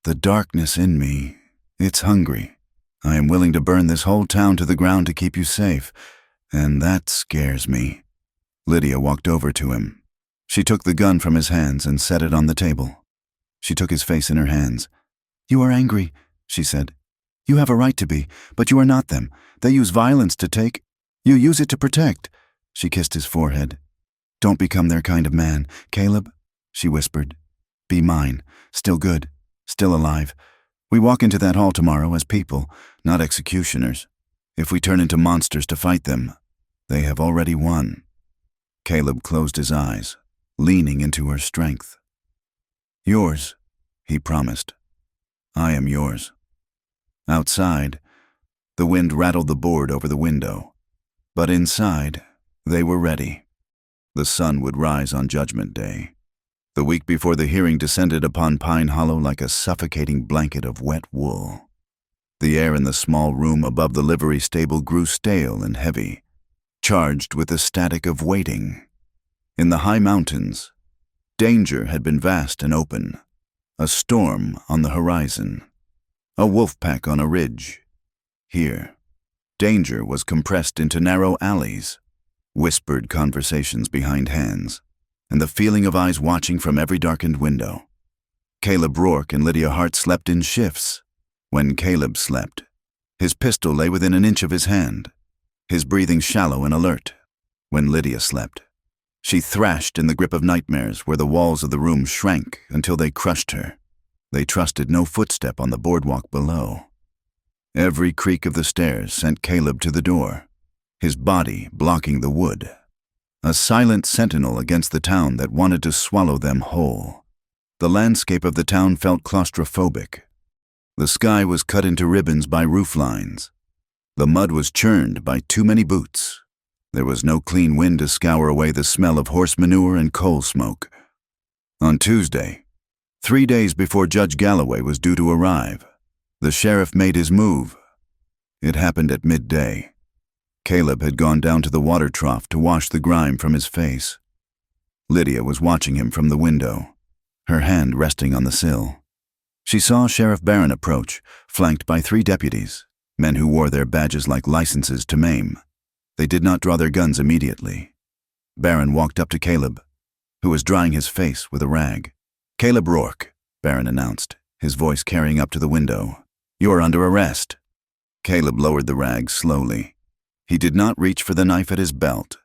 The darkness in me, it's hungry. I am willing to burn this whole town to the ground to keep you safe, and that scares me. Lydia walked over to him. She took the gun from his hands and set it on the table. She took his face in her hands. You are angry, she said. You have a right to be, but you are not them. They use violence to take. You use it to protect. She kissed his forehead. Don't become their kind of man, Caleb, she whispered. Be mine, still good, still alive. We walk into that hall tomorrow as people, not executioners. If we turn into monsters to fight them, they have already won. Caleb closed his eyes, leaning into her strength. Yours, he promised. I am yours. Outside, the wind rattled the board over the window, but inside, they were ready. The sun would rise on Judgment Day. The week before the hearing descended upon Pine Hollow like a suffocating blanket of wet wool. The air in the small room above the livery stable grew stale and heavy, charged with the static of waiting. In the high mountains, danger had been vast and open, a storm on the horizon, a wolf pack on a ridge. Here, danger was compressed into narrow alleys, whispered conversations behind hands, and the feeling of eyes watching from every darkened window. Caleb Rourke and Lydia Hart slept in shifts. When Caleb slept, his pistol lay within an inch of his hand, his breathing shallow and alert. When Lydia slept, she thrashed in the grip of nightmares where the walls of the room shrank until they crushed her. They trusted no footstep on the boardwalk below. Every creak of the stairs sent Caleb to the door, his body blocking the wood, a silent sentinel against the town that wanted to swallow them whole. The landscape of the town felt claustrophobic. The sky was cut into ribbons by roof lines. The mud was churned by too many boots. There was no clean wind to scour away the smell of horse manure and coal smoke. On Tuesday, 3 days before Judge Galloway was due to arrive, the sheriff made his move. It happened at midday. Caleb had gone down to the water trough to wash the grime from his face. Lydia was watching him from the window, her hand resting on the sill. She saw Sheriff Barron approach, flanked by 3 deputies, men who wore their badges like licenses to maim. They did not draw their guns immediately. Barron walked up to Caleb, who was drying his face with a rag. Caleb Rourke, Barron announced, his voice carrying up to the window. You are under arrest. Caleb lowered the rag slowly. He did not reach for the knife at his belt.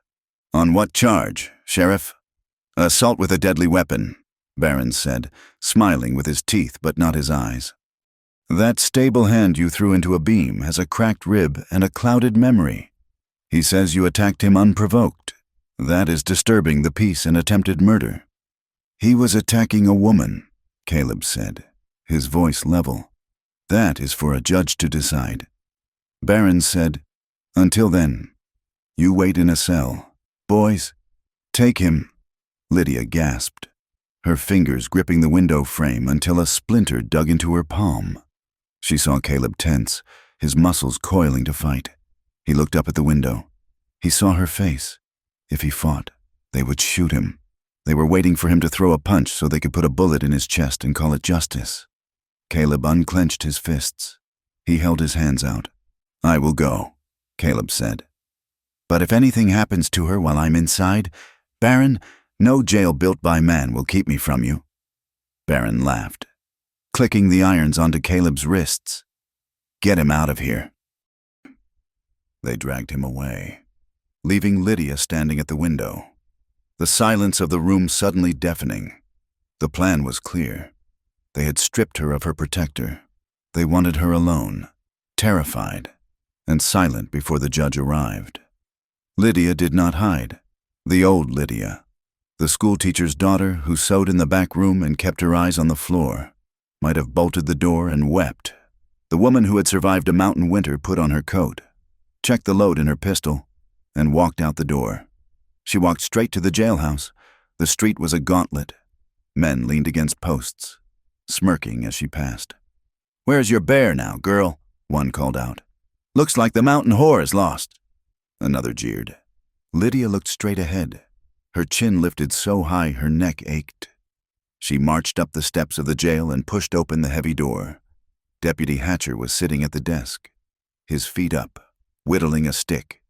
On what charge, Sheriff? Assault with a deadly weapon, Barron said, smiling with his teeth but not his eyes. That stable hand you threw into a beam has a cracked rib and a clouded memory. He says you attacked him unprovoked. That is disturbing the peace and attempted murder. He was attacking a woman, Caleb said, his voice level. That is for a judge to decide. Barron said, until then, you wait in a cell. Boys, take him. Lydia gasped, her fingers gripping the window frame until a splinter dug into her palm. She saw Caleb tense, his muscles coiling to fight. He looked up at the window. He saw her face. If he fought, they would shoot him. They were waiting for him to throw a punch so they could put a bullet in his chest and call it justice. Caleb unclenched his fists. He held his hands out. I will go, Caleb said. But if anything happens to her while I'm inside, Barron, no jail built by man will keep me from you. Barron laughed, clicking the irons onto Caleb's wrists. Get him out of here. They dragged him away, leaving Lydia standing at the window, the silence of the room suddenly deafening. The plan was clear. They had stripped her of her protector. They wanted her alone, terrified, and silent before the judge arrived. Lydia did not hide. The old Lydia, the schoolteacher's daughter who sewed in the back room and kept her eyes on the floor, might have bolted the door and wept. The woman who had survived a mountain winter put on her coat, checked the load in her pistol, and walked out the door. She walked straight to the jailhouse. The street was a gauntlet. Men leaned against posts, smirking as she passed. "Where's your bear now, girl?" one called out. "Looks like the mountain whore is lost." Another jeered. Lydia looked straight ahead. Her chin lifted so high her neck ached. She marched up the steps of the jail and pushed open the heavy door. Deputy Hatcher was sitting at the desk, his feet up, whittling a stick.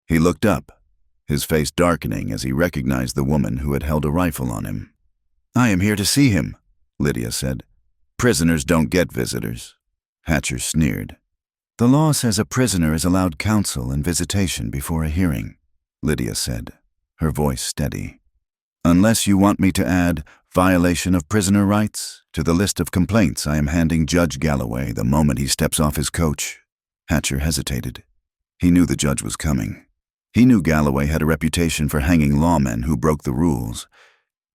He looked up, his face darkening as he recognized the woman who had held a rifle on him. "I am here to see him," Lydia said. "Prisoners don't get visitors." Hatcher sneered. "The law says a prisoner is allowed counsel and visitation before a hearing," Lydia said, her voice steady. "Unless you want me to add violation of prisoner rights to the list of complaints I am handing Judge Galloway the moment he steps off his coach." Hatcher hesitated. He knew the judge was coming. He knew Galloway had a reputation for hanging lawmen who broke the rules.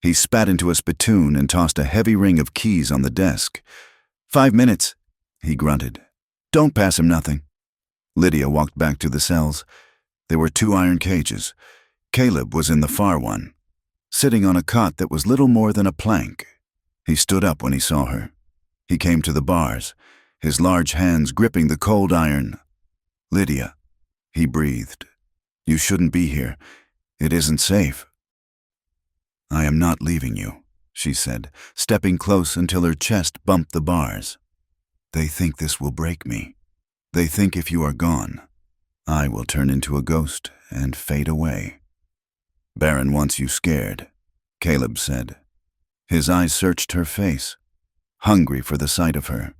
He spat into a spittoon and tossed a heavy ring of keys on the desk. "5 minutes," he grunted. "Don't pass him nothing." Lydia walked back to the cells. There were 2 iron cages. Caleb was in the far one, sitting on a cot that was little more than a plank. He stood up when he saw her. He came to the bars, his large hands gripping the cold iron. "Lydia," he breathed. "You shouldn't be here. It isn't safe." "I am not leaving you," she said, stepping close until her chest bumped the bars. "They think this will break me. They think if you are gone, I will turn into a ghost and fade away." "Baron wants you scared," Caleb said. His eyes searched her face, hungry for the sight of her.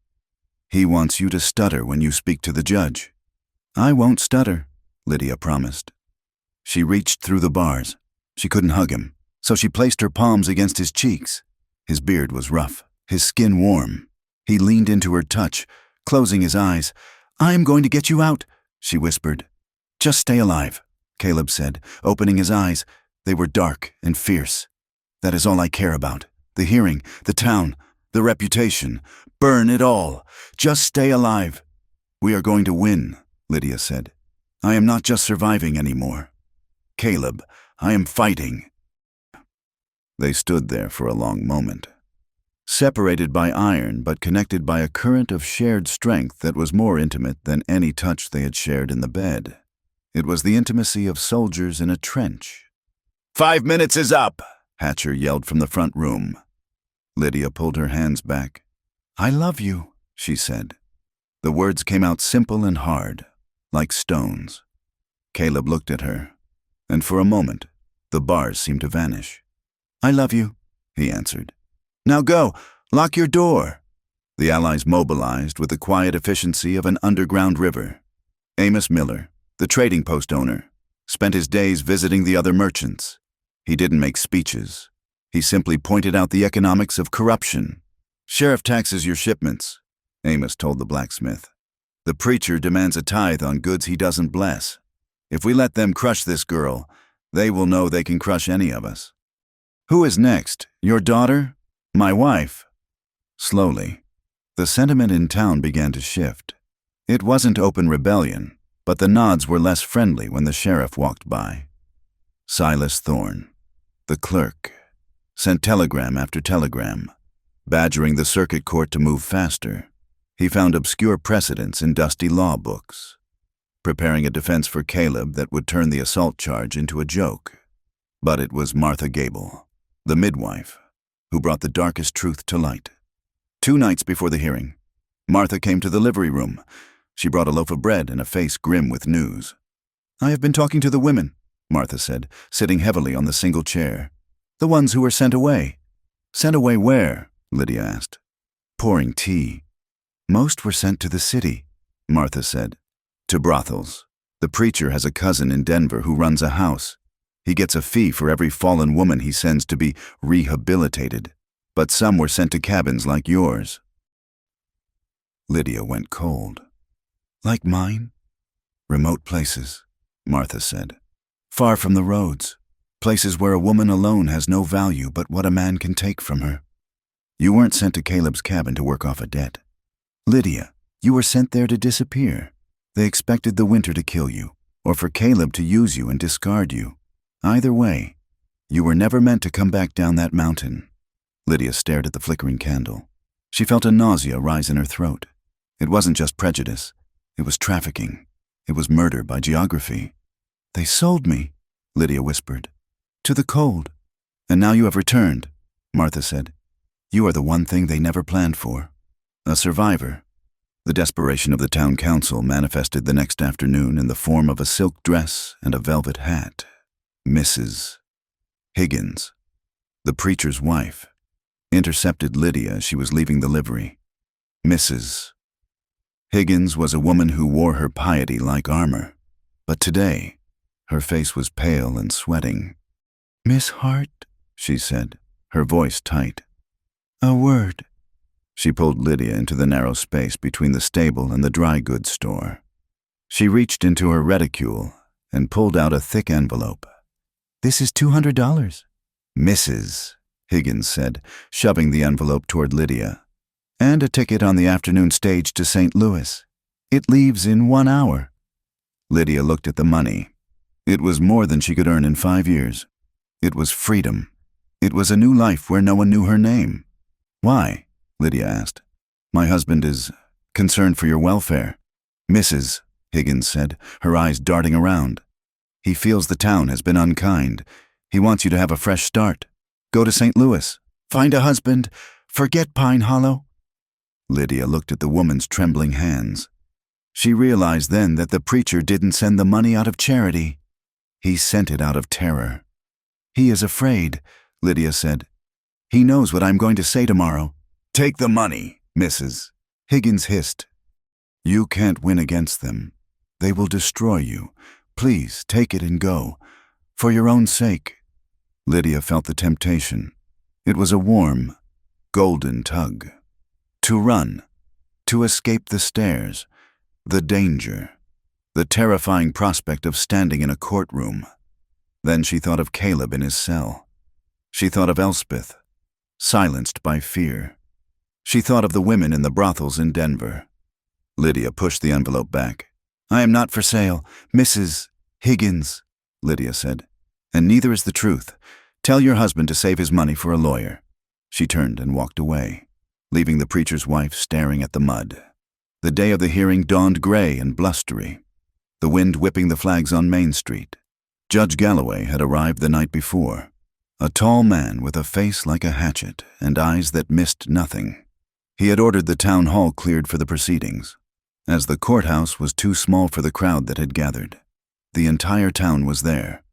"He wants you to stutter when you speak to the judge." "I won't stutter," Lydia promised. She reached through the bars. She couldn't hug him, so she placed her palms against his cheeks. His beard was rough, his skin warm. He leaned into her touch, closing his eyes. "I'm going to get you out," she whispered. "Just stay alive," Caleb said, opening his eyes. They were dark and fierce. "That is all I care about. The hearing, the town, the reputation. Burn it all. Just stay alive." "We are going to win," Lydia said. "I am not just surviving anymore. Caleb, I am fighting." They stood there for a long moment, separated by iron but connected by a current of shared strength that was more intimate than any touch they had shared in the bed. It was the intimacy of soldiers in a trench. "5 minutes is up," Hatcher yelled from the front room. Lydia pulled her hands back. "I love you," she said. The words came out simple and hard, like stones. Caleb looked at her, and for a moment, the bars seemed to vanish. "I love you," he answered. "Now go, lock your door." The Allies mobilized with the quiet efficiency of an underground river. Amos Miller, the trading post owner, spent his days visiting the other merchants. He didn't make speeches. He simply pointed out the economics of corruption. "Sheriff taxes your shipments," Amos told the blacksmith. "The preacher demands a tithe on goods he doesn't bless. If we let them crush this girl, they will know they can crush any of us." "Who is next? Your daughter? My wife?" Slowly, the sentiment in town began to shift. It wasn't open rebellion, but the nods were less friendly when the sheriff walked by. Silas Thorne, the clerk, sent telegram after telegram, badgering the circuit court to move faster. He found obscure precedents in dusty law books, preparing a defense for Caleb that would turn the assault charge into a joke. But it was Martha Gable, the midwife, who brought the darkest truth to light. 2 nights before the hearing, Martha came to the livery room. She brought a loaf of bread and a face grim with news. "I have been talking to the women," Martha said, sitting heavily on the single chair. "The ones who were sent away." "Sent away where?" Lydia asked. Pouring tea. "Most were sent to the city," Martha said. "To brothels. The preacher has a cousin in Denver who runs a house. He gets a fee for every fallen woman he sends to be rehabilitated. But some were sent to cabins like yours." Lydia went cold. "Like mine?" "Remote places," Martha said. "Far from the roads. Places where a woman alone has no value but what a man can take from her. You weren't sent to Caleb's cabin to work off a debt. Lydia, you were sent there to disappear. They expected the winter to kill you, or for Caleb to use you and discard you. Either way, you were never meant to come back down that mountain." Lydia stared at the flickering candle. She felt a nausea rise in her throat. It wasn't just prejudice. It was trafficking. It was murder by geography. "They sold me," Lydia whispered. "To the cold. And now you have returned," Martha said. "You are the one thing they never planned for. A survivor." The desperation of the town council manifested the next afternoon in the form of a silk dress and a velvet hat. Mrs. Higgins, the preacher's wife, intercepted Lydia as she was leaving the livery. Mrs. Higgins was a woman who wore her piety like armor, but today her face was pale and sweating. "Miss Hart," she said, her voice tight. "A word." She pulled Lydia into the narrow space between the stable and the dry goods store. She reached into her reticule and pulled out a thick envelope. "This is $200. "Mrs." Higgins said, shoving the envelope toward Lydia. "And a ticket on the afternoon stage to St. Louis. It leaves in 1 hour." Lydia looked at the money. It was more than she could earn in 5 years. It was freedom. It was a new life where no one knew her name. "Why?" Lydia asked. "My husband is concerned for your welfare." "Mrs." Higgins said, her eyes darting around. "He feels the town has been unkind. He wants you to have a fresh start. Go to St. Louis. Find a husband. Forget Pine Hollow." Lydia looked at the woman's trembling hands. She realized then that the preacher didn't send the money out of charity. He sent it out of terror. "He is afraid," Lydia said. "He knows what I'm going to say tomorrow." "Take the money, Mrs." Higgins hissed. "You can't win against them. They will destroy you. Please take it and go. For your own sake." Lydia felt the temptation. It was a warm, golden tug. To run, to escape the stares, the danger, the terrifying prospect of standing in a courtroom. Then she thought of Caleb in his cell. She thought of Elspeth, silenced by fear. She thought of the women in the brothels in Denver. Lydia pushed the envelope back. "I am not for sale, Mrs. Higgins," Lydia said. "And neither is the truth. Tell your husband to save his money for a lawyer." She turned and walked away, leaving the preacher's wife staring at the mud. The day of the hearing dawned gray and blustery, the wind whipping the flags on Main Street. Judge Galloway had arrived the night before, a tall man with a face like a hatchet and eyes that missed nothing. He had ordered the town hall cleared for the proceedings, as the courthouse was too small for the crowd that had gathered. The entire town was there.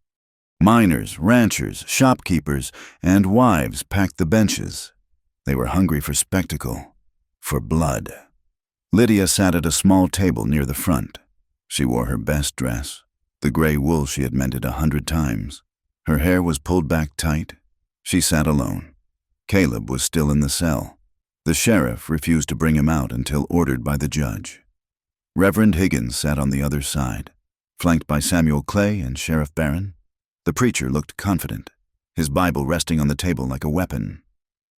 Miners, ranchers, shopkeepers, and wives packed the benches. They were hungry for spectacle, for blood. Lydia sat at a small table near the front. She wore her best dress, the gray wool she had mended 100 times. Her hair was pulled back tight. She sat alone. Caleb was still in the cell. The sheriff refused to bring him out until ordered by the judge. Reverend Higgins sat on the other side, flanked by Samuel Clay and Sheriff Barron. The preacher looked confident, his Bible resting on the table like a weapon.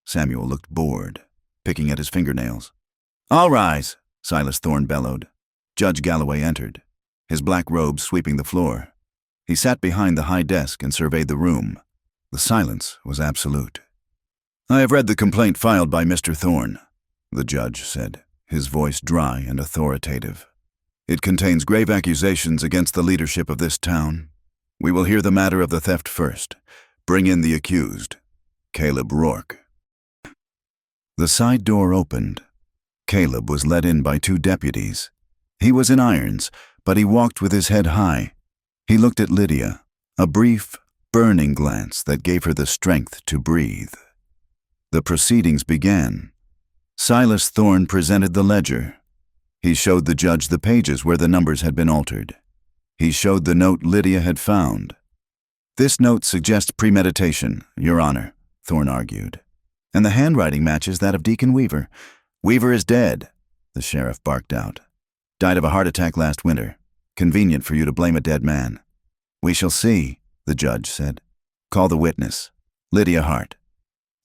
Samuel looked bored, picking at his fingernails. "All rise," Silas Thorne bellowed. Judge Galloway entered, his black robe sweeping the floor. He sat behind the high desk and surveyed the room. The silence was absolute. "I have read the complaint filed by Mr. Thorne," the judge said, his voice dry and authoritative. "It contains grave accusations against the leadership of this town. We will hear the matter of the theft first. Bring in the accused, Caleb Rourke." The side door opened. Caleb was led in by 2 deputies. He was in irons, but he walked with his head high. He looked at Lydia, a brief, burning glance that gave her the strength to breathe. The proceedings began. Silas Thorne presented the ledger. He showed the judge the pages where the numbers had been altered. He showed the note Lydia had found. "This note suggests premeditation, Your Honor," Thorne argued. "And the handwriting matches that of Deacon Weaver." "Weaver is dead," the sheriff barked out. "Died of a heart attack last winter. Convenient for you to blame a dead man." "We shall see," the judge said. "Call the witness, Lydia Hart."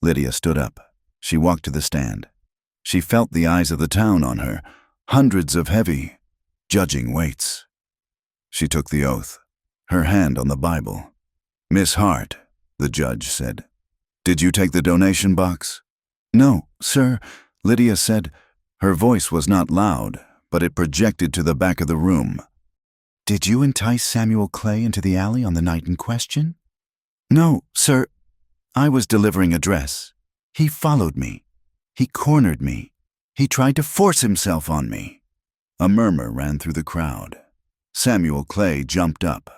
Lydia stood up. She walked to the stand. She felt the eyes of the town on her, hundreds of heavy, judging weights. She took the oath, her hand on the Bible. "Miss Hart," the judge said, "did you take the donation box?" "No, sir," Lydia said. Her voice was not loud, but it projected to the back of the room. "Did you entice Samuel Clay into the alley on the night in question?" "No, sir. I was delivering a dress. He followed me. He cornered me. He tried to force himself on me." A murmur ran through the crowd. Samuel Clay jumped up.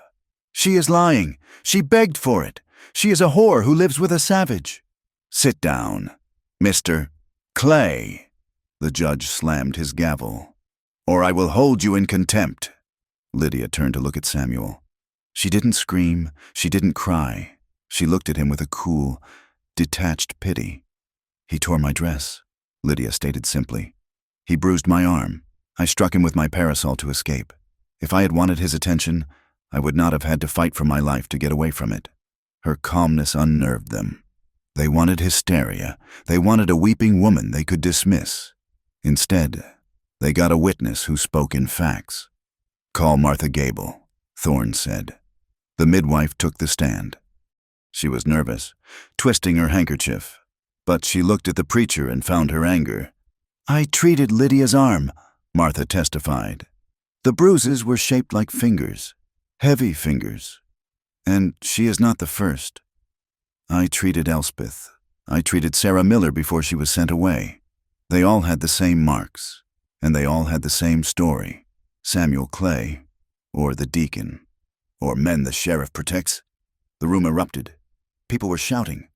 "She is lying. She begged for it. She is a whore who lives with a savage." "Sit down, Mr. Clay," the judge slammed his gavel, "or I will hold you in contempt." Lydia turned to look at Samuel. She didn't scream. She didn't cry. She looked at him with a cool, detached pity. "He tore my dress," Lydia stated simply. "He bruised my arm. I struck him with my parasol to escape. If I had wanted his attention, I would not have had to fight for my life to get away from it." Her calmness unnerved them. They wanted hysteria. They wanted a weeping woman they could dismiss. Instead, they got a witness who spoke in facts. "Call Martha Gable," Thorne said. The midwife took the stand. She was nervous, twisting her handkerchief, but she looked at the preacher and found her anger. "I treated Lydia's arm," Martha testified. "The bruises were shaped like fingers, heavy fingers. And she is not the first. I treated Elspeth. I treated Sarah Miller before she was sent away. They all had the same marks, and they all had the same story. Samuel Clay, or the deacon, or men the sheriff protects." The room erupted. People were shouting.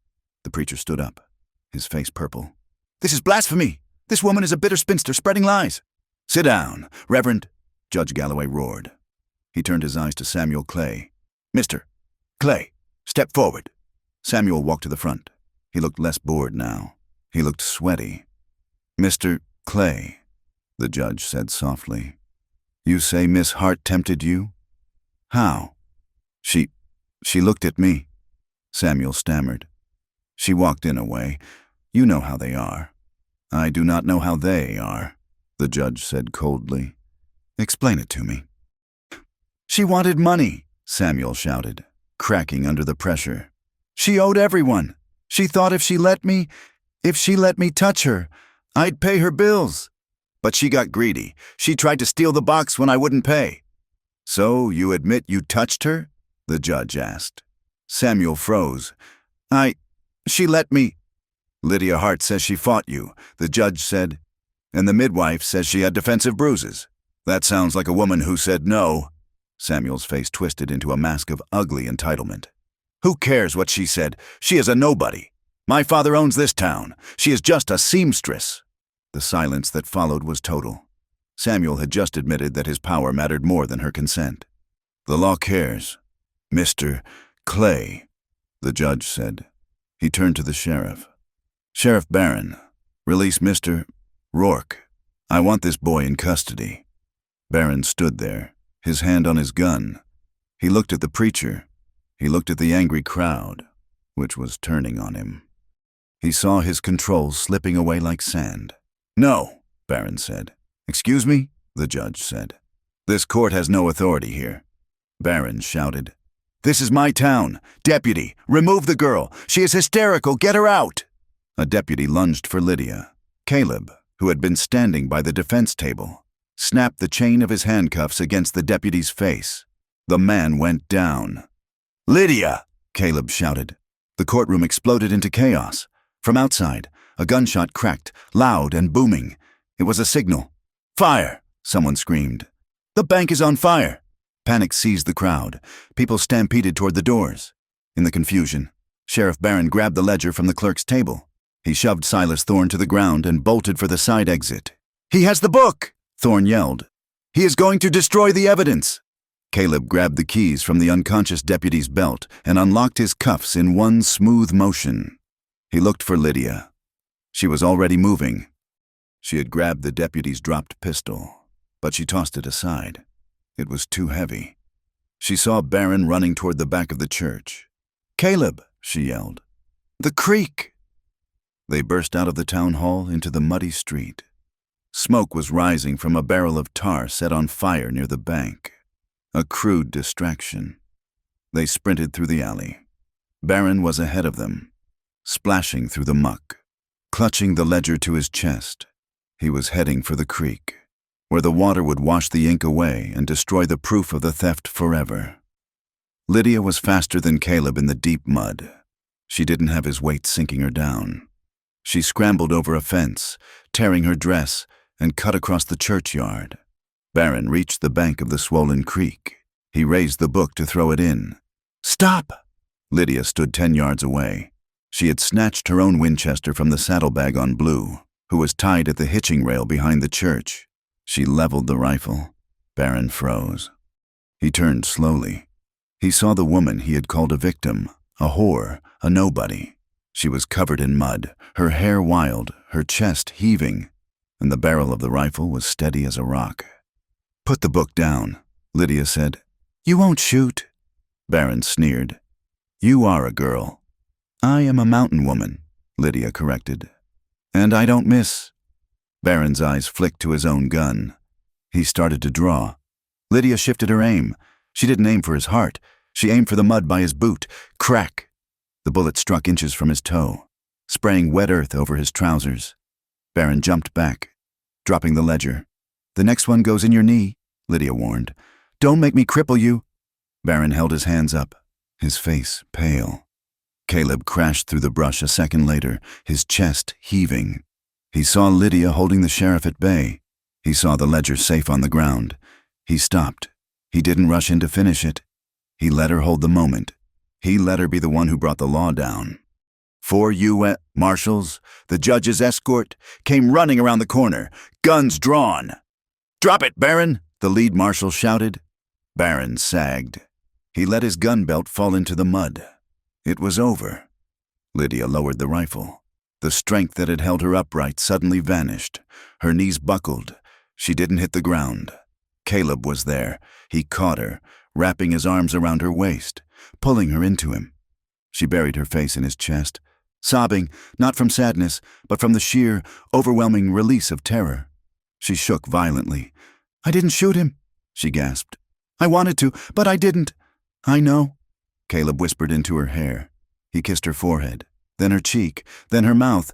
The preacher stood up, his face purple. "This is blasphemy! This woman is a bitter spinster spreading lies." "Sit down, Reverend," Judge Galloway roared. He turned his eyes to Samuel Clay. "Mr. Clay, step forward." Samuel walked to the front. He looked less bored now. He looked sweaty. "Mr. Clay," the judge said softly, "you say Miss Hart tempted you? How?" She looked at me," Samuel stammered. "She walked in a way. You know how they are." "I do not know how they are," the judge said coldly. "Explain it to me." "She wanted money," Samuel shouted, cracking under the pressure. "She owed everyone. She thought if she let me touch her, I'd pay her bills. But she got greedy. She tried to steal the box when I wouldn't pay." "So you admit you touched her?" the judge asked. Samuel froze. She let me." "Lydia Hart says she fought you," the judge said. "And the midwife says she had defensive bruises. That sounds like a woman who said no." Samuel's face twisted into a mask of ugly entitlement. "Who cares what she said? She is a nobody. My father owns this town. She is just a seamstress." The silence that followed was total. Samuel had just admitted that his power mattered more than her consent. "The law cares, Mr. Clay," the judge said. He turned to the sheriff. "Sheriff Barron, release Mr. Rourke. I want this boy in custody." Barron stood there, his hand on his gun. He looked at the preacher. He looked at the angry crowd, which was turning on him. He saw his control slipping away like sand. "No," Barron said. "Excuse me?" the judge said. "This court has no authority here." Barron shouted. "This is my town. Deputy, remove the girl. She is hysterical. Get her out." A deputy lunged for Lydia. Caleb, who had been standing by the defense table, snapped the chain of his handcuffs against the deputy's face. The man went down. "Lydia!" Caleb shouted. The courtroom exploded into chaos. From outside, a gunshot cracked, loud and booming. It was a signal. "Fire!" someone screamed. "The bank is on fire!" Panic seized the crowd. People stampeded toward the doors. In the confusion, Sheriff Barron grabbed the ledger from the clerk's table. He shoved Silas Thorne to the ground and bolted for the side exit. "He has the book!" Thorne yelled. "He is going to destroy the evidence!" Caleb grabbed the keys from the unconscious deputy's belt and unlocked his cuffs in one smooth motion. He looked for Lydia. She was already moving. She had grabbed the deputy's dropped pistol, but she tossed it aside. It was too heavy. She saw Barron running toward the back of the church. "Caleb!" she yelled. "The creek!" They burst out of the town hall into the muddy street. Smoke was rising from a barrel of tar set on fire near the bank. A crude distraction. They sprinted through the alley. Barron was ahead of them, splashing through the muck. clutching the ledger to his chest. He was heading for the creek, where the water would wash the ink away and destroy the proof of the theft forever. Lydia was faster than Caleb in the deep mud. She didn't have his weight sinking her down. She scrambled over a fence, tearing her dress, and cut across the churchyard. Barron reached the bank of the swollen creek. He raised the book to throw it in. "Stop!" Lydia stood 10 yards away. She had snatched her own Winchester from the saddlebag on Blue, who was tied at the hitching rail behind the church. She leveled the rifle. Barron froze. He turned slowly. He saw the woman he had called a victim, a whore, a nobody. She was covered in mud, her hair wild, her chest heaving, and the barrel of the rifle was steady as a rock. "Put the book down," Lydia said. "You won't shoot." Barron sneered. "You are a girl." "I am a mountain woman," Lydia corrected. "And I don't miss." Barron's eyes flicked to his own gun. He started to draw. Lydia shifted her aim. She didn't aim for his heart. She aimed for the mud by his boot. Crack! The bullet struck inches from his toe, spraying wet earth over his trousers. Barron jumped back, dropping the ledger. "The next one goes in your knee," Lydia warned. "Don't make me cripple you." Barron held his hands up, his face pale. Caleb crashed through the brush a second later, his chest heaving. He saw Lydia holding the sheriff at bay. He saw the ledger safe on the ground. He stopped. He didn't rush in to finish it. He let her hold the moment. He let her be the one who brought the law down. 4 U.S. Marshals, the judge's escort, came running around the corner, guns drawn. "Drop it, Barron!" the lead marshal shouted. Barron sagged. He let his gun belt fall into the mud. It was over. Lydia lowered the rifle. The strength that had held her upright suddenly vanished. Her knees buckled. She didn't hit the ground. Caleb was there. He caught her, wrapping his arms around her waist, pulling her into him. She buried her face in his chest, sobbing, not from sadness, but from the sheer, overwhelming release of terror. She shook violently. "I didn't shoot him," she gasped. "I wanted to, but I didn't." "I know," Caleb whispered into her hair. He kissed her forehead, then her cheek, then her mouth.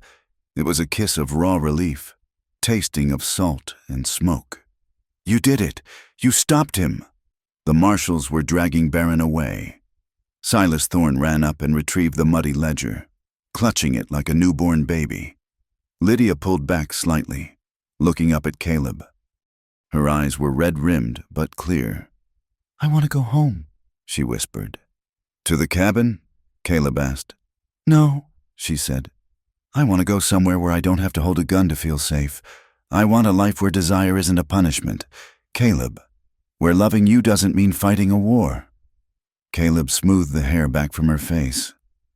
It was a kiss of raw relief, tasting of salt and smoke. "You did it. You stopped him." The marshals were dragging Barron away. Silas Thorne ran up and retrieved the muddy ledger, clutching it like a newborn baby. Lydia pulled back slightly, looking up at Caleb. Her eyes were red-rimmed but clear. "I want to go home," she whispered. "To the cabin?" Caleb asked. "No," she said. "I want to go somewhere where I don't have to hold a gun to feel safe. I want a life where desire isn't a punishment. Caleb, where loving you doesn't mean fighting a war." Caleb smoothed the hair back from her face.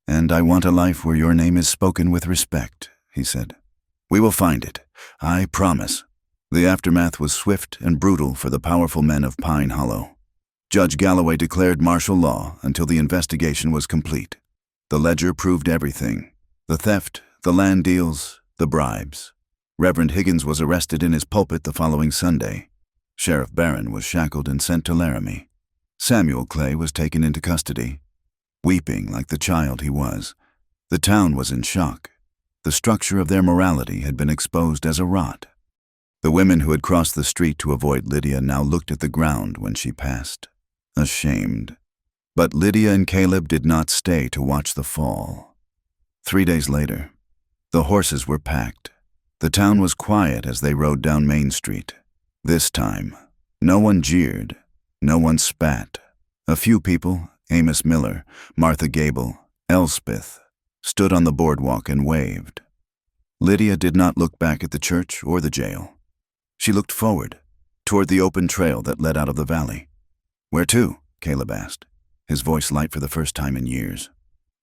"And I want a life where your name is spoken with respect," he said. "We will find it, I promise." The aftermath was swift and brutal for the powerful men of Pine Hollow. Judge Galloway declared martial law until the investigation was complete. The ledger proved everything: the theft, the land deals, the bribes. Reverend Higgins was arrested in his pulpit the following Sunday. Sheriff Barron was shackled and sent to Laramie. Samuel Clay was taken into custody. Weeping like the child he was, the town was in shock. The structure of their morality had been exposed as a rot. The women who had crossed the street to avoid Lydia now looked at the ground when she passed, ashamed. But Lydia and Caleb did not stay to watch the fall. 3 days later, the horses were packed. The town was quiet as they rode down Main Street. This time, no one jeered, no one spat. A few people, Amos Miller, Martha Gable, Elspeth, stood on the boardwalk and waved. Lydia did not look back at the church or the jail. She looked forward, toward the open trail that led out of the valley. "Where to?" Caleb asked, his voice light for the first time in years.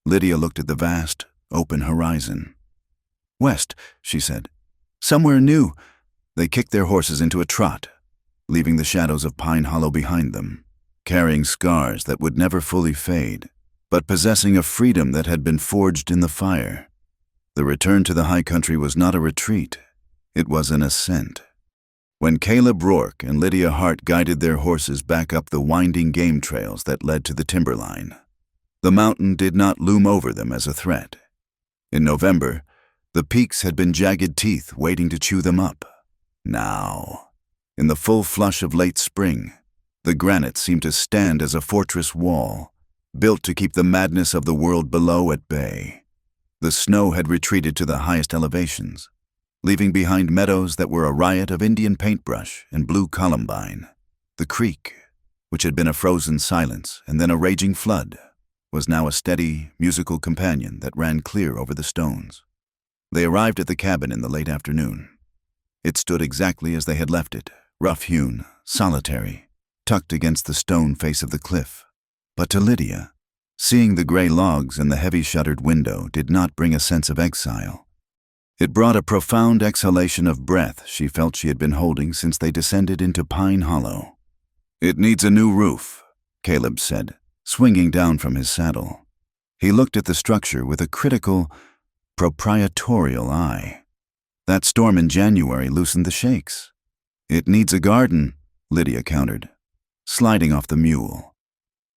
Lydia looked at the vast, open horizon. "West," she said. "Somewhere new." They kicked their horses into a trot, leaving the shadows of Pine Hollow behind them, carrying scars that would never fully fade, but possessing a freedom that had been forged in the fire. The return to the high country was not a retreat, it was an ascent. When Caleb Rourke and Lydia Hart guided their horses back up the winding game trails that led to the timberline, the mountain did not loom over them as a threat. In November, The peaks had been jagged teeth waiting to chew them up. Now, in the full flush of late spring, the granite seemed to stand as a fortress wall, built to keep the madness of the world below at bay. The snow had retreated to the highest elevations, leaving behind meadows that were a riot of Indian paintbrush and blue columbine. The creek, which had been a frozen silence and then a raging flood, was now a steady, musical companion that ran clear over the stones. They arrived at the cabin in the late afternoon. It stood exactly as they had left it, rough-hewn, solitary, tucked against the stone face of the cliff. But to Lydia, seeing the gray logs and the heavy-shuttered window did not bring a sense of exile. It brought a profound exhalation of breath she felt she had been holding since they descended into Pine Hollow. "It needs a new roof," Caleb said, swinging down from his saddle. He looked at the structure with a critical, proprietorial eye. That storm in January loosened the shakes. "It needs a garden," Lydia countered, sliding off the mule.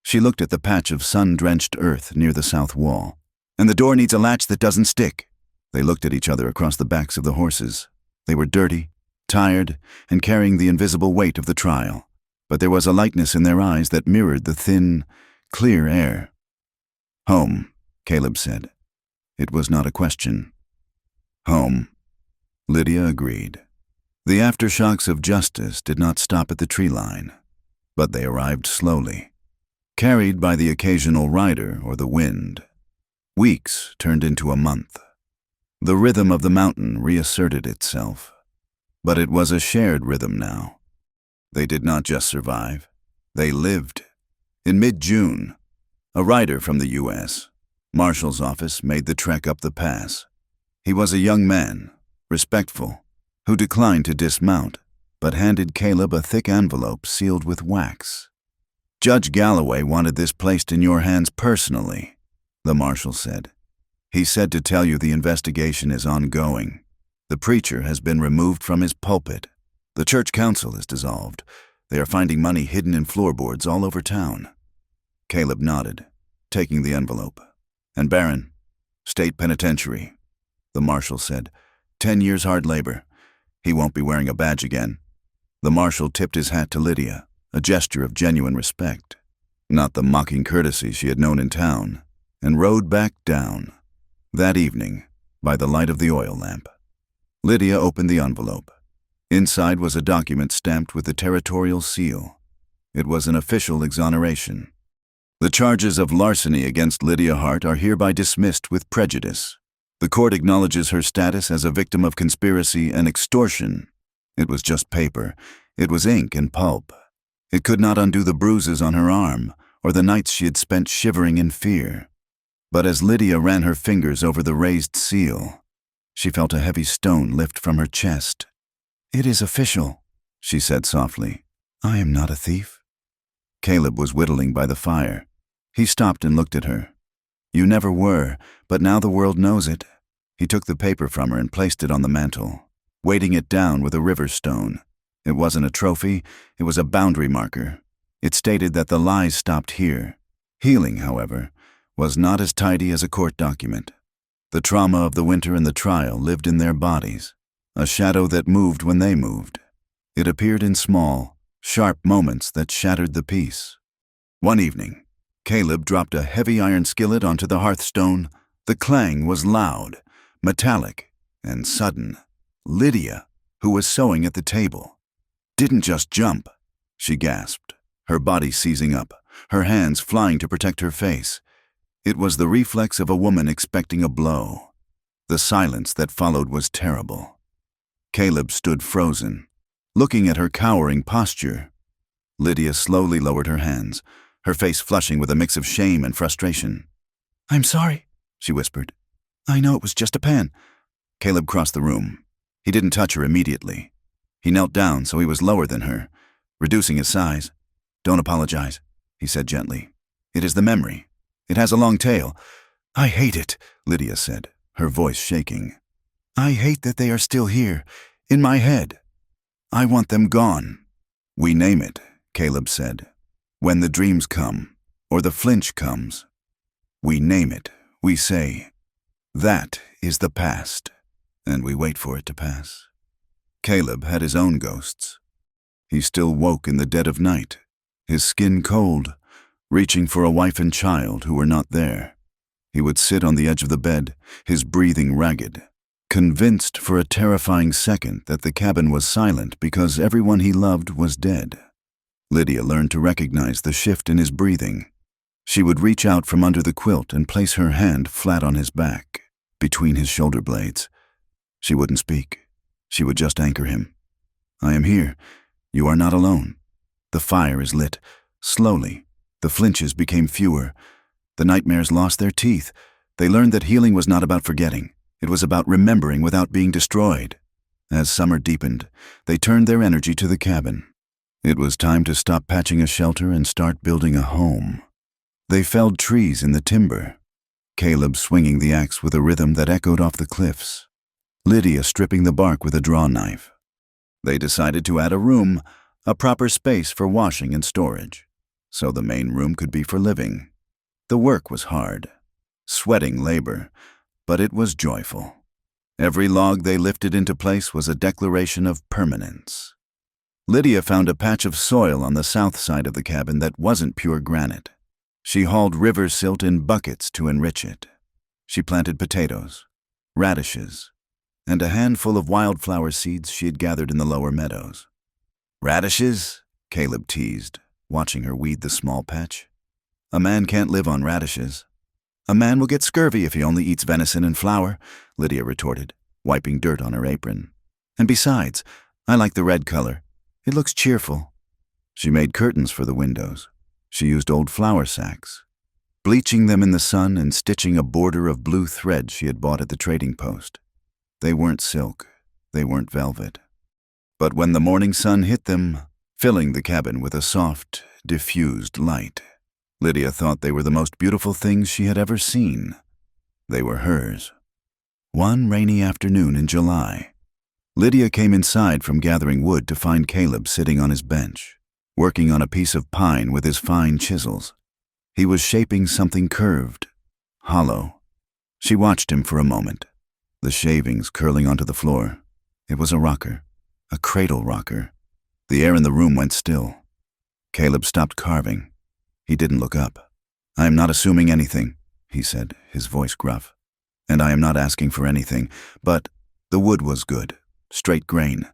She looked at the patch of sun-drenched earth near the south wall. "And the door needs a latch that doesn't stick." They looked at each other across the backs of the horses. They were dirty, tired, and carrying the invisible weight of the trial, but there was a lightness in their eyes that mirrored the thin, clear air. "Home," Caleb said. It was not a question. "Home," Lydia agreed. The aftershocks of justice did not stop at the tree line, but they arrived slowly, carried by the occasional rider or the wind. Weeks turned into a month. The rhythm of the mountain reasserted itself, but it was a shared rhythm now. They did not just survive, they lived. In mid-June, a rider from the U.S. Marshal's office made the trek up the pass. He was a young man, respectful, who declined to dismount, but handed Caleb a thick envelope sealed with wax. "Judge Galloway wanted this placed in your hands personally," the marshal said. "He said to tell you the investigation is ongoing. The preacher has been removed from his pulpit. The church council is dissolved. They are finding money hidden in floorboards all over town." Caleb nodded, taking the envelope. "And Barron, state penitentiary," the marshal said. 10 years hard labor. He won't be wearing a badge again." The marshal tipped his hat to Lydia, a gesture of genuine respect, not the mocking courtesy she had known in town, and rode back down. That evening, by the light of the oil lamp, Lydia opened the envelope. Inside was a document stamped with the territorial seal. It was an official exoneration. "The charges of larceny against Lydia Hart are hereby dismissed with prejudice. The court acknowledges her status as a victim of conspiracy and extortion." It was just paper. It was ink and pulp. It could not undo the bruises on her arm or the nights she had spent shivering in fear. But as Lydia ran her fingers over the raised seal, she felt a heavy stone lift from her chest. "It is official," she said softly. "I am not a thief." Caleb was whittling by the fire. He stopped and looked at her. "You never were, but now the world knows it." He took the paper from her and placed it on the mantel, weighting it down with a river stone. It wasn't a trophy, it was a boundary marker. It stated that the lies stopped here. Healing, however, was not as tidy as a court document. The trauma of the winter and the trial lived in their bodies, a shadow that moved when they moved. It appeared in small, sharp moments that shattered the peace. One evening, Caleb dropped a heavy iron skillet onto the hearthstone. The clang was loud, metallic, and sudden. Lydia, who was sewing at the table, didn't just jump. She gasped, her body seizing up, her hands flying to protect her face. It was the reflex of a woman expecting a blow. The silence that followed was terrible. Caleb stood frozen, looking at her cowering posture. Lydia slowly lowered her hands, her face flushing with a mix of shame and frustration. "I'm sorry," she whispered. "I know it was just a pan." Caleb crossed the room. He didn't touch her immediately. He knelt down so he was lower than her, reducing his size. "Don't apologize," he said gently. "It is the memory. It has a long tail." "I hate it," Lydia said, her voice shaking. "I hate that they are still here, in my head. I want them gone." "We name it," Caleb said. "When the dreams come, or the flinch comes, we name it. We say, that is the past." and we wait for it to pass. Caleb had his own ghosts. He still woke in the dead of night, his skin cold, reaching for a wife and child who were not there. He would sit on the edge of the bed, his breathing ragged, convinced for a terrifying second that the cabin was silent because everyone he loved was dead. Lydia learned to recognize the shift in his breathing. She would reach out from under the quilt and place her hand flat on his back, between his shoulder blades. She wouldn't speak. She would just anchor him. "I am here. You are not alone." The fire is lit. Slowly, the flinches became fewer. The nightmares lost their teeth. They learned that healing was not about forgetting. It was about remembering without being destroyed. As summer deepened, they turned their energy to the cabin. It was time to stop patching a shelter and start building a home. They felled trees in the timber, Caleb swinging the axe with a rhythm that echoed off the cliffs, Lydia stripping the bark with a draw knife. They decided to add a room, a proper space for washing and storage, so the main room could be for living. The work was hard, sweating labor, but it was joyful. Every log they lifted into place was a declaration of permanence. Lydia found a patch of soil on the south side of the cabin that wasn't pure granite. She hauled river silt in buckets to enrich it. She planted potatoes, radishes, and a handful of wildflower seeds she had gathered in the lower meadows. "Radishes?" Caleb teased, watching her weed the small patch. "A man can't live on radishes." "A man will get scurvy if he only eats venison and flour," Lydia retorted, wiping dirt on her apron. "And besides, I like the red color. It looks cheerful." She made curtains for the windows. She used old flour sacks, bleaching them in the sun and stitching a border of blue thread she had bought at the trading post. They weren't silk, they weren't velvet. But when the morning sun hit them, filling the cabin with a soft, diffused light, Lydia thought they were the most beautiful things she had ever seen. They were hers. One rainy afternoon in July, Lydia came inside from gathering wood to find Caleb sitting on his bench, working on a piece of pine with his fine chisels. He was shaping something curved, hollow. She watched him for a moment, the shavings curling onto the floor. It was a rocker, a cradle rocker. The air in the room went still. Caleb stopped carving. He didn't look up. "I am not assuming anything," he said, his voice gruff. "And I am not asking for anything, but the wood was good, straight grain."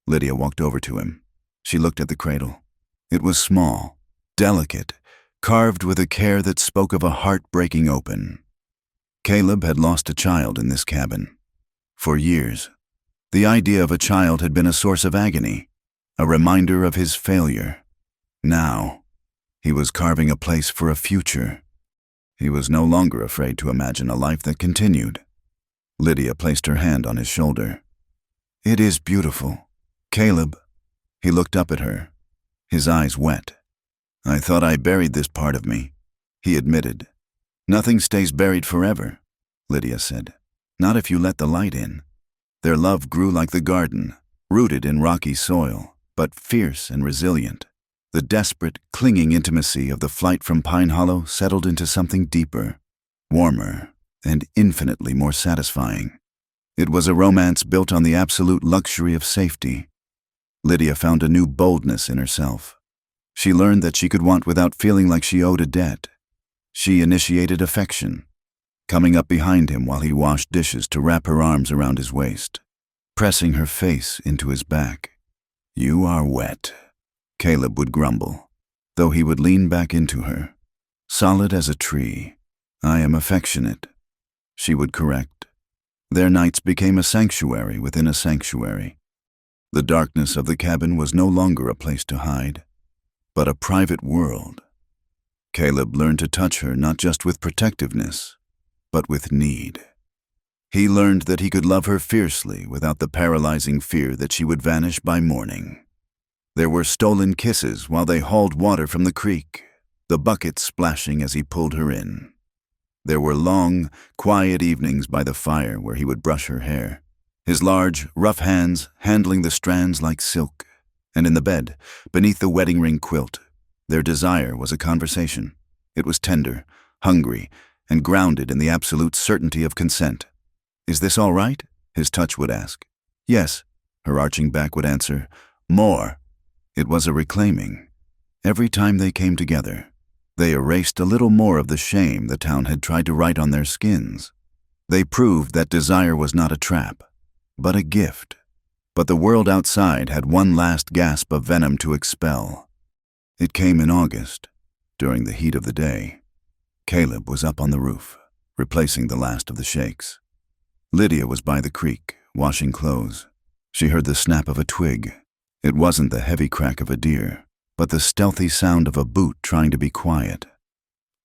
Lydia walked over to him. She looked at the cradle. It was small, delicate, carved with a care that spoke of a heart breaking open. Caleb had lost a child in this cabin. For years, the idea of a child had been a source of agony, a reminder of his failure. Now, he was carving a place for a future. He was no longer afraid to imagine a life that continued. Lydia placed her hand on his shoulder. "It is beautiful. Caleb." He looked up at her, his eyes wet. "I thought I buried this part of me," he admitted. "Nothing stays buried forever," Lydia said. "Not if you let the light in." Their love grew like the garden, rooted in rocky soil, but fierce and resilient. The desperate, clinging intimacy of the flight from Pine Hollow settled into something deeper, warmer, and infinitely more satisfying. It was a romance built on the absolute luxury of safety. Lydia found a new boldness in herself. She learned that she could want without feeling like she owed a debt. She initiated affection, coming up behind him while he washed dishes to wrap her arms around his waist, pressing her face into his back. "You are wet," Caleb would grumble, though he would lean back into her, solid as a tree. "I am affectionate," she would correct. Their nights became a sanctuary within a sanctuary. The darkness of the cabin was no longer a place to hide, but a private world. Caleb learned to touch her not just with protectiveness, but with need. He learned that he could love her fiercely without the paralyzing fear that she would vanish by morning. There were stolen kisses while they hauled water from the creek, the bucket splashing as he pulled her in. There were long, quiet evenings by the fire where he would brush her hair, his large, rough hands handling the strands like silk. And in the bed, beneath the wedding ring quilt, their desire was a conversation. It was tender, hungry, and grounded in the absolute certainty of consent. "Is this all right?" his touch would ask. Yes, her arching back would answer. More. It was a reclaiming. Every time they came together, they erased a little more of the shame the town had tried to write on their skins. They proved that desire was not a trap, but a gift. But the world outside had one last gasp of venom to expel. It came in August, during the heat of the day. Caleb was up on the roof, replacing the last of the shakes. Lydia was by the creek, washing clothes. She heard the snap of a twig. It wasn't the heavy crack of a deer, but the stealthy sound of a boot trying to be quiet.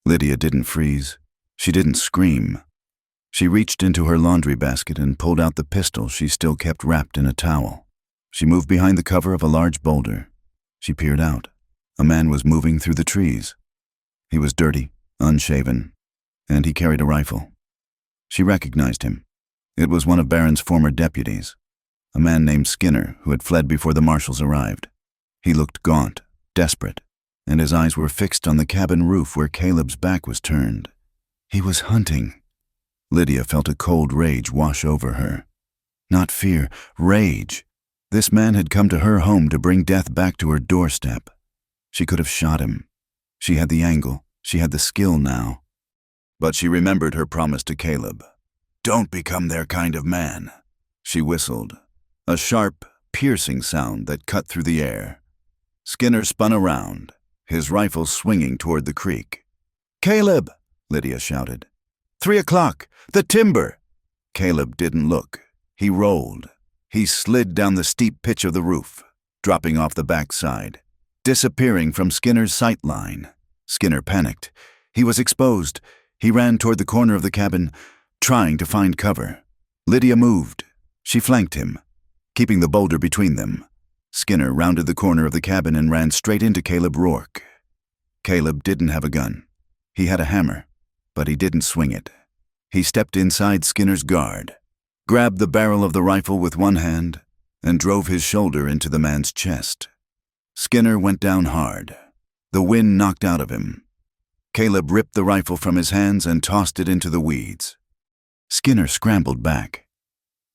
Lydia didn't freeze. She didn't scream. She reached into her laundry basket and pulled out the pistol she still kept wrapped in a towel. She moved behind the cover of a large boulder. She peered out. A man was moving through the trees. He was dirty, unshaven, and he carried a rifle. She recognized him. It was one of Barron's former deputies, a man named Skinner who had fled before the marshals arrived. He looked gaunt, desperate, and his eyes were fixed on the cabin roof where Caleb's back was turned. He was hunting. Lydia felt a cold rage wash over her. Not fear, rage. This man had come to her home to bring death back to her doorstep. She could have shot him. She had the angle. She had the skill now. But she remembered her promise to Caleb. "Don't become their kind of man." She whistled, a sharp, piercing sound that cut through the air. Skinner spun around, his rifle swinging toward the creek. "Caleb!" Lydia shouted. 3 o'clock! The timber!" Caleb didn't look. He rolled. He slid down the steep pitch of the roof, dropping off the backside, disappearing from Skinner's sight line. Skinner panicked. He was exposed. He ran toward the corner of the cabin, trying to find cover. Lydia moved. She flanked him, keeping the boulder between them. Skinner rounded the corner of the cabin and ran straight into Caleb Rourke. Caleb didn't have a gun. He had a hammer, but he didn't swing it. He stepped inside Skinner's guard, grabbed the barrel of the rifle with one hand, and drove his shoulder into the man's chest. Skinner went down hard. The wind knocked out of him. Caleb ripped the rifle from his hands and tossed it into the weeds. Skinner scrambled back.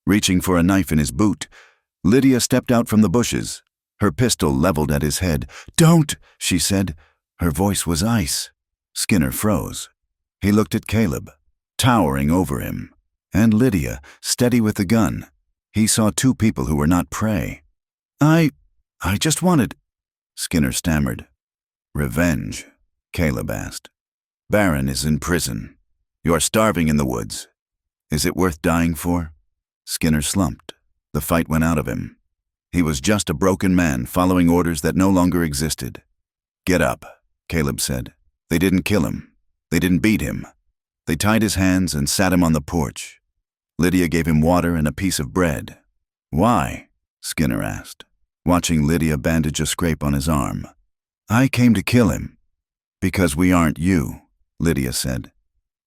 Reaching for a knife in his boot, Lydia stepped out from the bushes, her pistol leveled at his head. "Don't!" she said. Her voice was ice. Skinner froze. He looked at Caleb, towering over him, and Lydia, steady with the gun. He saw two people who were not prey. I just wanted," Skinner stammered. "Revenge?" Caleb asked. "Barron is in prison. You're starving in the woods. Is it worth dying for?" Skinner slumped. The fight went out of him. He was just a broken man following orders that no longer existed. "Get up," Caleb said. "They didn't kill him. They didn't beat him. They tied his hands and sat him on the porch." Lydia gave him water and a piece of bread. "Why?" Skinner asked, watching Lydia bandage a scrape on his arm. "I came to kill him." "Because we aren't you," Lydia said.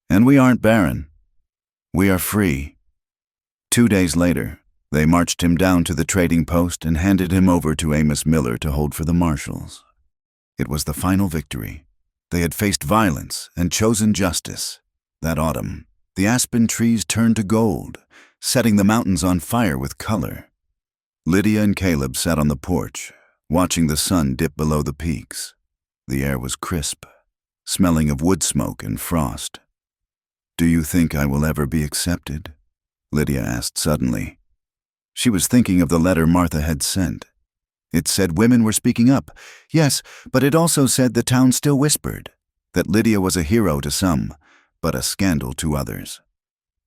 "And we aren't Barron. We are free." 2 days later, they marched him down to the trading post and handed him over to Amos Miller to hold for the marshals. It was the final victory. They had faced violence and chosen justice. That autumn, the aspen trees turned to gold, setting the mountains on fire with color. Lydia and Caleb sat on the porch, watching the sun dip below the peaks. The air was crisp, smelling of wood smoke and frost. "Do you think I will ever be accepted?" Lydia asked suddenly. She was thinking of the letter Martha had sent. It said women were speaking up, yes, but it also said the town still whispered, that Lydia was a hero to some, but a scandal to others.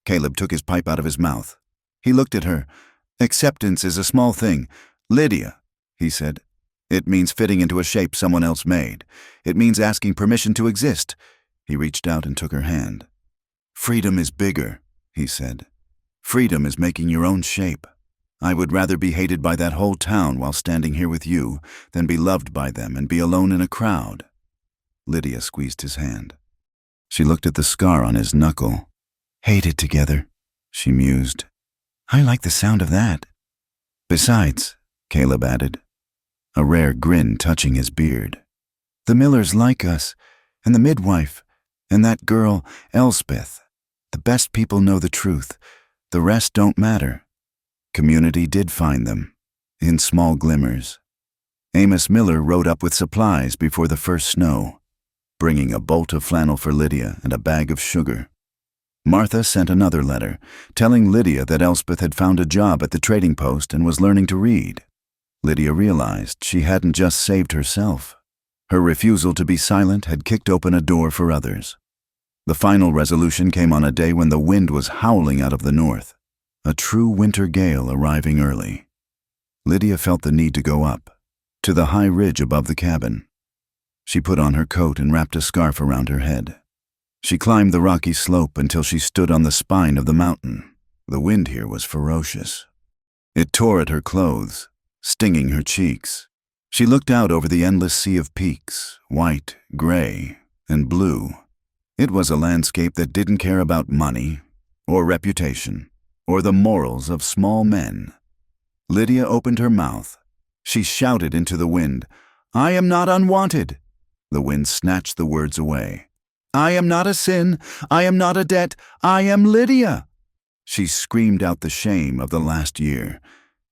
Caleb took his pipe out of his mouth. He looked at her. "Acceptance is a small thing. Lydia," he said. "It means fitting into a shape someone else made. It means asking permission to exist." He reached out and took her hand. "Freedom is bigger," he said. "Freedom is making your own shape. I would rather be hated by that whole town while standing here with you than be loved by them and be alone in a crowd." Lydia squeezed his hand. She looked at the scar on his knuckle. "Hated together," she mused. "I like the sound of that." "Besides," Caleb added, a rare grin touching his beard, "the Millers like us, and the midwife, and that girl, Elspeth. The best people know the truth. The rest don't matter." Community did find them, in small glimmers. Amos Miller rode up with supplies before the first snow, bringing a bolt of flannel for Lydia and a bag of sugar. Martha sent another letter, telling Lydia that Elspeth had found a job at the trading post and was learning to read. Lydia realized she hadn't just saved herself. Her refusal to be silent had kicked open a door for others. The final resolution came on a day when the wind was howling out of the north, a true winter gale arriving early. Lydia felt the need to go up, to the high ridge above the cabin. She put on her coat and wrapped a scarf around her head. She climbed the rocky slope until she stood on the spine of the mountain. The wind here was ferocious. It tore at her clothes, stinging her cheeks. She looked out over the endless sea of peaks, white, gray, and blue. It was a landscape that didn't care about money, or reputation, or the morals of small men. Lydia opened her mouth. She shouted into the wind, "I am not unwanted." The wind snatched the words away. "I am not a sin. I am not a debt. I am Lydia." She screamed out the shame of the last year.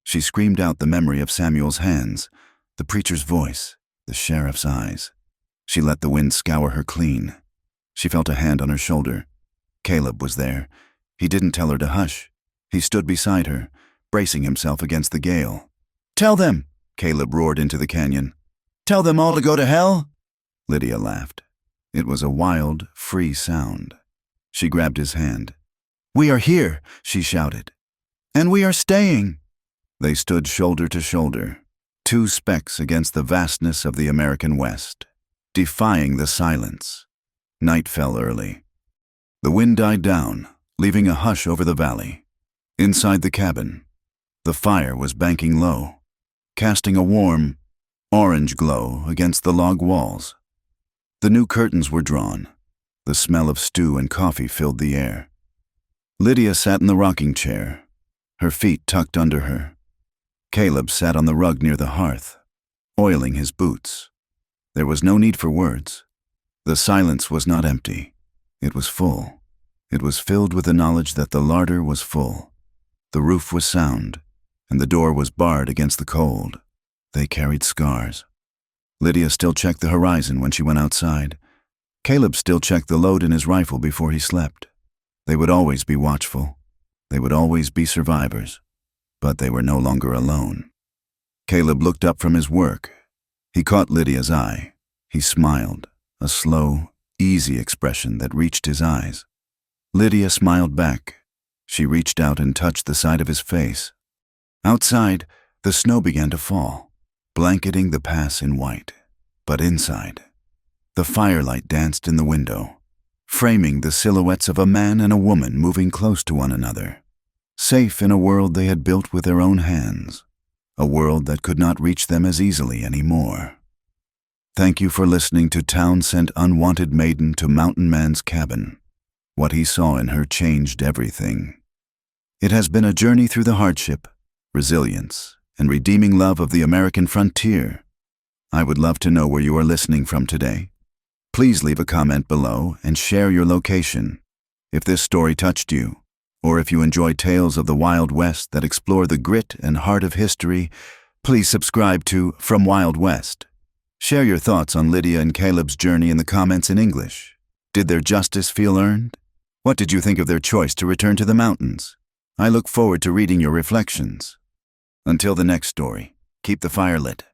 She screamed out the memory of Samuel's hands, the preacher's voice, the sheriff's eyes. She let the wind scour her clean. She felt a hand on her shoulder. Caleb was there. He didn't tell her to hush. He stood beside her, bracing himself against the gale. "Tell them," Caleb roared into the canyon. "Tell them all to go to hell." Lydia laughed. It was a wild, free sound. She grabbed his hand. "We are here," she shouted. "And we are staying." They stood shoulder to shoulder, two specks against the vastness of the American West, defying the silence. Night fell early. The wind died down, leaving a hush over the valley. Inside the cabin, the fire was banking low, casting a warm, orange glow against the log walls. The new curtains were drawn. The smell of stew and coffee filled the air. Lydia sat in the rocking chair, her feet tucked under her. Caleb sat on the rug near the hearth, oiling his boots. There was no need for words. The silence was not empty. It was full. It was filled with the knowledge that the larder was full. The roof was sound, and the door was barred against the cold. They carried scars. Lydia still checked the horizon when she went outside. Caleb still checked the load in his rifle before he slept. They would always be watchful. They would always be survivors. But they were no longer alone. Caleb looked up from his work. He caught Lydia's eye. He smiled, a slow, easy expression that reached his eyes. Lydia smiled back. She reached out and touched the side of his face. Outside, the snow began to fall, blanketing the pass in white. But inside, the firelight danced in the window, framing the silhouettes of a man and a woman moving close to one another, safe in a world they had built with their own hands, a world that could not reach them as easily anymore. Thank you for listening to Town Sent Unwanted Maiden to Mountain Man's Cabin. What he saw in her changed everything. It has been a journey through the hardship, resilience, and redeeming love of the American frontier. I would love to know where you are listening from today. Please leave a comment below and share your location. If this story touched you, or if you enjoy tales of the Wild West that explore the grit and heart of history, please subscribe to From Wild West. Share your thoughts on Lydia and Caleb's journey in the comments in English. Did their justice feel earned? What did you think of their choice to return to the mountains? I look forward to reading your reflections. Until the next story, keep the fire lit.